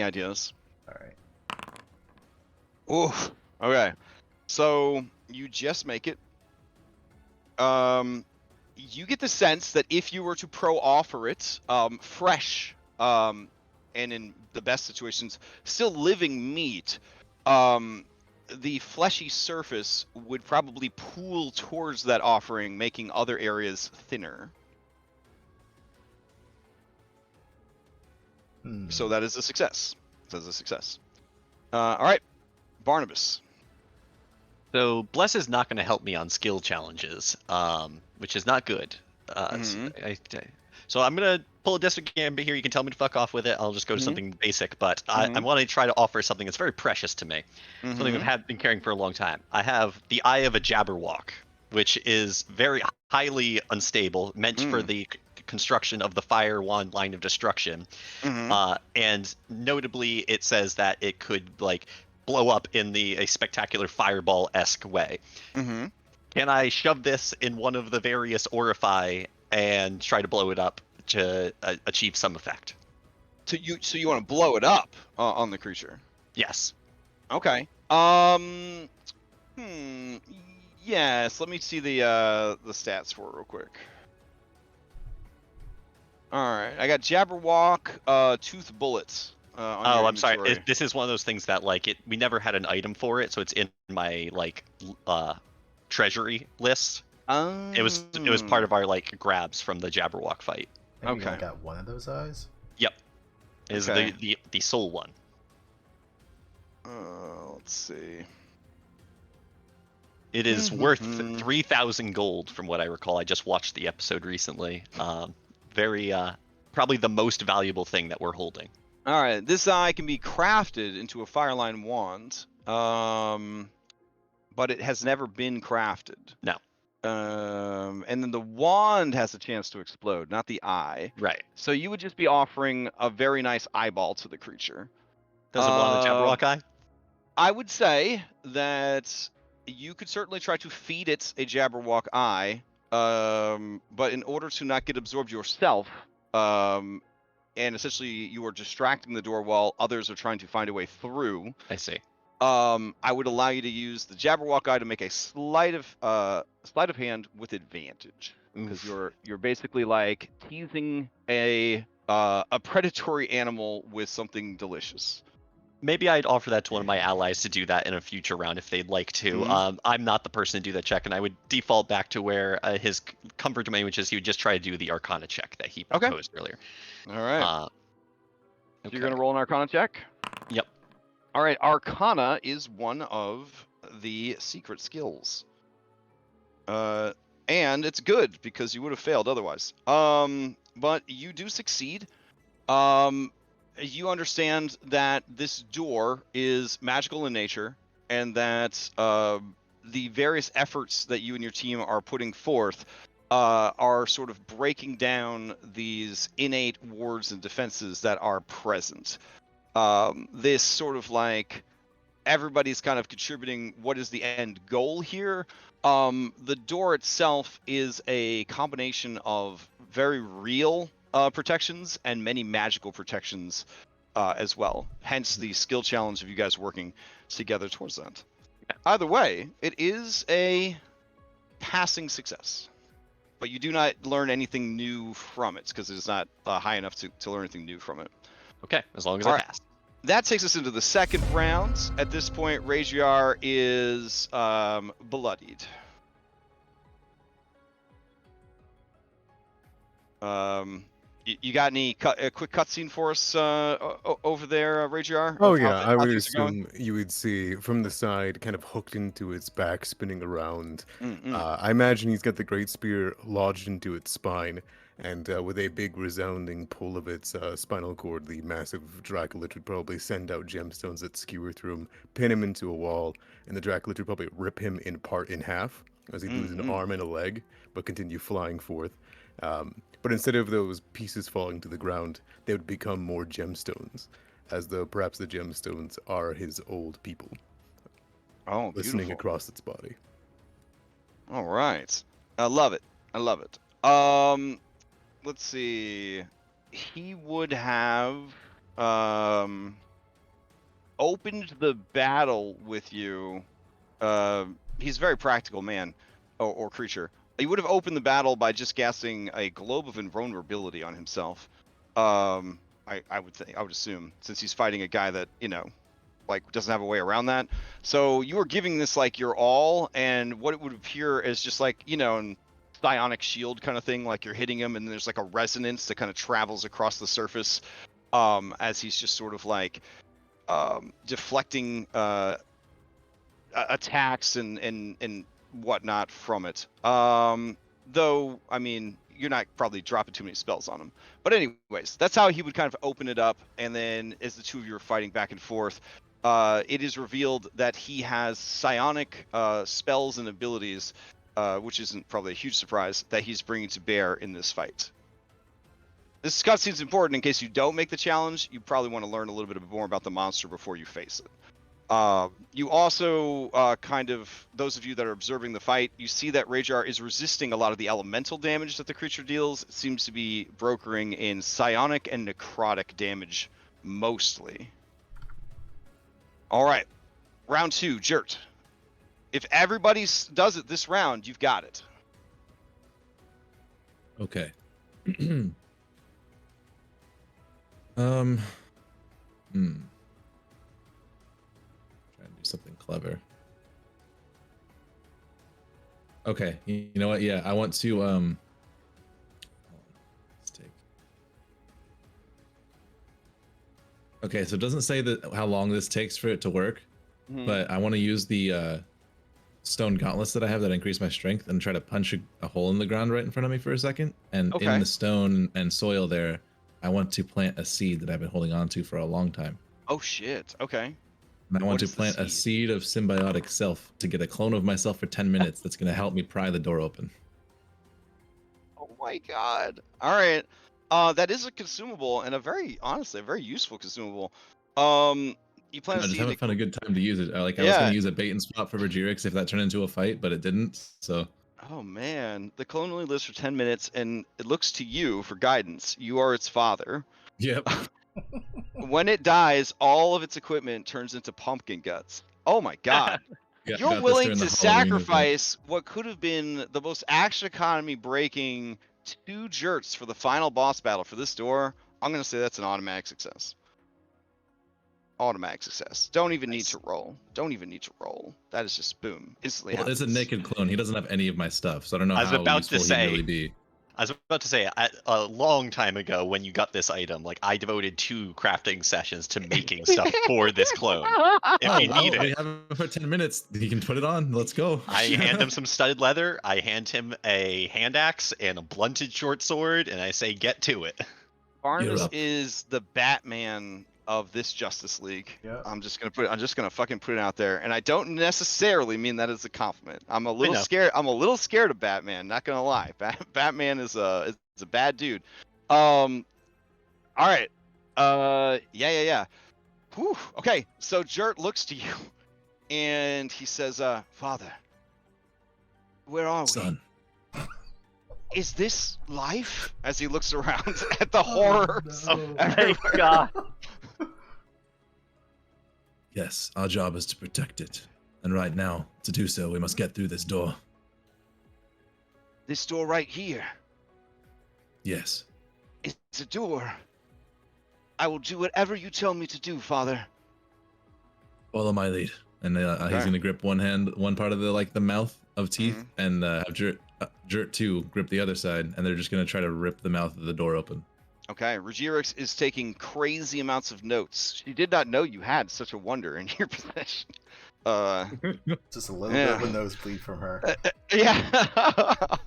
ideas. All right. Oof. Okay. So you just make it. You get the sense that if you were to offer it fresh, and in the best situations, still living meat, the fleshy surface would probably pool towards that offering, making other areas thinner. So that is a success. All right, Barnabas. So Bless is not going to help me on skill challenges, which is not good. So I'm going to pull a desperate gambit here. You can tell me to fuck off with it. I'll just go to something basic, but I want to try to offer something that's very precious to me, something I've been carrying for a long time. I have the Eye of a Jabberwock, which is very highly unstable, meant for the construction of the Fire Wand line of destruction, and notably it says that it could blow up in a spectacular fireball-esque way. Can I shove this in one of the various orify and try to blow it up to achieve some effect? So you want to blow it up on the creature? Yes. Okay. Yes. Let me see the stats for it real quick. All right. I got Jabberwock, Tooth Bullets. I'm sorry. This is one of those things that we never had an item for it, so it's in my treasury list. It was part of our grabs from the Jabberwock fight. And you only got one of those eyes? Yep. It is the soul one. Let's see. It is worth 3,000 gold from what I recall. I just watched the episode recently. Very probably the most valuable thing that we're holding. All right, this eye can be crafted into a Fireline wand, but it has never been crafted. No. And then the wand has a chance to explode, not the eye. Right. So you would just be offering a very nice eyeball to the creature. Does it want a Jabberwock eye? I would say that you could certainly try to feed it a Jabberwock eye, but in order to not get absorbed yourself, and essentially you are distracting the door while others are trying to find a way through. I see. I would allow you to use the Jabberwock eye to make a sleight of hand with advantage, because you're basically like teasing a predatory animal with something delicious. Maybe I'd offer that to one of my allies to do that in a future round if they'd like to. Mhm. I'm not the person to do that check, and I would default back to where his comfort domain, which is he would just try to do the Arcana check that he proposed earlier. All right. Okay. You're gonna roll an Arcana check. Yep. All right. Arcana is one of the secret skills. And it's good because you would have failed otherwise. But you do succeed. You understand that this door is magical in nature, and that the various efforts that you and your team are putting forth are sort of breaking down these innate wards and defenses that are present. This sort of like everybody's kind of contributing what is the end goal here. The door itself is a combination of very real protections and many magical protections as well. Hence the skill challenge of you guys working together towards that. Either way, it is a passing success. But you do not learn anything new from it, because it is not high enough to learn anything new from it. Okay, as long as I pass. That takes us into the second round. At this point, Rajiar is bloodied. You got any a quick cutscene for us over there, Rajiar? Oh yeah, I would assume you would see from the side, kind of hooked into its back, spinning around. I imagine he's got the great spear lodged into its spine, and with a big resounding pull of its spinal cord, the massive Dracolich would probably send out gemstones that skewer through him, pin him into a wall, and the Dracolich would probably rip him in half as he'd lose an arm and a leg, but continue flying forth. But instead of those pieces falling to the ground, they would become more gemstones, as though perhaps the gemstones are his old people. Oh, listening beautiful. Across its body. All right. I love it. I love it. Let's see. He would have opened the battle with you. He's a very practical man or creature. He would have opened the battle by just casting a globe of invulnerability on himself. I would assume, since he's fighting a guy that, like, doesn't have a way around that. So you are giving this like your all, and what it would appear as just like, an psionic shield kind of thing, like you're hitting him and there's like a resonance that kind of travels across the surface as he's just sort of like deflecting attacks and whatnot from it. Though, I mean, you're not probably dropping too many spells on him. But anyways, that's how he would kind of open it up. And then as the two of you are fighting back and forth, it is revealed that he has psionic spells and abilities, which isn't probably a huge surprise, that he's bringing to bear in this fight. This cutscene's important in case you don't make the challenge. You probably want to learn a little bit more about the monster before you face it. You also those of you that are observing the fight, you see that Rajiar is resisting a lot of the elemental damage that the creature deals. It seems to be brokering in psionic and necrotic damage mostly. All right, round 2, Jert. If everybody does it this round, you've got it. Okay. Trying to do something clever. Okay, you know what? Yeah, I want to let's take. Okay, so it doesn't say that how long this takes for it to work, but I want to use the stone gauntlets that I have that increase my strength and try to punch a hole in the ground right in front of me for a second. And in the stone and soil there, I want to plant a seed that I've been holding on to for a long time. Oh shit. Okay. And I want to is the plant a seed of symbiotic self to get a clone of myself for 10 minutes that's going to help me pry the door open. Oh my god. All right. That is a consumable and honestly, a very useful consumable. You plan I to just see haven't found a good time to use it. Like, I was Yeah. going to use a bait and spot for Regirix if that turned into a fight, but it didn't, so... Oh man, the clone only lives for 10 minutes, and it looks to you for guidance. You are its father. Yep. When it dies, all of its equipment turns into pumpkin guts. Oh my god. Yeah, You're got this willing during to the Halloween event. sacrifice what could have been the most action economy breaking 2 jerts for the final boss battle for this door. I'm going to say that's an automatic success. Automatic success. Don't even need to roll. Don't even need to roll. That is just boom. Instantly Well, it's a happens. naked clone. He doesn't have any of my stuff, so I don't know I was how about to useful he'd say- really be. I was about to say, a long time ago when you got this item, like I devoted 2 crafting sessions to making stuff for this clone. If you need We it, have it for 10 minutes. He can put it on. Let's go. I hand him some studded leather. I hand him a hand axe and a blunted short sword, and I say, "Get to it." Barnabas up. is the Batman of this Justice League. Yep. I'm just gonna fucking put it out there, and I don't necessarily mean that as a compliment. I'm a little know. scared. I'm a little scared of Batman. Not gonna lie. Batman is a bad dude. All right. Yeah. Whew. Okay. So Jert looks to you, and he says, "Father, where are we? Son. Is this life?" As he looks around at the horrors no. everywhere. God. Yes, our job is to protect it. And right now, to do so, we must get through this door. This door right here. Yes. It's a door. I will do whatever you tell me to do, Father. Follow my lead. And he's Okay. going to grip one part of the mouth of teeth, Mhm. and have Jert 2 grip the other side, and they're just going to try to rip the mouth of the door open. Okay, Regirix is taking crazy amounts of notes. She did not know you had such a wonder in your possession. Just a little Yeah. bit of a nosebleed from her. Yeah.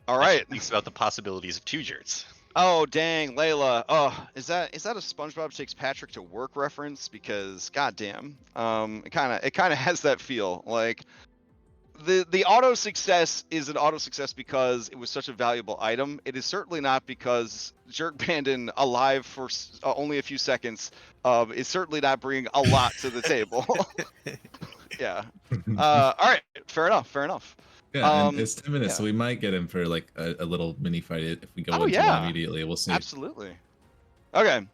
All right. Thinks about the possibilities of 2 jerts. Oh dang, Layla. Oh, is that a SpongeBob Takes Patrick to Work reference? Because goddamn, it kind of has that feel. Like the auto success is an auto success because it was such a valuable item. It is certainly not because Jerk Bandon, alive for only a few seconds, is certainly not bringing a lot to the table. Yeah. All right. Fair enough. Yeah, and it's 10 minutes, yeah. so we might get him for like a little mini fight if we go Oh, into yeah. one immediately. We'll see. Absolutely. Okay.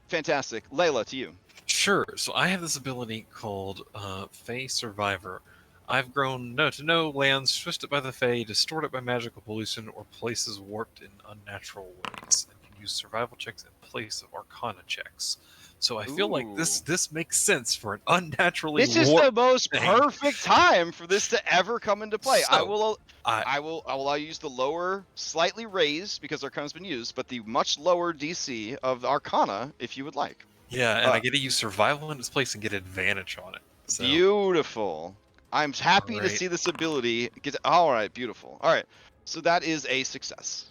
Fantastic. Layla, to you. Sure. So I have this ability called Fey Survivor. I've grown to know lands twisted by the Fey, distorted by magical pollution, or places warped in unnatural ways, and can use survival checks in place of Arcana checks. So I feel like this makes sense for an unnaturally This is the warped most thing. perfect time for this to ever come into play. So, I will use the lower, slightly raised because Arcana's been used, but the much lower DC of Arcana if you would like. Yeah, and I get to use survival in its place and get advantage on it. So, Beautiful. I'm happy to Alright. see this ability get. All right, beautiful. All right, so that is a success.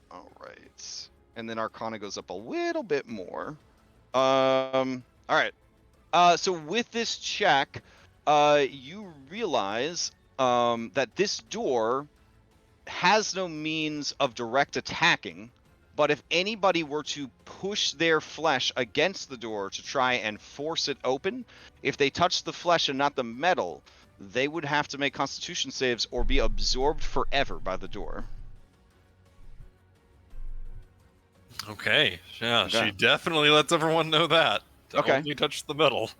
All right, and then Arcana goes up a little bit more. All right. So with this check, you realize that this door has no means of direct attacking. But if anybody were to push their flesh against the door to try and force it open, if they touch the flesh and not the metal, they would have to make Constitution saves or be absorbed forever by the door. Okay, yeah, Okay. she definitely lets everyone know that. To Okay. only touch the metal.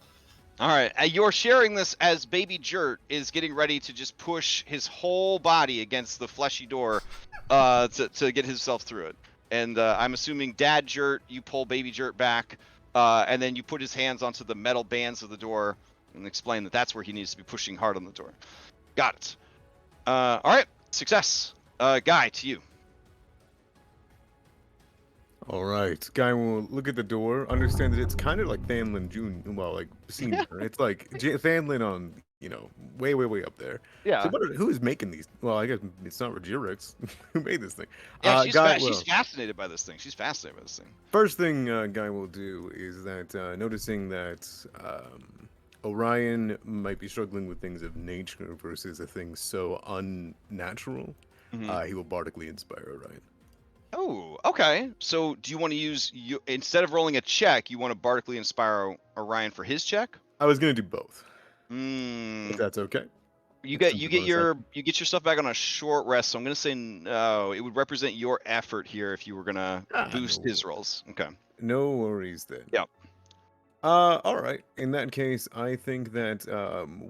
All right, you're sharing this as Baby Jert is getting ready to just push his whole body against the fleshy door to get himself through it. And I'm assuming Dad Jert, you pull Baby Jert back, and then you put his hands onto the metal bands of the door and explain that that's where he needs to be pushing hard on the door. Got it. All right, success. Guy, to you. All right, Guy will look at the door, understand that it's kind of like Thanlin Jr. Well, like Senior. It's like Thanlin on way up there. Yeah. So who is making these? Well, I guess it's not Regirix who made this thing. Yeah, she's she's fascinated by this thing. First thing Guy will do is that noticing that Orion might be struggling with things of nature versus a thing so unnatural, he will bardically inspire Orion. Oh, okay. So do you want to use instead of rolling a check, you want to bardically inspire Orion for his check? I was gonna do both. If that's okay. You get your stuff back on a short rest, so I'm gonna say no. It would represent your effort here if you were gonna boost his rolls. Okay. No worries then. Yep. All right. In that case, I think that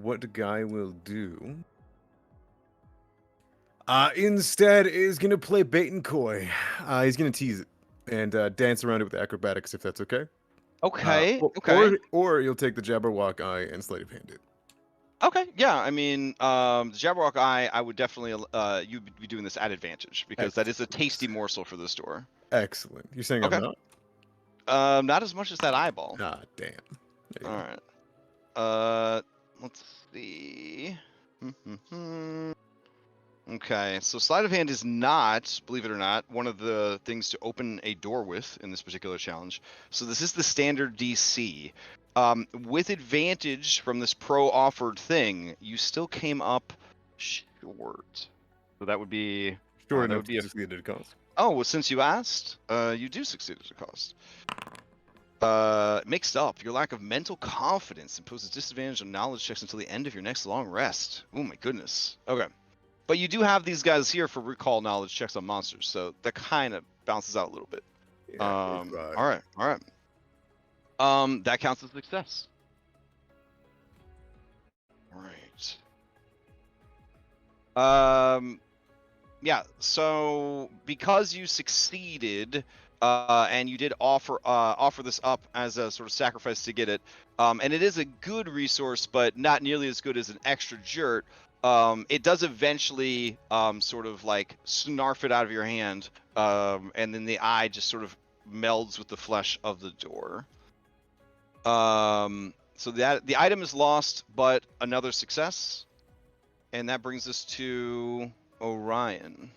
what Guy will do instead is gonna play bait and coy. He's gonna tease it and dance around it with acrobatics, if that's okay. Okay. Or you'll take the Jabberwock eye and sleight of hand it. Okay, yeah. I mean, the Jabberwock eye, I would definitely you'd be doing this at advantage because that is a tasty morsel for the store. Excellent. You're saying okay. I'm not? Not as much as that eyeball. Ah, damn. All right. Let's see. Okay, so sleight of hand is not, believe it or not, one of the things to open a door with in this particular challenge. So this is the standard DC. With advantage from this pro offered thing, you still came up short. So that would be short enough to succeed at a cost. Oh, well, since you asked, you do succeed at a cost. Mixed up, your lack of mental confidence imposes disadvantage on knowledge checks until the end of your next long rest. Oh my goodness. Okay. But you do have these guys here for recall knowledge checks on monsters, so that kind of bounces out a little bit. Yeah, all right. That counts as success. Right. Yeah, so because you succeeded, and you did offer this up as a sort of sacrifice to get it, and it is a good resource, but not nearly as good as an extra jurt. It does eventually sort of like snarf it out of your hand, and then the eye just sort of melds with the flesh of the door. So that the item is lost, but another success, and that brings us to Orion.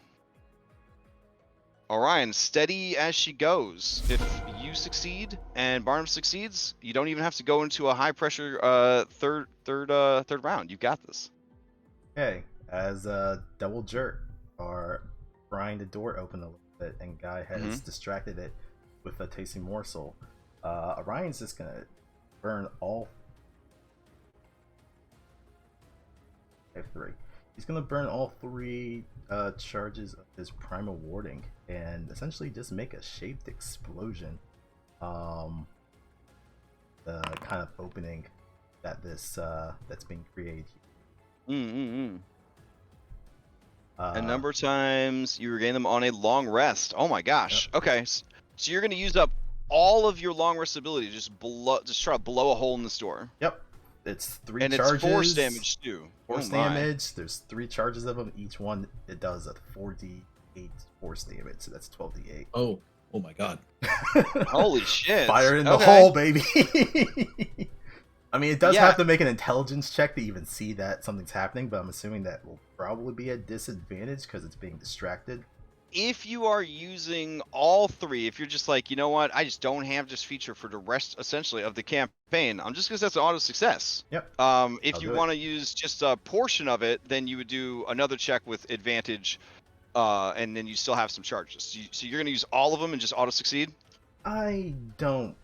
Orion, steady as she goes. If you succeed and Barnum succeeds, you don't even have to go into a high pressure third round. You got this. Okay, as Double Jerk are prying the door open a little bit, and Guy has distracted it with a tasty morsel. Orion's just gonna burn all. I have 3. He's gonna burn all 3 charges of his primal warding, and essentially just make a shaped explosion. The kind of opening that that's being created. A number of times you regain them on a long rest. Oh my gosh. Yep. Okay, so you're gonna use up all of your long rest ability. Just try to blow a hole in this door. Yep. It's 3 and charges. And it's force damage too. Force damage. There's 3 charges of them. Each one it does a 4d8 force damage. So that's 12d8. Oh my god. Holy shit. Fire in the hole, baby. I mean, it does have to make an intelligence check to even see that something's happening, but I'm assuming that will probably be a disadvantage because it's being distracted. If you are using all 3, if you're just like, you know what, I just don't have this feature for the rest, essentially, of the campaign, I'm just going to say it's an auto success. Yep. If you want to use just a portion of it, then you would do another check with advantage, and then you still have some charges. So you're going to use all of them and just auto succeed? I don't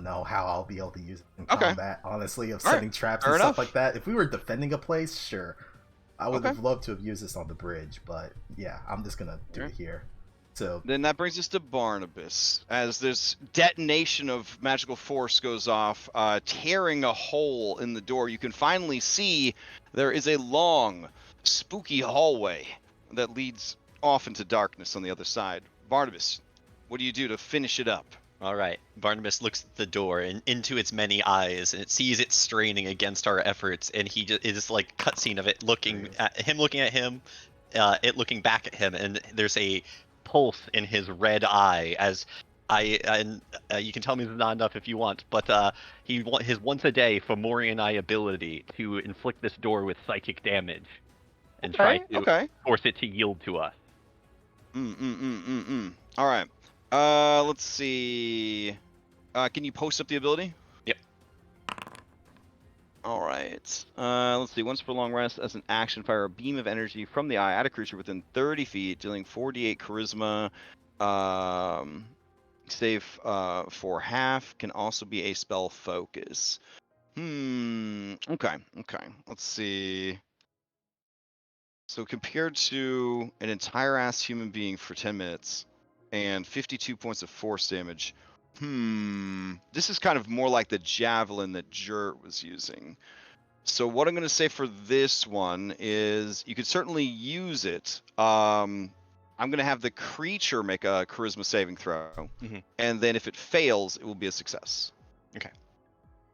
know how I'll be able to use it in combat, honestly, of setting traps and stuff like that. If we were defending a place, sure. I would have loved to have used this on the bridge, but yeah, I'm just going to do it here. So then that brings us to Barnabas. As this detonation of magical force goes off, tearing a hole in the door, you can finally see there is a long, spooky hallway that leads off into darkness on the other side. Barnabas, what do you do to finish it up? All right. Barnabas looks at the door and into its many eyes, and it sees it straining against our efforts, and he just is like cutscene of it looking at him, it looking back at him, and there's a pulse in his red eye as You can tell me this is not enough if you want, but his once a day Fomori and I ability to inflict this door with psychic damage and try to force it to yield to us. All right. Let's see. Can you post up the ability? Yep. All right. Let's see. Once per long rest, as an action, fire a beam of energy from the eye at a creature within 30 feet, dealing 4d8 charisma. Save for half. Can also be a spell focus. Okay. Let's see. So compared to an entire ass human being for 10 minutes and 52 points of force damage, this is kind of more like the javelin that Jurt was using. So what I'm going to say for this one is you could certainly use it. I'm going to have the creature make a charisma saving throw, and then if it fails, it will be a success. Okay.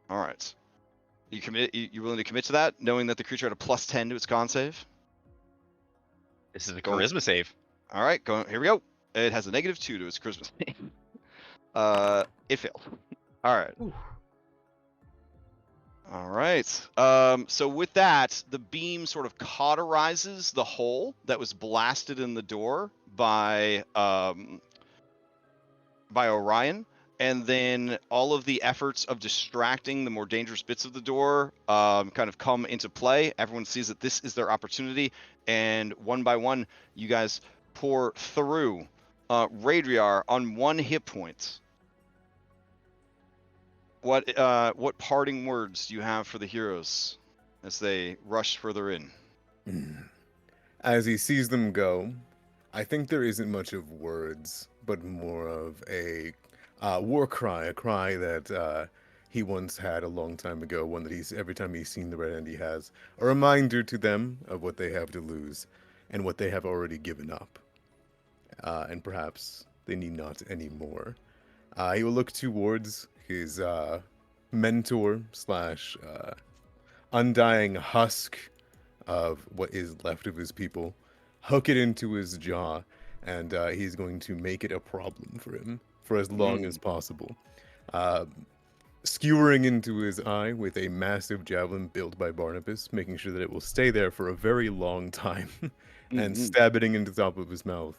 All right. You willing to commit to that, knowing that the creature had a +10 to its con save? This is a charisma save. All right, here we go. It has a -2 to its charisma save. It failed. All right. Ooh. All right. So with that, the beam sort of cauterizes the hole that was blasted in the door by Orion, and then all of the efforts of distracting the more dangerous bits of the door kind of come into play. Everyone sees that this is their opportunity, and one by one, you guys pour through. Radriar, on 1 hit point, what parting words do you have for the heroes as they rush further in? As he sees them go, I think there isn't much of words, but more of a war cry, a cry that he once had a long time ago, one that every time he's seen the Red Hand, he has a reminder to them of what they have to lose and what they have already given up. And perhaps they need not anymore. He will look towards his mentor slash undying husk of what is left of his people, hook it into his jaw, and he's going to make it a problem for him for as long as possible. Skewering into his eye with a massive javelin built by Barnabas, making sure that it will stay there for a very long time, and stabbing into the top of his mouth.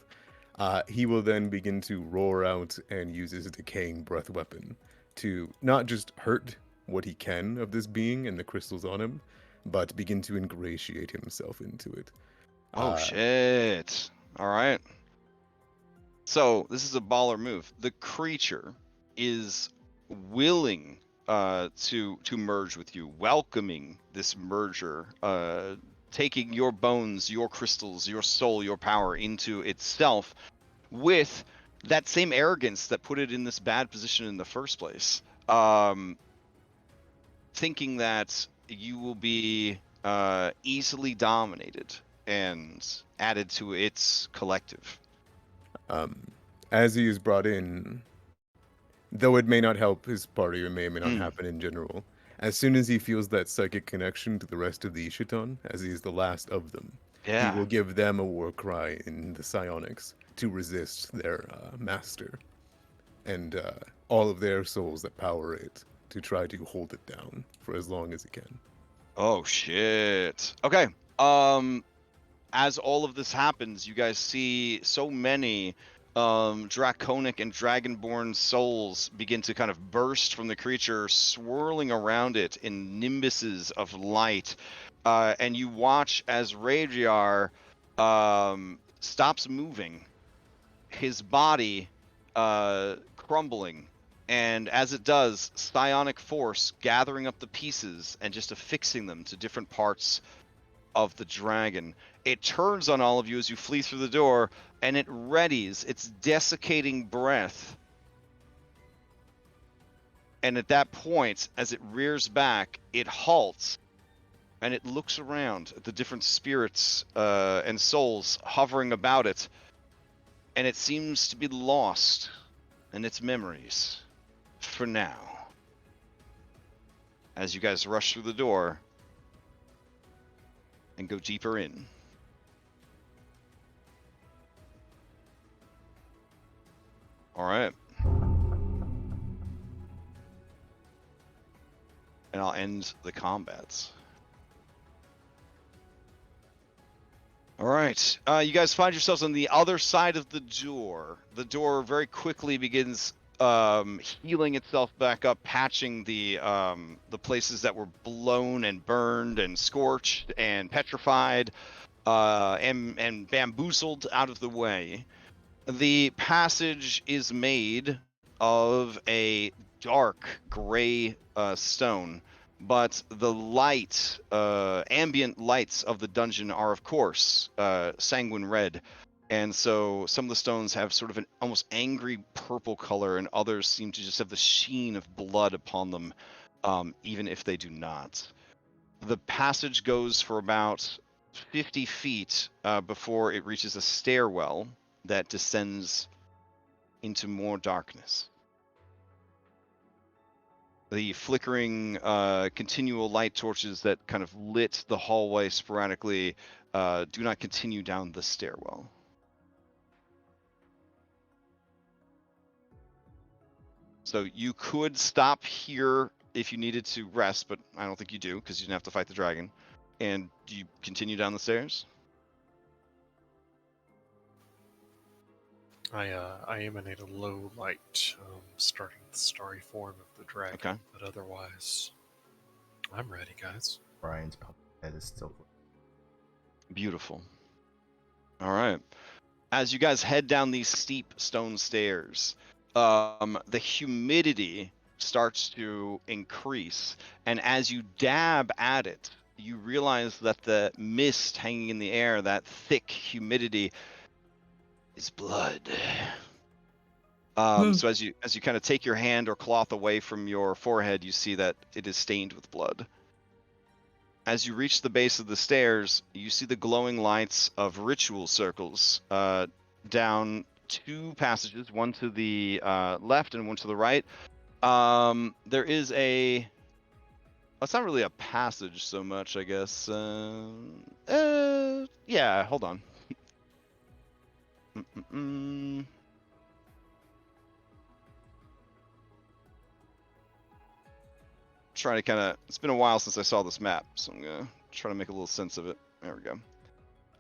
He will then begin to roar out and use his decaying breath weapon to not just hurt what he can of this being and the crystals on him, but begin to ingratiate himself into it. Oh, shit. All right. So this is a baller move. The creature is willing to merge with you, welcoming this merger, taking your bones, your crystals, your soul, your power into itself, with that same arrogance that put it in this bad position in the first place. Thinking that you will be easily dominated and added to its collective. As he is brought in, though it may not help his party or may not happen in general, as soon as he feels that psychic connection to the rest of the Ishitan, as he is the last of them, he will give them a war cry in the psionics to resist their master and all of their souls that power it, to try to hold it down for as long as he can. Oh, shit. Okay. As all of this happens, you guys see so many draconic and dragonborn souls begin to kind of burst from the creature, swirling around it in nimbuses of light. And you watch as Radriar stops moving, his body crumbling. And as it does, psionic force gathering up the pieces and just affixing them to different parts of the dragon. It turns on all of you as you flee through the door, and it readies its desiccating breath. And at that point, as it rears back, it halts, and it looks around at the different spirits and souls hovering about it, and it seems to be lost in its memories for now. As you guys rush through the door and go deeper in. All right. and I'll end the combats. All right, you guys find yourselves on the other side of the door. The door very quickly begins healing itself back up, patching the places that were blown and burned and scorched and petrified and bamboozled out of the way. The passage is made of a dark gray stone, but the light, ambient lights of the dungeon are, of course, sanguine red. And so some of the stones have sort of an almost angry purple color, and others seem to just have the sheen of blood upon them, even if they do not. The passage goes for about 50 feet before it reaches a stairwell that descends into more darkness. The flickering continual light torches that kind of lit the hallway sporadically do not continue down the stairwell. So you could stop here if you needed to rest, but I don't think you do because you didn't have to fight the dragon. And you continue down the stairs? I emanate a low light, starting the starry form of the dragon. Okay. But otherwise, I'm ready, guys. Brian's puppet head is still. Beautiful. All right. As you guys head down these steep stone stairs, the humidity starts to increase, and as you dab at it, you realize that the mist hanging in the air, that thick humidity, is blood. So as you kind of take your hand or cloth away from your forehead, you see that it is stained with blood. As you reach the base of the stairs, you see the glowing lights of ritual circles down two passages, one to the left and one to the right. There is a... It's not really a passage so much, I guess. Yeah, hold on. Trying to kind of... It's been a while since I saw this map, so I'm going to try to make a little sense of it. There we go.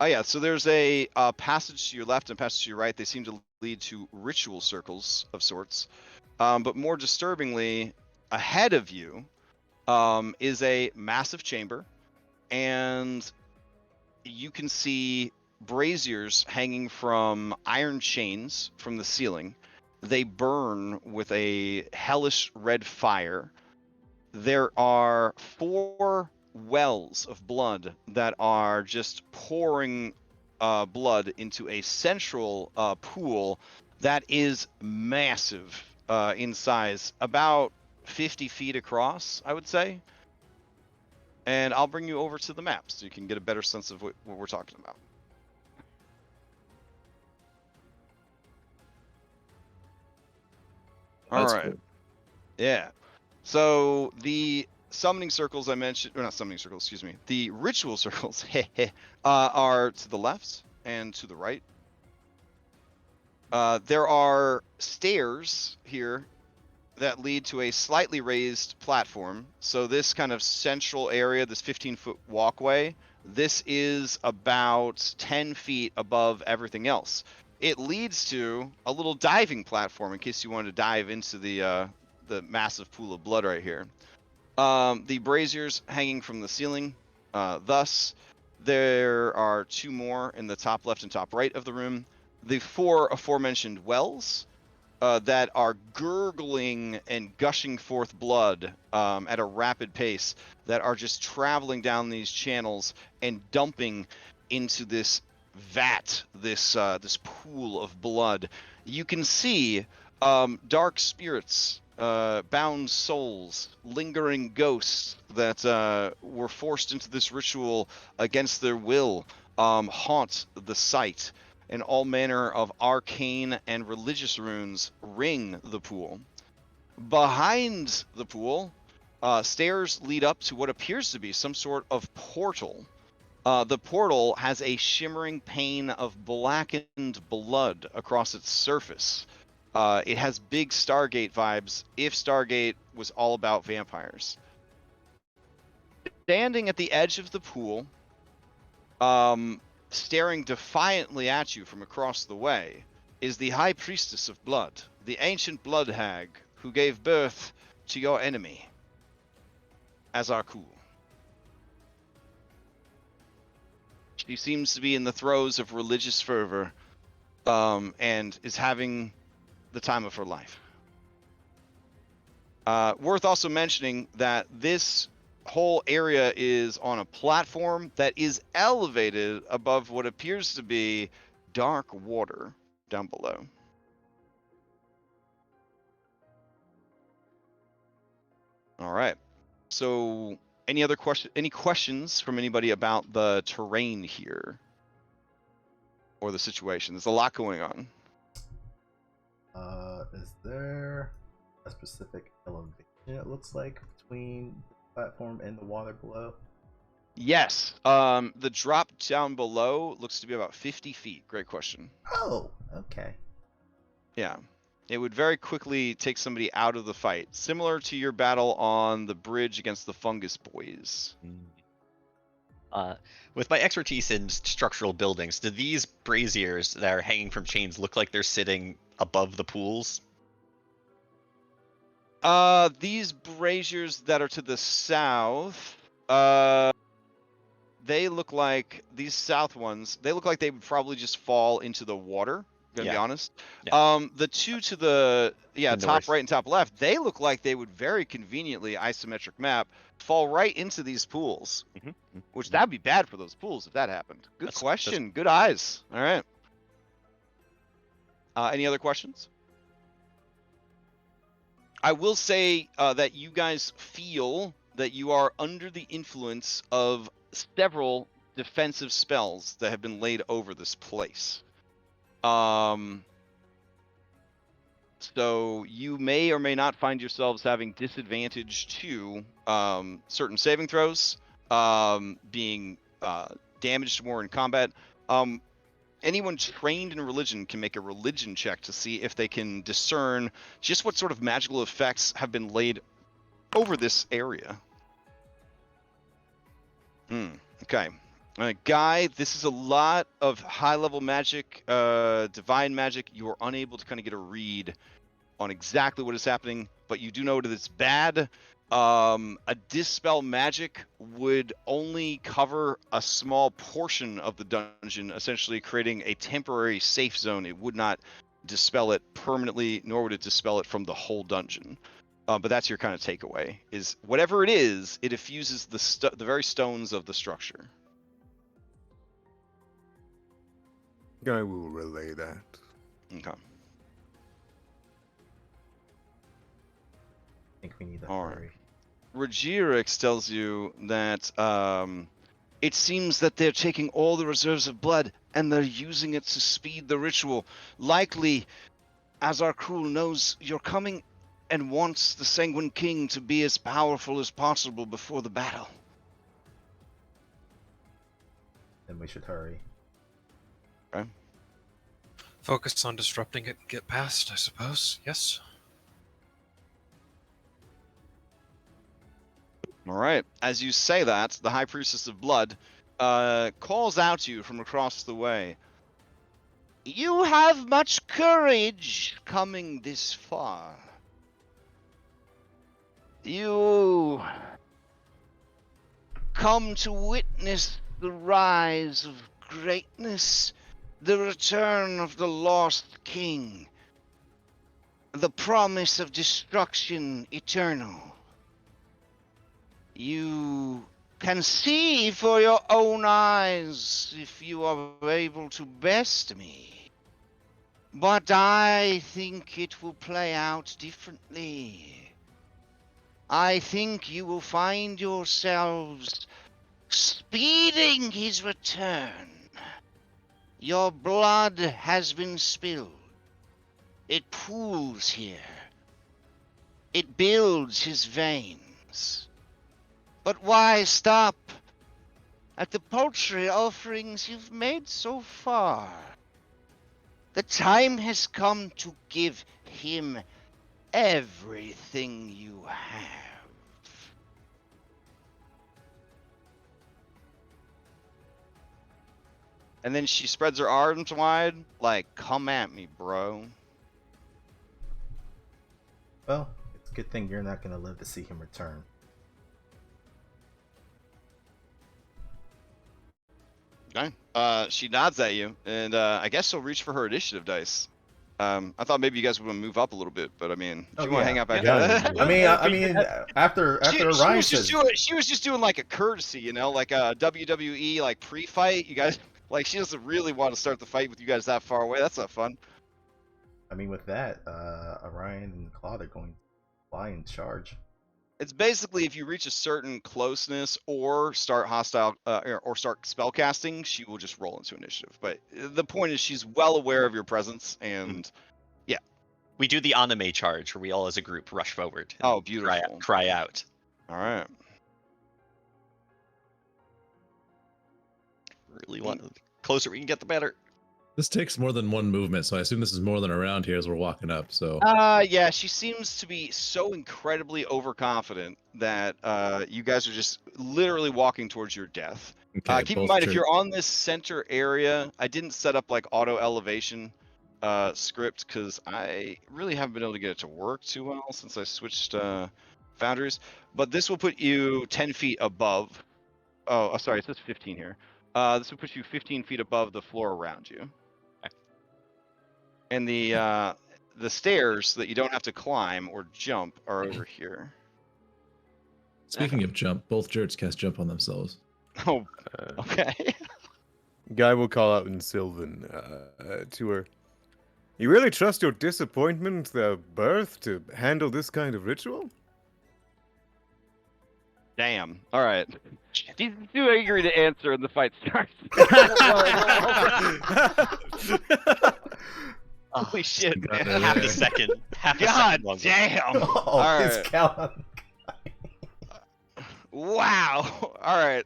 Oh yeah, so there's a passage to your left and passage to your right. They seem to lead to ritual circles of sorts. But more disturbingly, ahead of you is a massive chamber, and you can see braziers hanging from iron chains from the ceiling. They burn with a hellish red fire. There are 4 wells of blood that are just pouring blood into a central pool that is massive in size, about 50 feet across, I would say. And I'll bring you over to the map so you can get a better sense of what we're talking about. All right. Cool. Yeah. So the summoning circles I mentioned, or not summoning circles, excuse me, the ritual circles are to the left and to the right. There are stairs here that lead to a slightly raised platform. So this kind of central area, this 15-foot walkway, this is about 10 feet above everything else. It leads to a little diving platform in case you wanted to dive into the massive pool of blood right here. The braziers hanging from the ceiling. Thus, there are 2 more in the top left and top right of the room. The 4 aforementioned wells that are gurgling and gushing forth blood at a rapid pace, that are just traveling down these channels and dumping into this vat, this pool of blood. You can see dark spirits, bound souls, lingering ghosts that were forced into this ritual against their will haunt the site. And all manner of arcane and religious runes ring the pool. Behind the pool, stairs lead up to what appears to be some sort of portal. The portal has a shimmering pane of blackened blood across its surface. It has big Stargate vibes, if Stargate was all about vampires. standing at the edge of the pool, staring defiantly at you from across the way, is the High Priestess of Blood, the ancient blood hag who gave birth to your enemy, Azarkul. She seems to be in the throes of religious fervor, and is having the time of her life. Worth also mentioning that this whole area is on a platform that is elevated above what appears to be dark water down below. All right. So, any questions from anybody about the terrain here or the situation? There's a lot going on. Is there a specific elevation it looks like between the platform and the water below? Yes. The drop down below looks to be about 50 feet. Great question. Oh, okay. Yeah. It would very quickly take somebody out of the fight, similar to your battle on the bridge against the Fungus Boys. With my expertise in structural buildings, do these braziers that are hanging from chains look like they're sitting above the pools? These braziers that are to the south, they look like, these south ones, they look like they would probably just fall into the water, gonna be honest. Yeah. The two to the, The top north. right and top left, they look like they would very conveniently, isometric map, fall right into these pools. Which that'd be bad for those pools if that happened. Good question. Good eyes. All right. Any other questions? I will say that you guys feel that you are under the influence of several defensive spells that have been laid over this place. So you may or may not find yourselves having disadvantage to certain saving throws, being damaged more in combat. Anyone trained in religion can make a religion check to see if they can discern just what sort of magical effects have been laid over this area. Okay. Guy, this is a lot of high-level magic, divine magic. You are unable to kind of get a read on exactly what is happening, but you do know that it's bad. A dispel magic would only cover a small portion of the dungeon, essentially creating a temporary safe zone. It would not dispel it permanently, nor would it dispel it from the whole dungeon. But that's your kind of takeaway, is whatever it is, it effuses the very stones of the structure. I will relay that. Okay. I think we need to All hurry. Regirix tells you that it seems that they're taking all the reserves of blood and they're using it to speed the ritual. Likely, Azarkul knows you're coming and wants the Sanguine King to be as powerful as possible before the battle. Then we should hurry. Okay. Focus on disrupting it and get past, I suppose. Yes. All right. As you say that, the High Priestess of Blood calls out to you from across the way. You have much courage coming this far. You come to witness the rise of greatness, the return of the lost king, the promise of destruction eternal. You can see for your own eyes if you are able to best me. But I think it will play out differently. I think you will find yourselves speeding his return. Your blood has been spilled. It pools here. It builds his veins. But why stop at the paltry offerings you've made so far? The time has come to give him everything you have. And then she spreads her arms wide, like, come at me, bro. Well, it's a good thing you're not going to live to see him return. Okay. She nods at you, and I guess she'll reach for her initiative dice. I thought maybe you guys would want to move up a little bit, but I mean, if you want to hang out back Yeah. there. I mean, after Orion says, she was just doing like a courtesy, you know, like a WWE like pre-fight. You guys, like, she doesn't really want to start the fight with you guys that far away. That's not fun. I mean, with that, Orion and Claude are going to fly and charge. It's basically if you reach a certain closeness or start hostile or start spellcasting, she will just roll into initiative. But the point is, she's well aware of your presence, and yeah, we do the anime charge where we all as a group rush forward. And oh, beautiful! Cry out. All right. Really want the closer we can get, the better. This takes more than one movement, so I assume this is more than a round here as we're walking up. So. Yeah, she seems to be so incredibly overconfident that you guys are just literally walking towards your death. Okay, keep in mind, if you're on this center area, I didn't set up like auto elevation script because I really haven't been able to get it to work too well since I switched foundries. But this will put you 10 feet above. Oh, sorry, it says 15 here. This will put you 15 feet above the floor around you. And the stairs that you don't have to climb or jump are over here. Speaking of jump, both jerks cast jump on themselves. Oh, okay. Guy will call out in Sylvan to her. You really trust your disappointment, the birth, to handle this kind of ritual? Damn. All right. She's too angry to answer, and the fight starts. Holy shit, man. Half a second. Half a God second longer. damn. Oh, All his right. count. Wow. All right.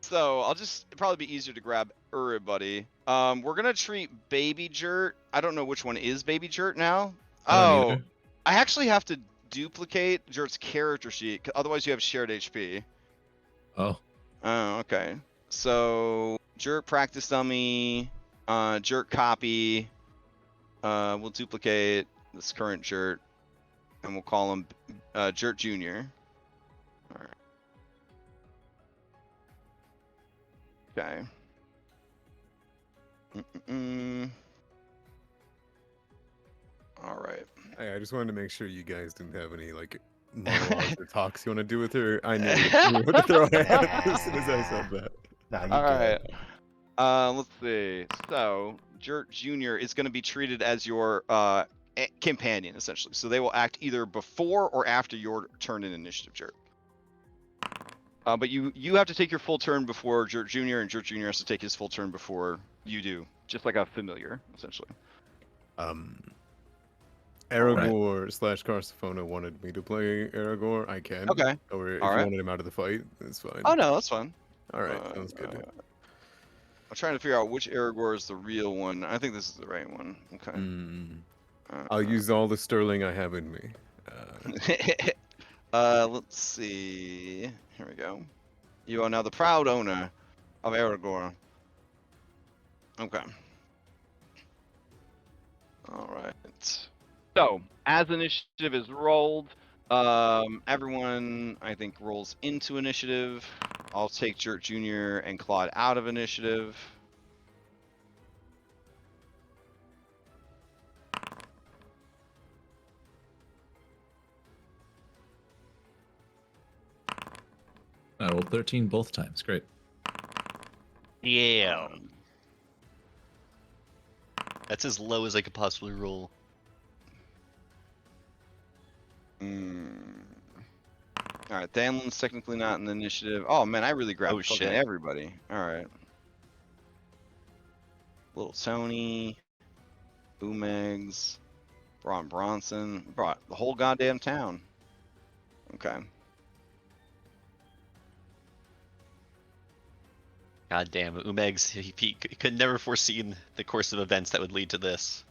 So I'll just it'd probably be easier to grab everybody. We're gonna treat Baby Jert. I don't know which one is Baby Jert now. I actually have to duplicate Jert's character sheet, otherwise you have shared HP. Oh. Oh, okay. So Jert practice dummy, Jert copy. We'll duplicate this current Jert, and we'll call him Jert Jr. All right. Okay. All right. Hey, I just wanted to make sure you guys didn't have any like monologues or talks you want to do with her. I knew you were to throw a hand as soon as I said that. Nah, you All good. right. Let's see. So Jert Jr. is going to be treated as your companion, essentially. So they will act either before or after your turn in initiative, Jert. But you have to take your full turn before Jert Jr., and Jert Jr. has to take his full turn before you do, just like a familiar, essentially. Aragorn / Carsifona wanted me to play Aragorn. I can. Okay. Or if All you right. wanted him out of the fight, it's fine. Oh no, that's fine. All right, sounds good. I'm trying to figure out which Aragorn is the real one. I think this is the right one. Okay. I'll use all the sterling I have in me. Let's see. Here we go. You are now the proud owner of Aragorn. Okay. All right. So, as initiative is rolled, everyone, I think, rolls into initiative. I'll take Jert Jr. and Claude out of initiative. I rolled 13 both times. Great. Yeah. That's as low as I could possibly roll. All right, Danlin's technically not in the initiative. Oh man, I really grabbed fucking shit. everybody. All right. Little Tony, Boomegs, Bron Bronson, brought the whole goddamn town. Okay. God damn, Umegs, he could never foreseen the course of events that would lead to this.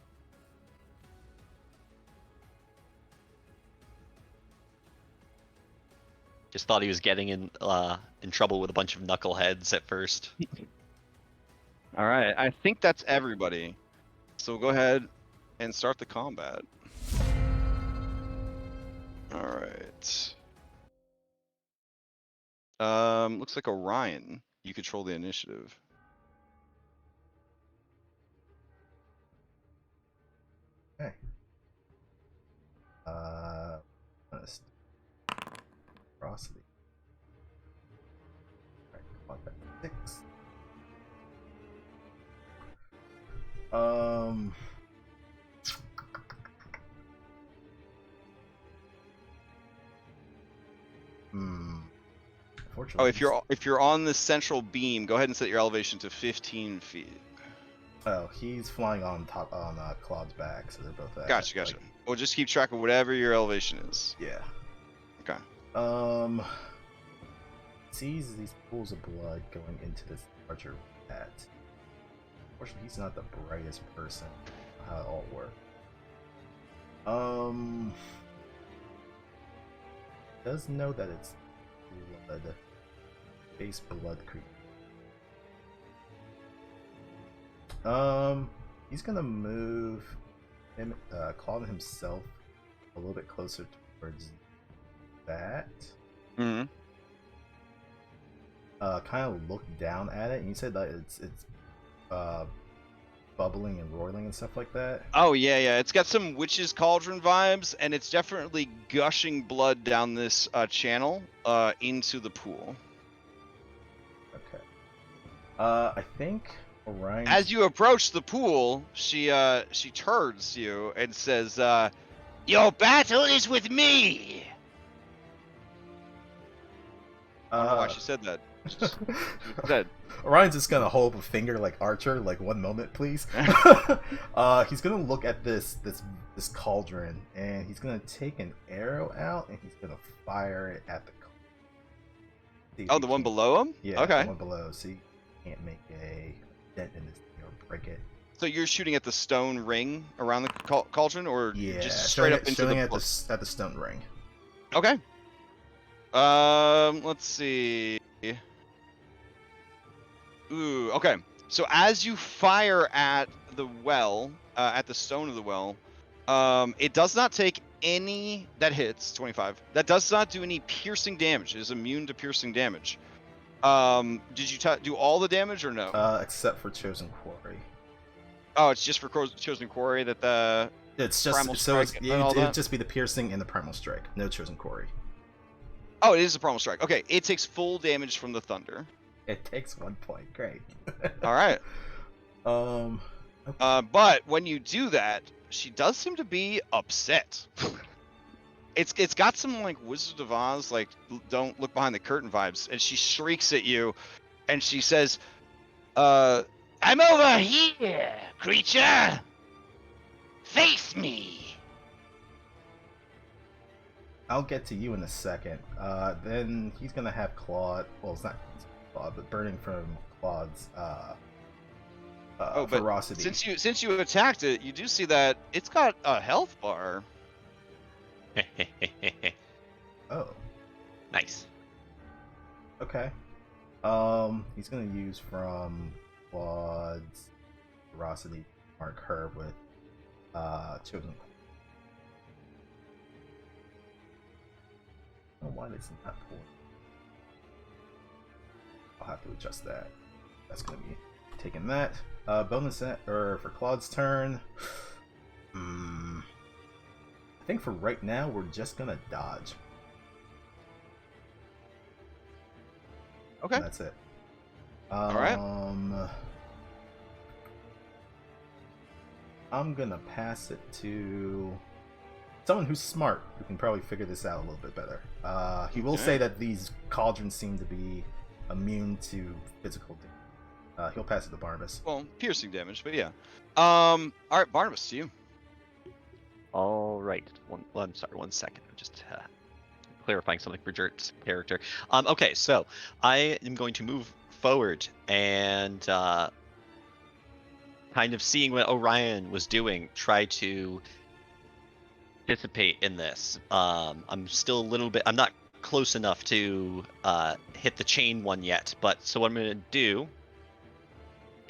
Just thought he was getting in trouble with a bunch of knuckleheads at first. All right, I think that's everybody. So go ahead and start the combat. All right. Looks like Orion. You control the initiative. Okay. Ferocity. Alright, combat 6. Oh, if you're on the central beam, go ahead and set your elevation to 15 feet. Oh, he's flying on top on Claude's back, so they're both at. Gotcha. We'll just keep track of whatever your elevation is. Yeah. Okay. Sees these pools of blood going into this larger vat. Unfortunately, he's not the brightest person. How it all works. Does know that it's blood. Base blood creep. He's gonna move him, Claude himself a little bit closer towards that. Mm-hmm. Kind of look down at it, and you said that it's bubbling and roiling and stuff like that. Oh yeah. It's got some witch's cauldron vibes, and it's definitely gushing blood down this channel into the pool. Okay. I think Orion. As you approach the pool, she turns to you and says, "Your battle is with me." I don't know why she said that. Just said. Orion's just gonna hold up a finger like Archer, like 1 moment, please. He's gonna look at this cauldron, and he's gonna take an arrow out, and he's gonna fire it at the. Oh, the one below him? Yeah, okay. The one below. So you can't make a dent in this thing or break it. So you're shooting at the stone ring around the cauldron, or just straight up into shooting the at the stone ring. Okay. Let's see. Ooh, okay. So as you fire at the well, at the stone of the well, it does not take any that hits 25. That does not do any piercing damage. It is immune to piercing damage. Did you do all the damage or no? Except for Chosen Quarry. Oh, it's just for Chosen Quarry that the. It's just Primal so Strike it would just be the piercing and the Primal Strike. No Chosen Quarry. Oh, it is a Primal Strike. Okay, it takes full damage from the thunder. It takes 1 point. Great. All right. Okay. But when you do that, she does seem to be upset. It's got some like Wizard of Oz, like don't look behind the curtain vibes, and she shrieks at you, and she says, "I'm over here, creature. Face me." I'll get to you in a second. Then he's gonna have Claude. Well, it's not Claude, but burning from Claude's ferocity. Since you attacked it, you do see that it's got a health bar. Oh. Nice. Okay. He's gonna use from Claude's ferocity mark her with Chosen. I don't know why this is not pulling. I'll have to adjust that. That's gonna be taking that. Bonus for Claude's turn. I think for right now we're just gonna dodge. Okay. And that's it. All right. I'm gonna pass it to someone who's smart, who can probably figure this out a little bit better. He will say that these cauldrons seem to be immune to physical damage. He'll pass it to Barnabas. Well, piercing damage, but yeah. All right, Barnabas, to you. All right. I'm sorry. 1 second. I'm just clarifying something for Jert's character. Okay, so I am going to move forward and kind of seeing what Orion was doing, try to participate in this. I'm still a little bit. I'm not close enough to hit the chain one yet, but so what I'm going to do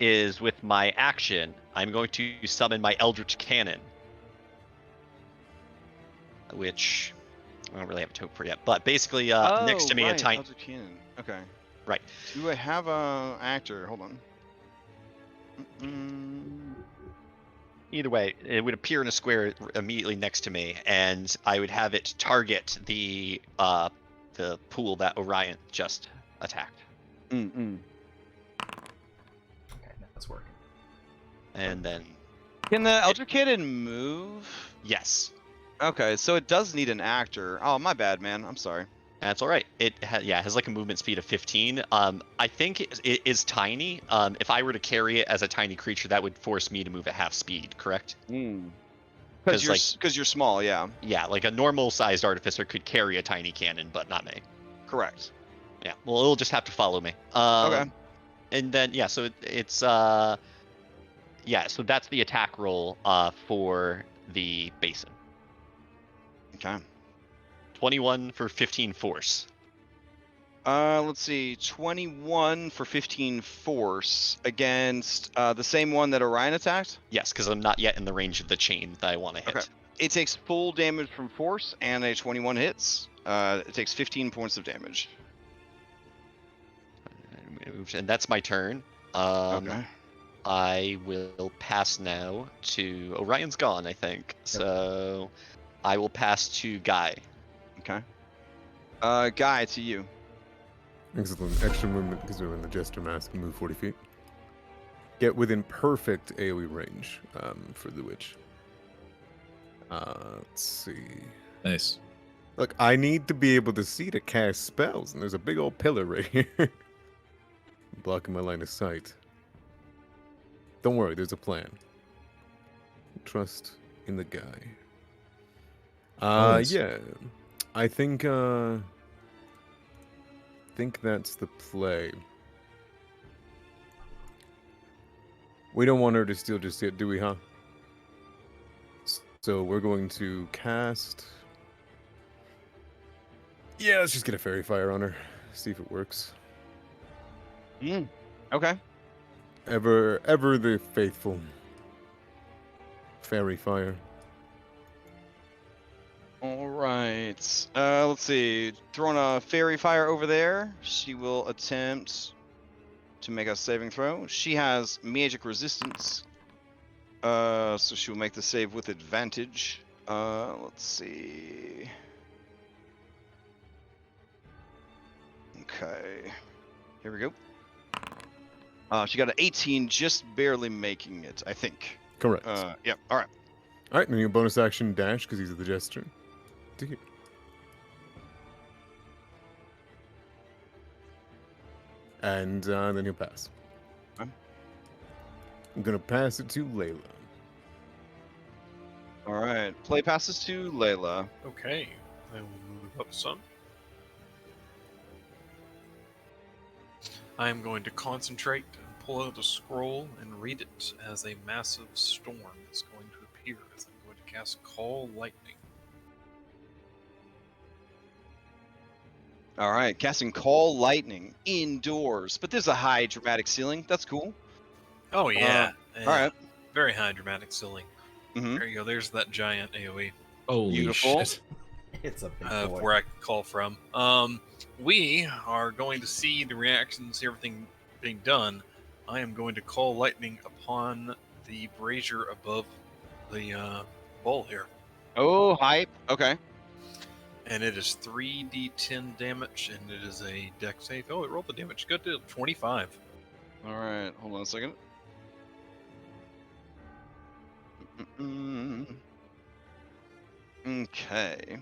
is with my action, I'm going to summon my Eldritch Cannon, which I don't really have a token for yet. But basically, next to me, a tiny. Eldritch Cannon. Okay. Right. Do I have a actor? Hold on. Either way, it would appear in a square immediately next to me, and I would have it target the pool that Orion just attacked. Okay, now it's working. And then, Can the Eldritch Cannon move? yes, Okay, so it does need an actor. Oh, my bad, man. I'm sorry. that's all right. It has like a movement speed of 15. I think it is tiny. If I were to carry it as a tiny creature, that would force me to move at half speed, correct? Because you're small, yeah. Yeah, like a normal-sized artificer could carry a tiny cannon, but not me. Correct. Yeah, well, it'll just have to follow me. Okay. And then, yeah, so it's yeah, so that's the attack roll for the basin. Okay. 21 for 15 force. Let's see. 21 for 15 force against the same one that Orion attacked. Yes, because I'm not yet in the range of the chain that I want to hit. Okay. It takes full damage from force, and a 21 hits. It takes 15 points of damage. And that's my turn. Okay. I will pass now to Orion's gone, I think. So I will pass to Guy. Okay. Guy, to you. Excellent. Extra movement because we're in the Jester Mask. Move 40 feet. Get within perfect AoE range for the witch. Let's see. Nice. Look, I need to be able to see to cast spells, and there's a big old pillar right here. Blocking my line of sight. Don't worry, there's a plan. Trust in the guy. Nice. Yeah. I think that's the play. We don't want her to steal just yet, do we, huh? So we're going to cast... Yeah, let's just get a Fairy Fire on her. See if it works. Okay. Ever the faithful. Fairy Fire. All right. Let's see. Throwing a Fairy Fire over there. She will attempt to make a saving throw. She has magic resistance. So she will make the save with advantage. Let's see. Okay. Here we go. She got an 18, just barely making it, I think. Correct. Yep. All right. All right, then you bonus action dash because he's at the Jester. To here. And then he'll pass. Okay. I'm gonna pass it to Layla. All right. Play passes to Layla. Okay, I will move up some. I am going to concentrate and pull out a scroll and read it as a massive storm is going to appear as I'm going to cast Call Lightning. All right. Casting Call Lightning indoors, but there's a high dramatic ceiling. That's cool. Oh yeah, All right. very high dramatic ceiling. Mhm. There you go. There's that giant AOE Holy Beautiful. shit. It's a big boy. where I can call from. We are going to see the reactions, see everything being done. I am going to call lightning upon the brazier above the bowl here. Oh, hype. Okay. And it is 3d10 damage, and it is a deck save. Oh, it rolled the damage. Good deal. 25. All right. Hold on a second. Okay.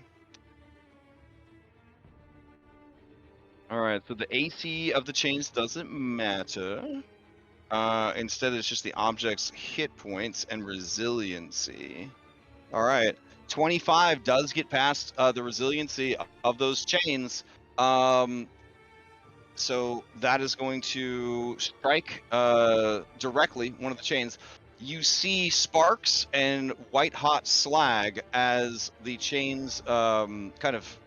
All right. So the AC of the chains doesn't matter. Instead, it's just the object's hit points and resiliency. All right. 25 does get past the resiliency of those chains. So that is going to strike directly one of the chains. You see sparks and white hot slag as the chains kind of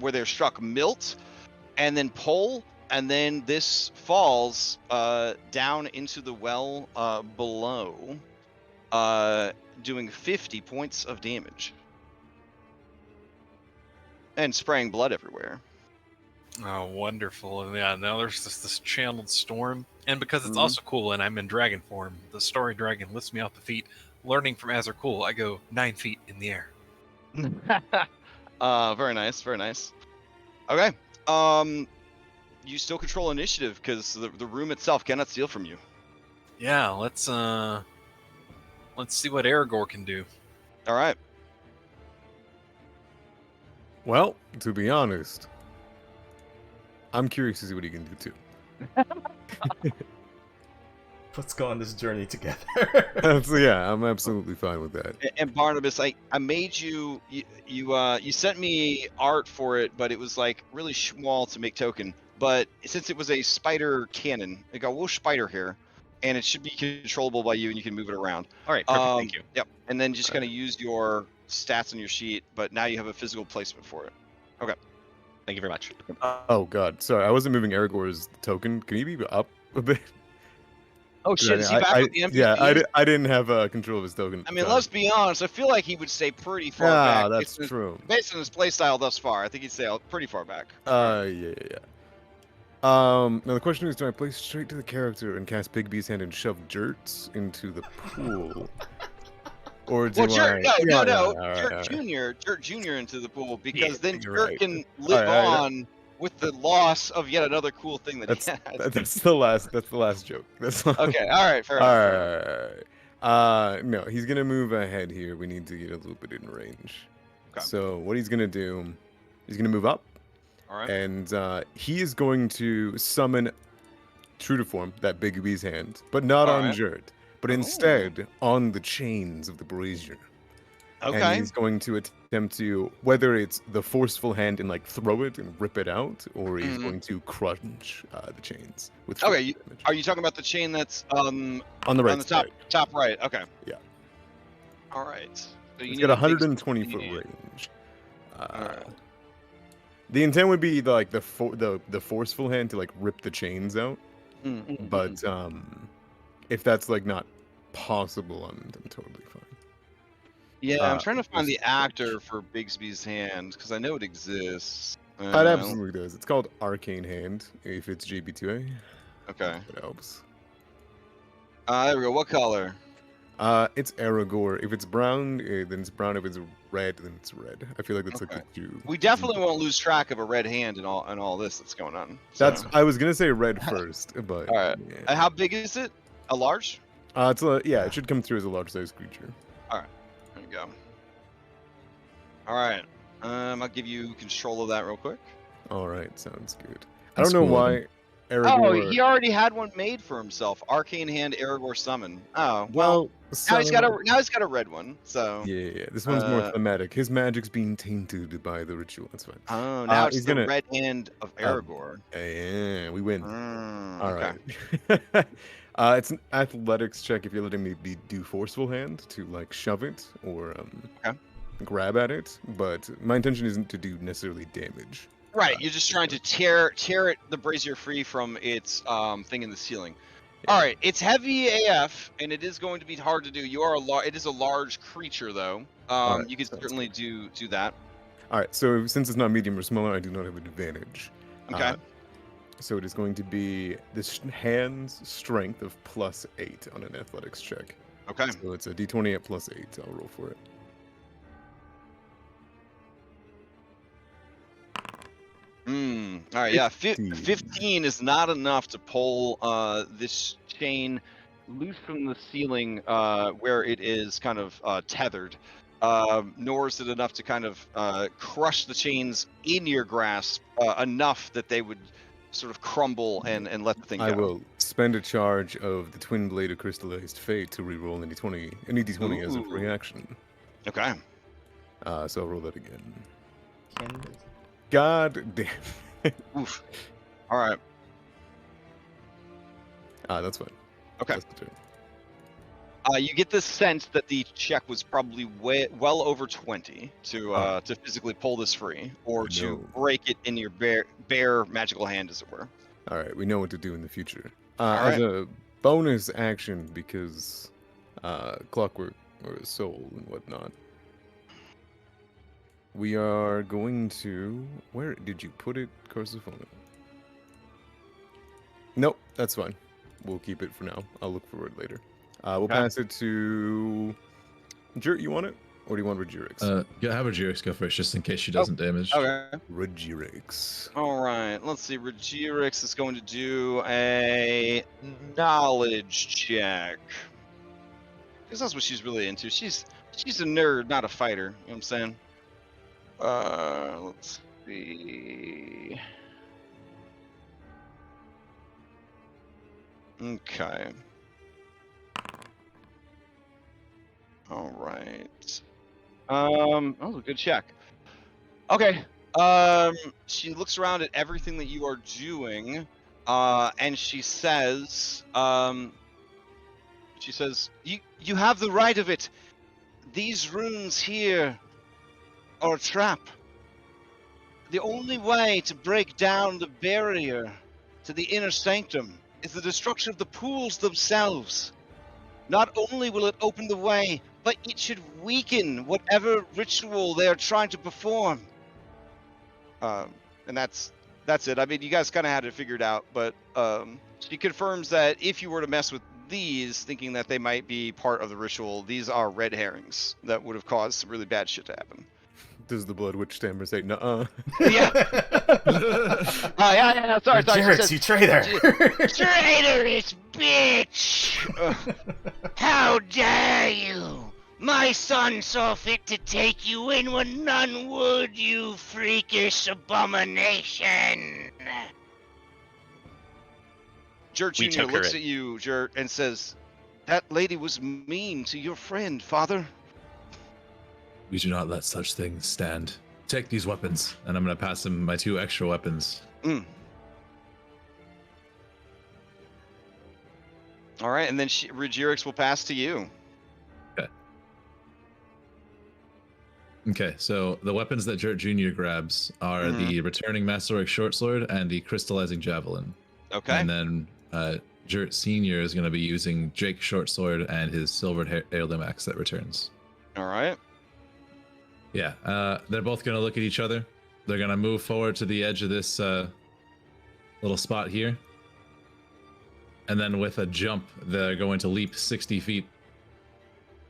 where they're struck melt and then pull And then this falls down into the well below, doing 50 points of damage. And spraying blood everywhere. Oh, wonderful. And yeah, now there's this channeled storm. And because it's also cool and I'm in dragon form, the story dragon lifts me off the feet. Learning from Azur Cool, I go 9 feet in the air. Very nice, very nice. Okay. You still control initiative because the room itself cannot steal from you. Yeah, let's see what Aragorn can do. All right. Well, to be honest, I'm curious to see what he can do too. Let's go on this journey together. Yeah, I'm absolutely fine with that. And Barnabas, I made you sent me art for it, but it was like really small to make token. But since it was a spider cannon, I got a little spider here, and it should be controllable by you, and you can move it around. All right, perfect, thank you. Yep. And then just kind of use your stats on your sheet, but now you have a physical placement for it. Okay. Thank you very much. Oh god, sorry, I wasn't moving Aragorn's token. Can you be up a bit? Oh shit, is he back with the NPC? Yeah, I didn't have control of his token. I mean, let's be honest. I feel like he would stay pretty far back. Yeah, that's true. Based on his playstyle thus far, I think he'd stay pretty far back. Yeah. Now the question is, do I play straight to the character and cast Bigby's hand and shove Dirt into the pool? Or do Dirt Right. Junior into the pool, because then you're Dirt right. can live All right. on with the loss of yet another cool thing that he has. That's the last joke. That's Okay, all right, fair enough. Alright. No, he's gonna move ahead here. We need to get a little bit in range. Okay. So what he's gonna do, he's gonna move up, All right. and he is going to summon True to Form, that Bigby's hand, but not All on right. Jerd, but instead on the chains of the brazier. Okay. And he's going to attempt to, whether it's the forceful hand and like throw it and rip it out, or he's going to crunch the chains with Okay, damage. Are you talking about the chain that's On the right on the top right? Okay. Yeah. All right. So you He's need got a big 120 foot hand. range. Alright. The intent would be like the forceful hand to like rip the chains out, Mm. but if that's like not possible, I'm totally fine. Yeah, I'm trying to find the just actor for Bigsby's hand because I know it exists. It absolutely does. It's called Arcane Hand if it's JB2A. Okay. It helps. There we go. What color? It's Aragorn. If it's brown, then it's brown. If it's red, then it's red. I feel like that's like Okay. the two. We definitely won't lose track of a red hand and all this that's going on. So. That's. I was gonna say red first, but. All right. Yeah. How big is it? A large? Yeah, it should come through as a large-sized creature. There we go. All right. I'll give you control of that real quick. All right, sounds good. I That's don't know cool of why Aragorn. Oh, he already had one made for himself. Arcane Hand Aragorn Summon. Oh, Well, now he's got a red one. So. Yeah. This one's more thematic. His magic's being tainted by the ritual. That's fine. Oh, now it's he's the gonna- red hand of Aragorn. Yeah, we win. All Okay. right. It's an athletics check if you're letting me do forceful hand to like shove it or grab at it, but my intention isn't to do necessarily damage. Right, you're just trying to tear the brazier free from its thing in the ceiling. All right, it's heavy AF, and it is going to be hard to do. It is a large creature, though. Alright, You could sounds certainly do that. All right, so since it's not medium or smaller, I do not have an advantage. Okay. So it is going to be this hand's strength of +8 on an athletics check. Okay. So it's a d20 at +8. I'll roll for it. All right. Yeah. 15 is not enough to pull this chain loose from the ceiling where it is kind of tethered. Nor is it enough to kind of crush the chains in your grasp enough that they would sort of crumble and let the thing go. I will spend a charge of the twin blade of crystallized fate to reroll any d20 as a free action. Okay. So I'll roll that again. God damn. Oof. All right. That's fine. Okay. That's the turn. You get the sense that the check was probably well over 20 to physically pull this free, or to break it in your bare magical hand, as it were. All right, we know what to do in the future. All As right. a bonus action, because clockwork or soul and whatnot, we are going to. Where did you put it, Corsophona? Nope, that's fine. We'll keep it for now. I'll look for it later. We'll Okay. pass it to Jert. You want it, or do you want Regirix? Yeah, have Regirix go first, just in case she doesn't damage. Okay. Regirix. All right. Let's see. Regirix is going to do a knowledge check. Because that's what she's really into. She's a nerd, not a fighter. You know what I'm saying? Let's see. Okay. All right. That was a good check. Okay. She looks around at everything that you are doing, and she says, you have the right of it. These runes here are a trap. The only way to break down the barrier to the inner sanctum is the destruction of the pools themselves. Not only will it open the way, but it should weaken whatever ritual they are trying to perform. And that's it. I mean, you guys kind of had it figured out, but she confirms that if you were to mess with these, thinking that they might be part of the ritual, these are red herrings that would have caused some really bad shit to happen. Does the Blood Witch stammer say, nuh-uh? Yeah. Yeah. Sorry. Regirix, you traitor! Traitorous bitch! How dare you! My son saw fit to take you in when none would, you freakish abomination! Jert We Jr. took her looks in. at you, Jert, and says, "That lady was mean to your friend, father." We do not let such things stand. Take these weapons, and I'm going to pass him my 2 extra weapons. All right, and then Regirix will pass to you. Okay, so the weapons that Jert Jr. grabs are the Returning Masterwork Shortsword and the Crystallizing Javelin. Okay. And then Jert Sr. is going to be using Drake's Shortsword and his Silvered Heirloom Axe that returns. All right. Yeah, they're both going to look at each other. They're going to move forward to the edge of this little spot here. And then with a jump, they're going to leap 60 feet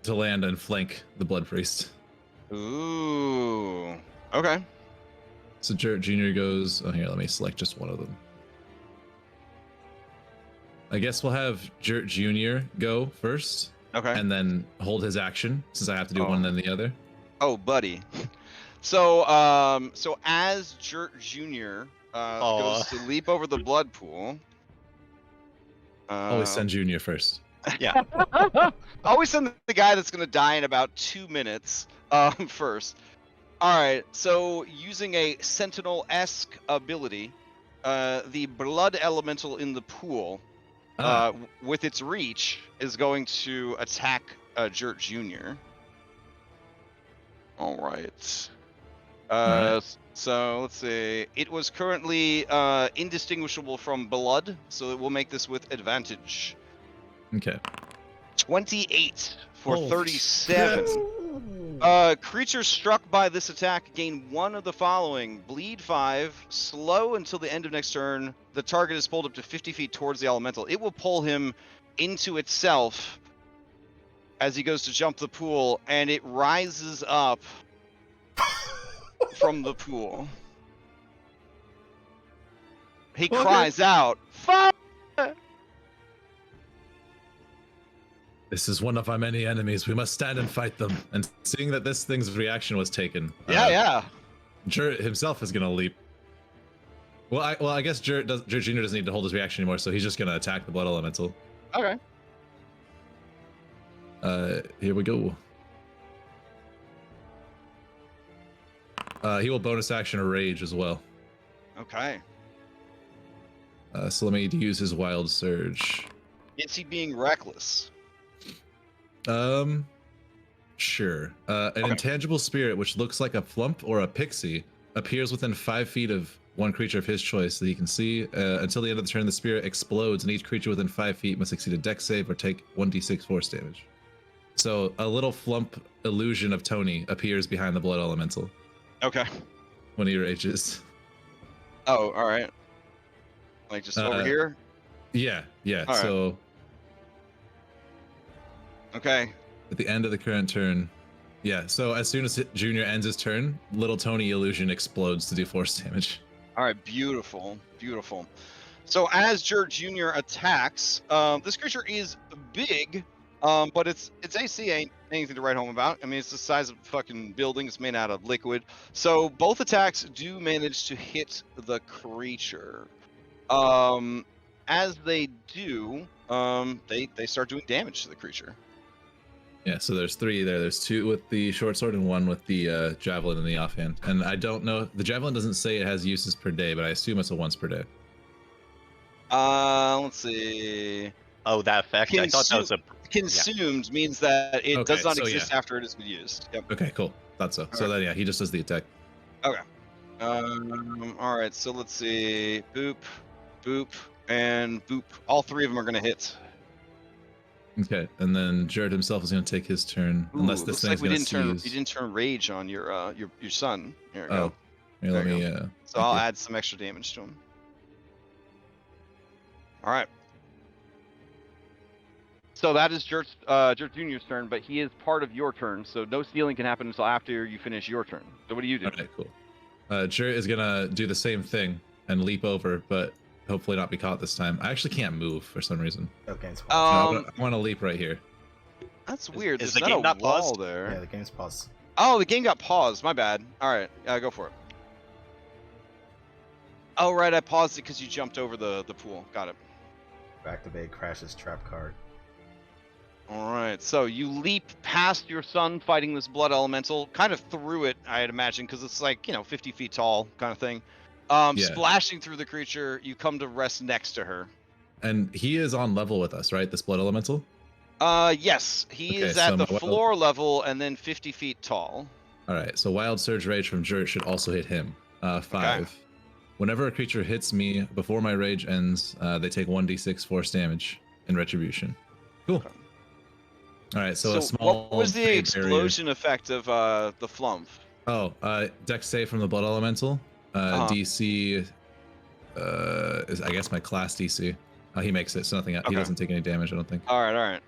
to land and flank the Blood Priest. Ooh. Okay. So Jert Jr. goes... Oh, here, let me select just one of them. I guess we'll have Jert Jr. go first. Okay. And then hold his action, since I have to do one and then the other. Oh, buddy. So, so as Jert Jr. Goes to leap over the blood pool... Always send Junior first. Yeah. Always send the guy that's going to die in about 2 minutes first. All right, so using a Sentinel-esque ability, the blood elemental in the pool, with its reach, is going to attack Jert Jr. All right. So let's see. It was currently indistinguishable from blood, so it will make this with advantage. Okay. 28 for Holy 37. Creatures struck by this attack gain one of the following: bleed 5, slow until the end of next turn. The target is pulled up to 50 feet towards the elemental. It will pull him into itself as he goes to jump the pool, and it rises up from the pool. He cries out, "Fire!" This is one of our many enemies. We must stand and fight them. And seeing that this thing's reaction was taken, Yeah. Jert himself is gonna leap. Well, I guess Jert Jr. doesn't need to hold his reaction anymore, so he's just gonna attack the blood elemental. Okay. Here we go. He will bonus action a rage as well. Okay. So let me use his wild surge. Is he being reckless? Sure. An intangible spirit which looks like a flump or a pixie appears within 5 feet of one creature of his choice that he can see. Until the end of the turn, the spirit explodes, and each creature within 5 feet must succeed a dex save or take 1d6 force damage. So a little flump illusion of Tony appears behind the blood elemental. Okay. One of your H's. Oh, all right. Like just over here? Yeah. All So right. Okay. at the end of the current turn, yeah. So as soon as Junior ends his turn, little Tony illusion explodes to do force damage. All right, beautiful. So as Jurt Jr. attacks, this creature is big, but its AC ain't anything to write home about. I mean, it's the size of a fucking building. It's made out of liquid. So both attacks do manage to hit the creature. As they do, they start doing damage to the creature. Yeah, so there's 3 there. There's 2 with the short sword and 1 with the javelin in the offhand. And I don't know, the javelin doesn't say it has uses per day, but I assume it's a once per day. Let's see. Oh, that effect. I thought that was a consumed means that it does not exist yeah. after it has been used. Yep. Okay, cool. Thought so. So then, yeah, he just does the attack. Okay. All right. So let's see. Boop, boop, and boop. All 3 of them are going to hit. Okay, and then Jared himself is going to take his turn, unless this thing's going to seize. You didn't turn rage on your son. Here we Oh, go. here, let There me. you go. So I'll add some extra damage to him. All right. So that is Jurt Jr.'s turn, but he is part of your turn, so no stealing can happen until after you finish your turn. So what do you do? All right, cool. Jurt is going to do the same thing and leap over, but hopefully not be caught this time. I actually can't move for some reason. Okay, So I want to leap right here. That's weird. Is There's the game not not a wall paused? there. Yeah, the game's paused. Oh, the game got paused. My bad. All right, go for it. Oh, right, I paused it because you jumped over the pool. Got it. Activate Crash's trap card. All right, so you leap past your son fighting this blood elemental, kind of through it, I'd imagine, because it's like, 50 feet tall kind of thing. Yeah. Splashing through the creature, you come to rest next to her. And he is on level with us, right? This blood elemental? Yes, he is at the floor level and then 50 feet tall. All right, so Wild Surge Rage from Jurt should also hit him. 5. Okay. Whenever a creature hits me before my rage ends, they take 1d6 force damage in retribution. Cool. Okay. All right, so a small. What was the explosion effect of the flump? Oh, dex save from the blood elemental. DC is, I guess, my class DC. He makes it, so nothing. Okay. He doesn't take any damage, I don't think. All right.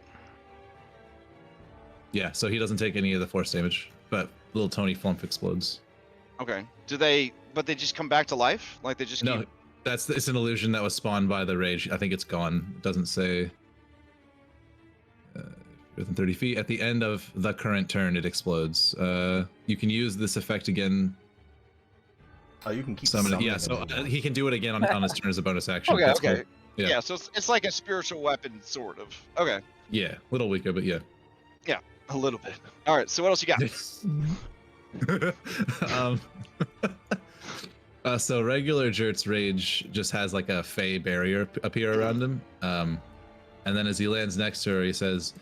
Yeah, so he doesn't take any of the force damage, but little Tony Flump explodes. Okay. But they just come back to life? Like they just No, it's an illusion that was spawned by the rage. I think it's gone. It doesn't say within 30 feet. At the end of the current turn, it explodes. You can use this effect again. Oh, you can keep summoning. Yeah, so he can do it again on his turn as a bonus action. Okay, okay. Cool. Yeah, so it's like a spiritual weapon, sort of. Okay. Yeah, a little weaker, but yeah. Yeah, a little bit. All right, so what else you got? So regular Jurt's rage just has like a fey barrier appear around him. And then as he lands next to her, he says,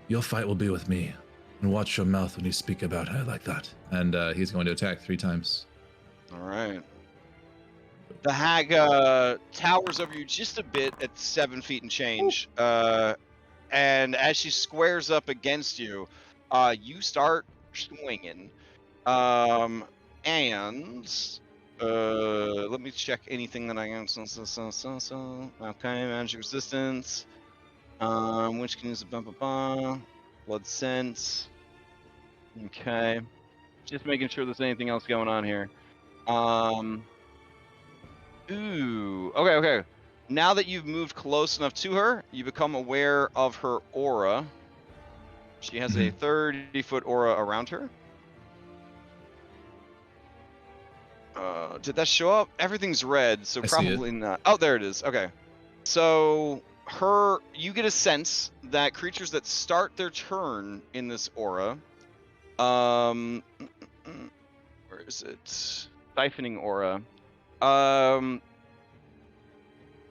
"Your fight will be with me, and watch your mouth when you speak about her like that." And he's going to attack 3 times. All right. The hag towers over you just a bit at 7 feet and change. And as she squares up against you, you start swinging. And let me check anything that I am. Okay, magic resistance. Which can use a blood sense. Okay. Just making sure there's anything else going on here. Ooh. Okay. Now that you've moved close enough to her, you become aware of her aura. She has a 30-foot aura around her. Did that show up? Everything's red, so probably not. Oh, there it is. Okay. So you get a sense that creatures that start their turn in this aura, where is it? Siphoning aura. All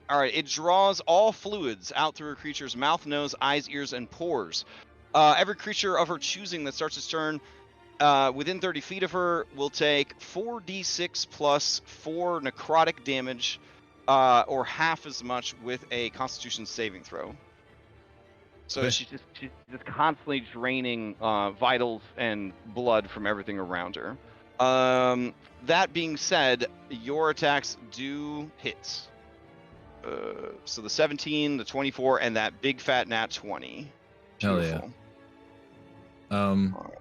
right, it draws all fluids out through a creature's mouth, nose, eyes, ears, and pores. Every creature of her choosing that starts its turn within 30 feet of her will take 4d6 plus 4 necrotic damage, or half as much with a Constitution saving throw. So Okay. she's just constantly draining vitals and blood from everything around her. That being said, your attacks do hit. So the 17, the 24, and that big fat nat 20. Hell yeah. Beautiful.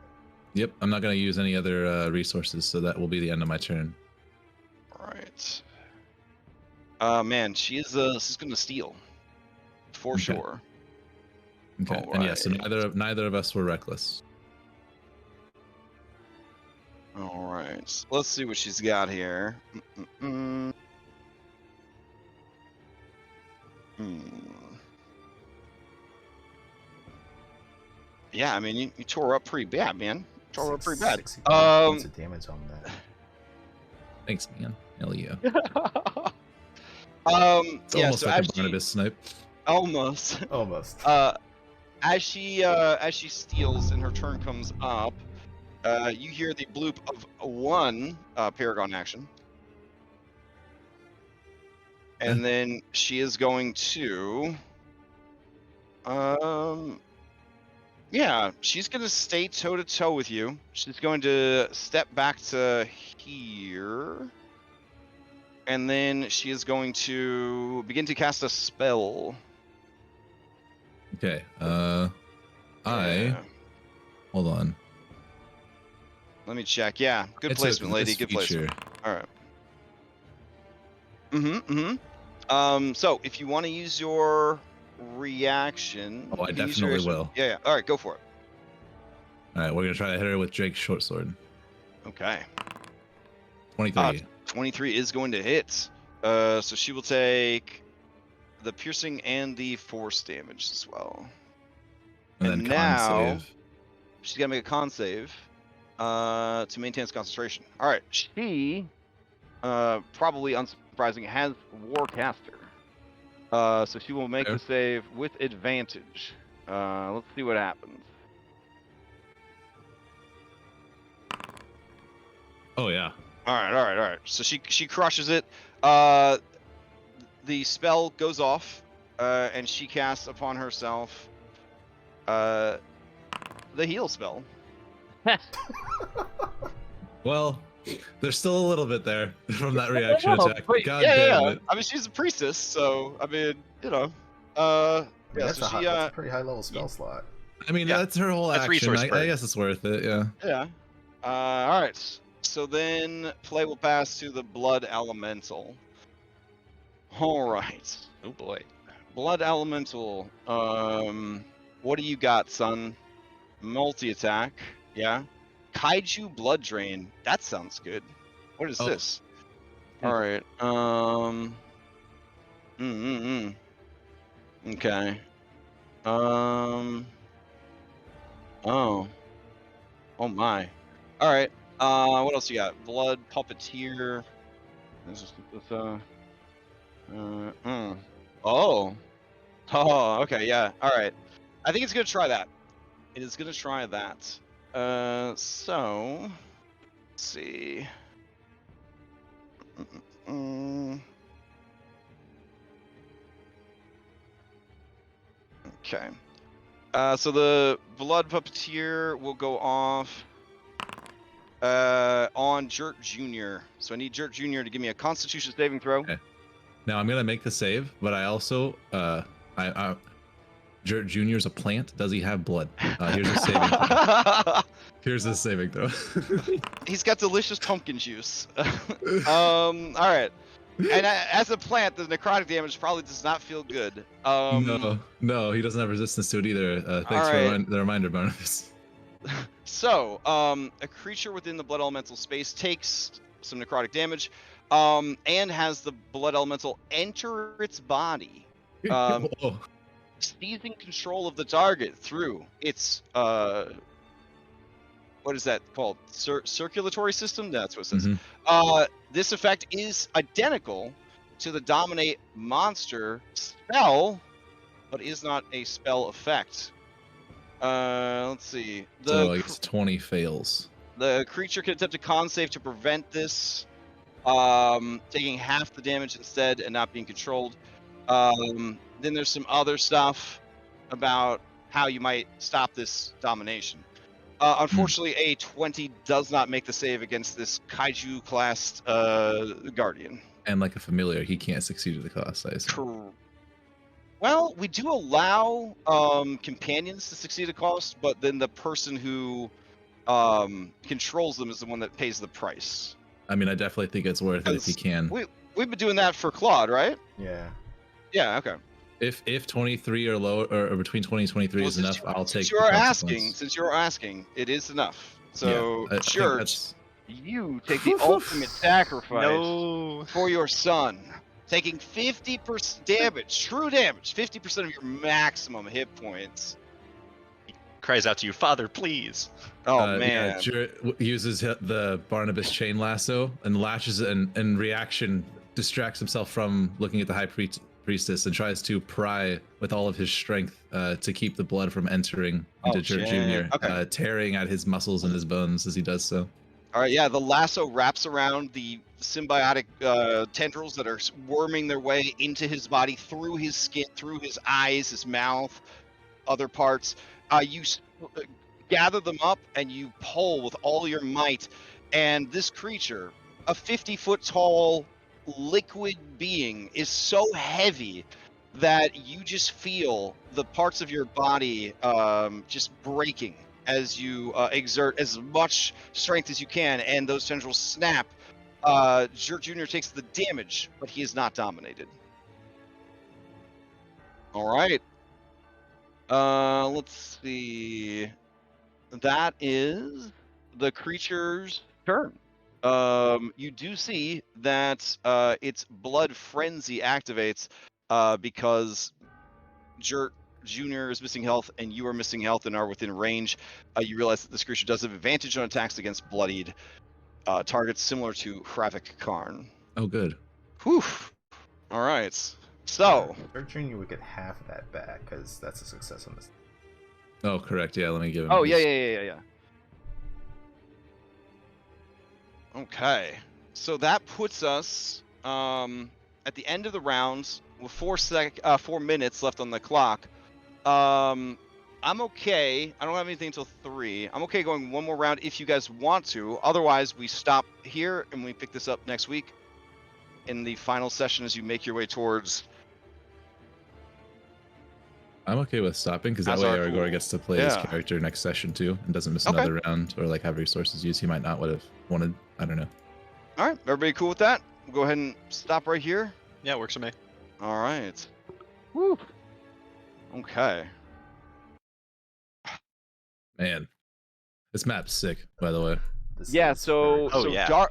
Yep, I'm not gonna use any other resources, so that will be the end of my turn. All right. Man, she's gonna steal, for Okay. sure. Okay, All and yeah, so right. neither of us were reckless. All right. Let's see what she's got here. Yeah, I mean, you tore up pretty bad, man. Tore her up pretty bad. 60 points of damage on that. Thanks, man. Hell yeah. It's Yeah, almost so like as a Barnabas snipe. almost. Almost. As she steals and her turn comes up, you hear the bloop of one Paragon action. And then she is going to yeah, she's going to stay toe-to-toe with you. She's going to step back to here. And then she is going to begin to cast a spell. Okay. Yeah. Hold on. Let me check. Yeah, good placement, lady. Good placement. All right. So if you want to use your reaction, Oh, I you can use your definitely reaction. will. Yeah. All right, go for it. All right, we're gonna try to hit her with Drake's short sword. Okay. 23. 23 is going to hit. So she will take the piercing and the force damage as well. And then now con save. she's got to make a con save to maintain its concentration. All right. She, probably unsurprising, has Warcaster. So she will make the save with advantage. Let's see what happens. Oh yeah. All right. So she crushes it. The spell goes off, and she casts upon herself the heal spell. Well, there's still a little bit there from that reaction attack. God yeah, damn yeah. it. I mean, she's a priestess, so I mean, you know. That's, so she, that's a pretty high level spell slot. I mean, Yeah. that's her whole That's action. resource I burn. guess it's worth it. Yeah. Yeah. All right. So then play will pass to the Blood Elemental. All right. Oh boy. Blood Elemental. What do you got, son? Multi-attack. Yeah. Kaiju Blood Drain. That sounds good. What is this? All right. Okay. Oh my. All right. What else you got? Blood Puppeteer. Oh. Oh, okay, yeah. All right. I think it's gonna try that. It is gonna try that. So let's see. Okay. So the Blood Puppeteer will go off on Jerk Jr. So I need Jerk Jr. to give me a Constitution saving throw. Okay. Now I'm gonna make the save, but I also Jerk Jr. is a plant. Does he have blood? Here's his saving throw. Here's his saving throw. He's got delicious pumpkin juice. All right. And as a plant, the necrotic damage probably does not feel good. No, he doesn't have resistance to it either. Thanks for the reminder, Barnabas. So, a creature within the Blood Elemental space takes some necrotic damage, and has the Blood Elemental enter its body, seizing control of the target through its what is that called? Circulatory system? That's what it says. This effect is identical to the Dominate monster spell, but is not a spell effect. Let's see. So I guess 20 fails. The creature can attempt a con save to prevent this, taking half the damage instead and not being controlled. Then there's some other stuff about how you might stop this domination. Unfortunately, a 20 does not make the save against this kaiju class guardian. And like a familiar, he can't succeed at the cost, I assume. Well, we do allow companions to succeed at cost, but then the person who controls them is the one that pays the price. I mean, I definitely think it's worth it if he can. We've been doing that for Claude, right? Yeah. Yeah. Okay. If 23 or lower or between 20 and 23 is enough, I'll take. Since you're asking, it is enough. So yeah, Church, you take the ultimate sacrifice for your son, taking 50% damage, true damage, 50% of your maximum hit points. He cries out to you, Father, please. Oh man! Yeah, uses the Barnabas chain lasso and lashes and in reaction distracts himself from looking at the high priestess and tries to pry with all of his strength to keep the blood from entering into Jurt Jr., tearing at his muscles and his bones as he does so. All right, yeah, the lasso wraps around the symbiotic tendrils that are worming their way into his body, through his skin, through his eyes, his mouth, other parts. You gather them up and you pull with all your might, and this creature, a 50-foot tall liquid being, is so heavy that you just feel the parts of your body just breaking as you exert as much strength as you can, and those tendrils snap. Jurt Jr. takes the damage, but he is not dominated. All right. Let's see. That is the creature's turn. You do see that its blood frenzy activates because Jurt Jr. is missing health and you are missing health and are within range. You realize that this creature does have advantage on attacks against bloodied targets, similar to Hravik Karn. Oh, good. Whew. All right. So Jurt Jr. would get half of that back because that's a success on this. Oh, correct. Yeah, let me give him. Oh, yeah. Okay. So that puts us at the end of the rounds with 4 minutes left on the clock. I'm okay. I don't have anything until 3. I'm okay going one more round if you guys want to. Otherwise, we stop here and we pick this up next week in the final session as you make your way towards. I'm okay with stopping because that way Aragorn gets to play this character next session too and doesn't miss another round or like have resources used he might not would have wanted. I don't know. All right, everybody cool with that? We'll go ahead and stop right here. Yeah, works for me. All right. Woo. Okay. Man, this map's sick, by the way. Yeah. So yeah.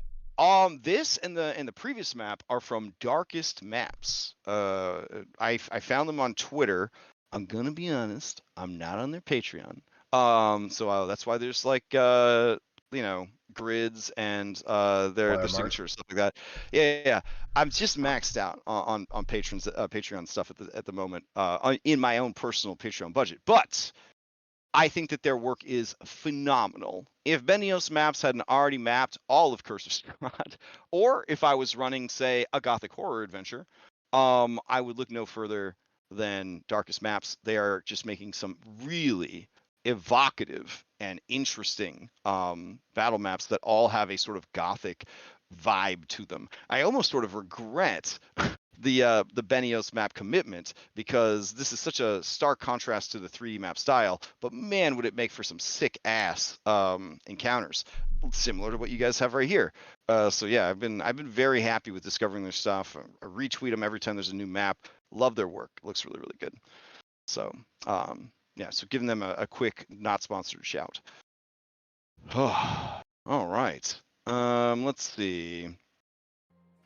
This and the previous map are from Darkest Maps. I found them on Twitter. I'm gonna be honest, I'm not on their Patreon. So that's why there's like grids and their signatures, stuff like that. Yeah. I'm just maxed out on Patreon stuff at the moment in my own personal Patreon budget, but I think that their work is phenomenal. If Benios Maps hadn't already mapped all of Curse of Strahd, or if I was running, say, a gothic horror adventure, I would look no further than Darkest Maps. They are just making some really evocative and interesting battle maps that all have a sort of gothic vibe to them. I almost sort of regret the Benios map commitment because this is such a stark contrast to the 3D map style, but man, would it make for some sick ass encounters similar to what you guys have right here. So yeah, I've been very happy with discovering their stuff. I retweet them every time there's a new map. Love their work. It looks really, really good. So yeah, so giving them a quick not sponsored shout. All right. Let's see.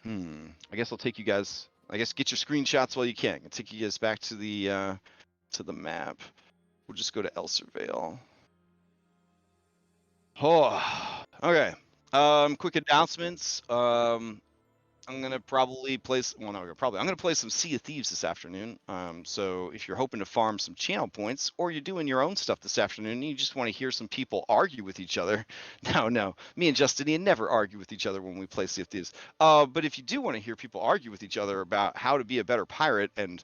I guess I'll take you guys. I guess get your screenshots while you can. I'll take you guys back to the map. We'll just go to Elsir Vale. Oh, okay. Quick announcements. I'm gonna probably play. Well, no, probably. I'm gonna play some Sea of Thieves this afternoon. So if you're hoping to farm some channel points, or you're doing your own stuff this afternoon, and you just want to hear some people argue with each other, no, me and Justinian never argue with each other when we play Sea of Thieves. But if you do want to hear people argue with each other about how to be a better pirate and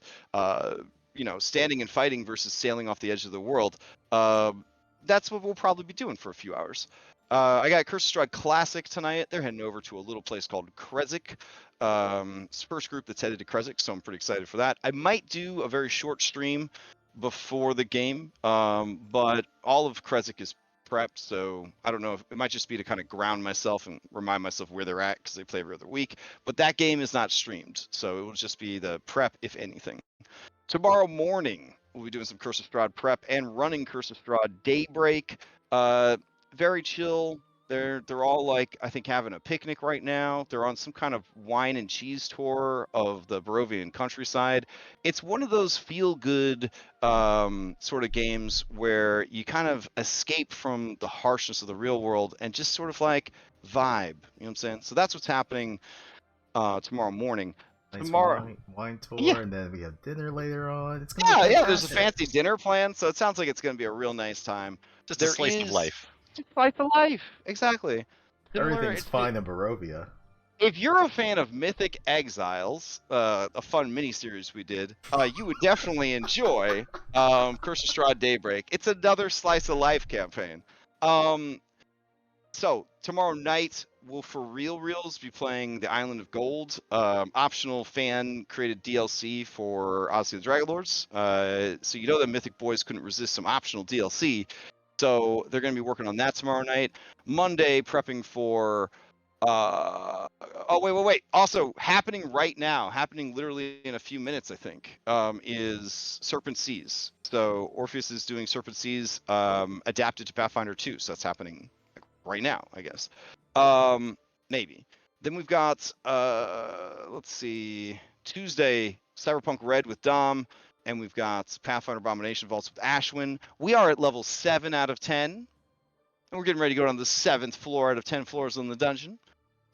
standing and fighting versus sailing off the edge of the world, that's what we'll probably be doing for a few hours. I got Curse of Strahd Classic tonight. They're heading over to a little place called Krezk. It's the first group that's headed to Krezk, so I'm pretty excited for that. I might do a very short stream before the game, but all of Krezk is prepped, so I don't know if it might just be to kind of ground myself and remind myself where they're at because they play every other week. But that game is not streamed, so it will just be the prep, if anything. Tomorrow morning, we'll be doing some Curse of Strahd prep and running Curse of Strahd Daybreak. Very chill. They're all like, I think, having a picnic right now. They're on some kind of wine and cheese tour of the Barovian countryside. It's one of those feel-good sort of games where you kind of escape from the harshness of the real world and just sort of like vibe. You know what I'm saying? So that's what's happening tomorrow morning. Nice Tomorrow, wine tour, yeah. And then we have dinner later on. It's gonna be Yeah. There's a fantastic. fancy dinner plan, so it sounds like it's going to be a real nice time. Just a slice of life. Just slice of life, exactly. Everything's fine in Barovia. If you're a fan of Mythic Exiles, a fun mini-series we did, you would definitely enjoy Curse of Strahd Daybreak. It's another slice of life campaign. So tomorrow night, we'll for reals be playing the Island of Gold, optional fan-created DLC for Odyssey of the Dragonlords. So you know that Mythic Boys couldn't resist some optional DLC. So they're going to be working on that tomorrow night. Monday, prepping for. Wait. Also, happening right now, happening literally in a few minutes, I think, is Serpent Seas. So Orpheus is doing Serpent Seas adapted to Pathfinder 2. So that's happening right now, I guess. Maybe. Then we've got, let's see, Tuesday, Cyberpunk Red with Dom. And we've got Pathfinder Abomination Vaults with Ashwin. We are at level 7 out of 10. And we're getting ready to go down the 7th floor out of 10 floors in the dungeon.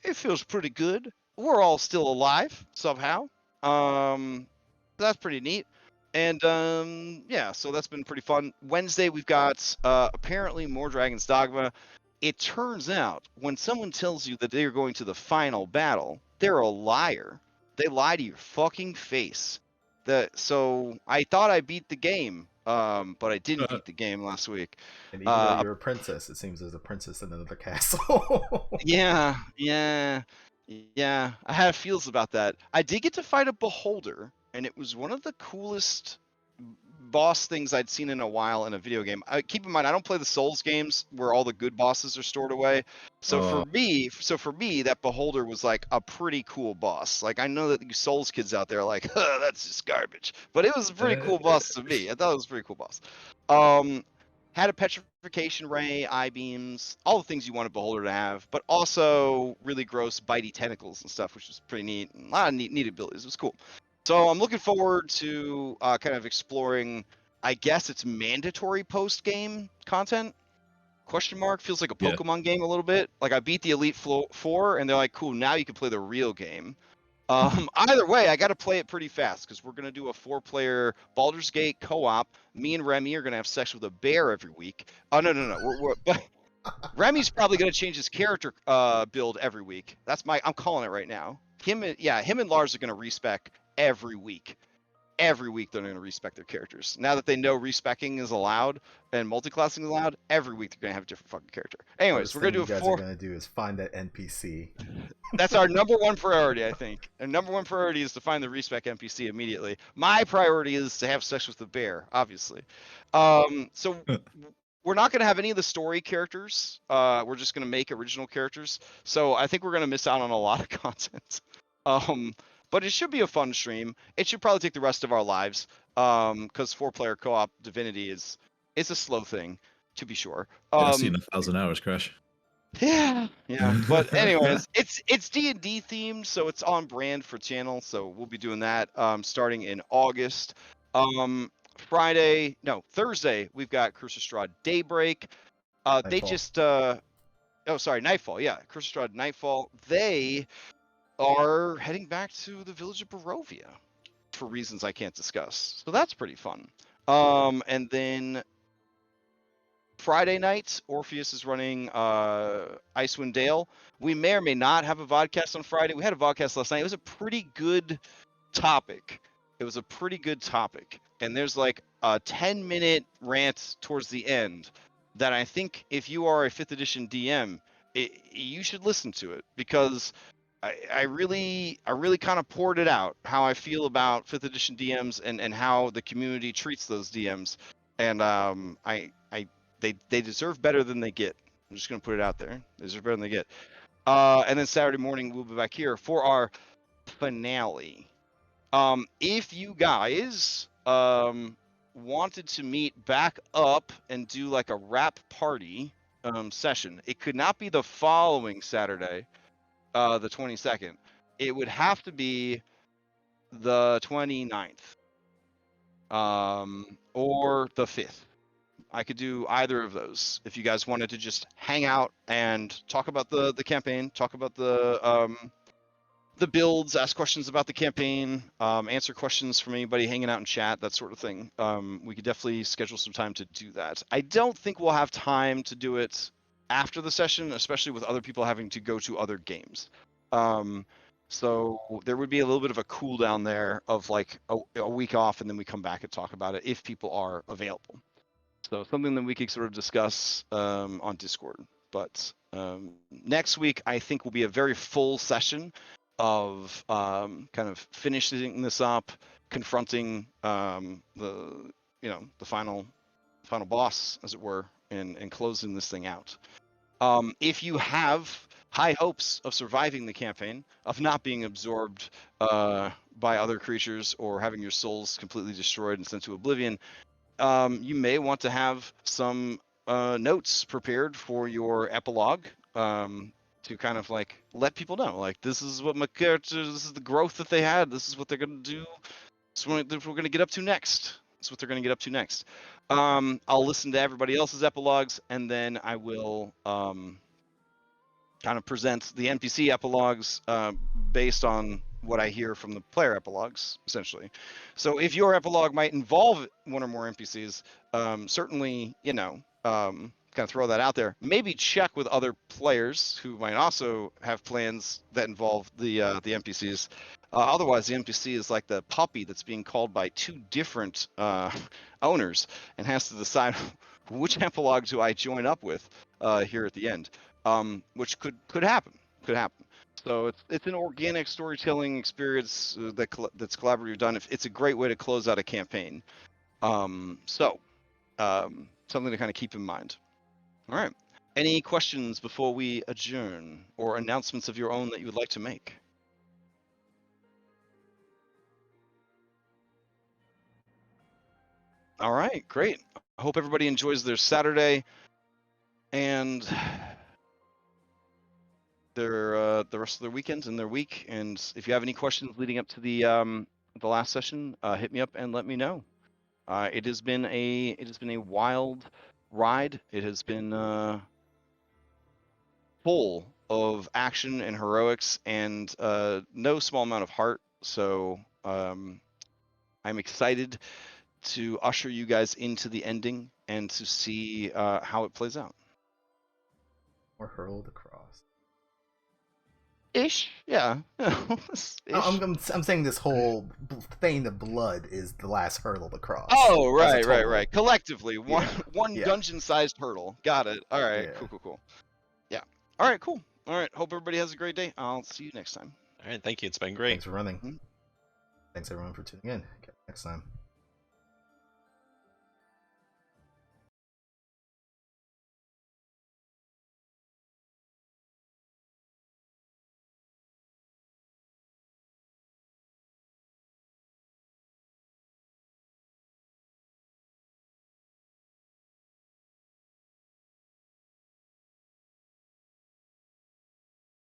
It feels pretty good. We're all still alive, somehow. That's pretty neat. And, yeah, so that's been pretty fun. Wednesday, we've got, apparently, more Dragon's Dogma. It turns out, when someone tells you that they're going to the final battle, they're a liar. They lie to your fucking face. So I thought I beat the game, but I didn't beat the game last week. And even though you're a princess, it seems there's a princess in another castle. Yeah. I have feels about that. I did get to fight a beholder, and it was one of the coolest boss things I'd seen in a while in a video game. Keep in mind, I don't play the Souls games where all the good bosses are stored away. So for me, that beholder was like a pretty cool boss. Like, I know that you Souls kids out there are like, that's just garbage, but it was a pretty cool boss to me. I thought it was a pretty cool boss. Had a petrification ray, eye beams, all the things you want a beholder to have, but also really gross bitey tentacles and stuff, which was pretty neat. And a lot of neat abilities. It was cool. So I'm looking forward to kind of exploring, I guess it's mandatory post-game content? Question mark? Feels like a Pokemon game a little bit. Like, I beat the Elite Four, and they're like, cool, now you can play the real game. Either way, I got to play it pretty fast, because we're going to do a 4-player Baldur's Gate co-op. Me and Remy are going to have sex with a bear every week. Oh, no. But Remy's probably going to change his character build every week. I'm calling it right now. Him and Lars are going to respec every week. Every week they're going to respec their characters. Now that they know respecking is allowed and multiclassing is allowed, every week they're going to have a different fucking character. Anyways, we're going to do a 4. What you guys are going to do is find that NPC. That's our number one priority, I think. Our number one priority is to find the respec NPC immediately. My priority is to have sex with the bear, obviously. So we're not going to have any of the story characters. We're just going to make original characters. So I think we're going to miss out on a lot of content. But it should be a fun stream. It should probably take the rest of our lives, because 4-player co-op Divinity is a slow thing, to be sure. I've seen 1,000 hours, Crash. Yeah. But anyways, it's D&D themed, so it's on brand for channel. So we'll be doing that starting in August. Thursday we've got Curse of Strahd Daybreak. Nightfall. Nightfall. Yeah, Curse of Strahd Nightfall. They are heading back to the village of Barovia for reasons I can't discuss. So that's pretty fun. And then Friday night, Orpheus is running Icewind Dale. We may or may not have a vodcast on Friday. We had a vodcast last night. It was a pretty good topic. And there's like a 10-minute rant towards the end that I think if you are a 5th edition DM, you should listen to it, because I really kind of poured it out, how I feel about 5th edition DMs and how the community treats those DMs. And they deserve better than they get. I'm just going to put it out there. They deserve better than they get. And then Saturday morning, we'll be back here for our finale. If you guys wanted to meet back up and do like a wrap party session, it could not be the following Saturday, the 22nd. It would have to be the 29th, or the 5th. I could do either of those if you guys wanted to just hang out and talk about the campaign, talk about the builds, ask questions about the campaign, answer questions from anybody hanging out in chat, that sort of thing. We could definitely schedule some time to do that. I don't think we'll have time to do it after the session, especially with other people having to go to other games. So there would be a little bit of a cool down there of like a week off, and then we come back and talk about it if people are available. So something that we could sort of discuss on Discord. But next week, I think, will be a very full session of kind of finishing this up, confronting the final boss, as it were, and closing this thing out. If you have high hopes of surviving the campaign, of not being absorbed by other creatures or having your souls completely destroyed and sent to oblivion, you may want to have some notes prepared for your epilogue, to kind of like let people know, like, this is what my characters, this is the growth that they had, this is what they're going to do, this is what we're going to get up to next. This is what they're going to get up to next. I'll listen to everybody else's epilogues, and then I will kind of present the NPC epilogues based on what I hear from the player epilogues, essentially. So if your epilogue might involve one or more NPCs, certainly, kind of throw that out there. Maybe check with other players who might also have plans that involve the NPCs. Otherwise, the NPC is like the puppy that's being called by 2 different owners and has to decide which epilogue do I join up with here at the end, which could happen. So it's an organic storytelling experience that's collaborative done. It's a great way to close out a campaign. Something to kind of keep in mind. All right. Any questions before we adjourn, or announcements of your own that you would like to make? All right, great. I hope everybody enjoys their Saturday and their the rest of their weekends and their week. And if you have any questions leading up to the last session, hit me up and let me know. It has been a wild ride. It has been full of action and heroics and no small amount of heart. So I'm excited to usher you guys into the ending and to see how it plays out. Or hurled across. Ish, yeah. Ish. No, I'm saying this whole thing of blood is the last hurdle to cross. Oh, right. Collectively, one dungeon-sized hurdle. Got it. All right, Yeah. cool. Yeah. All right, cool. All right, hope everybody has a great day. I'll see you next time. All right, thank you. It's been great. Thanks for running. Mm-hmm. Thanks everyone for tuning in. Okay, next time.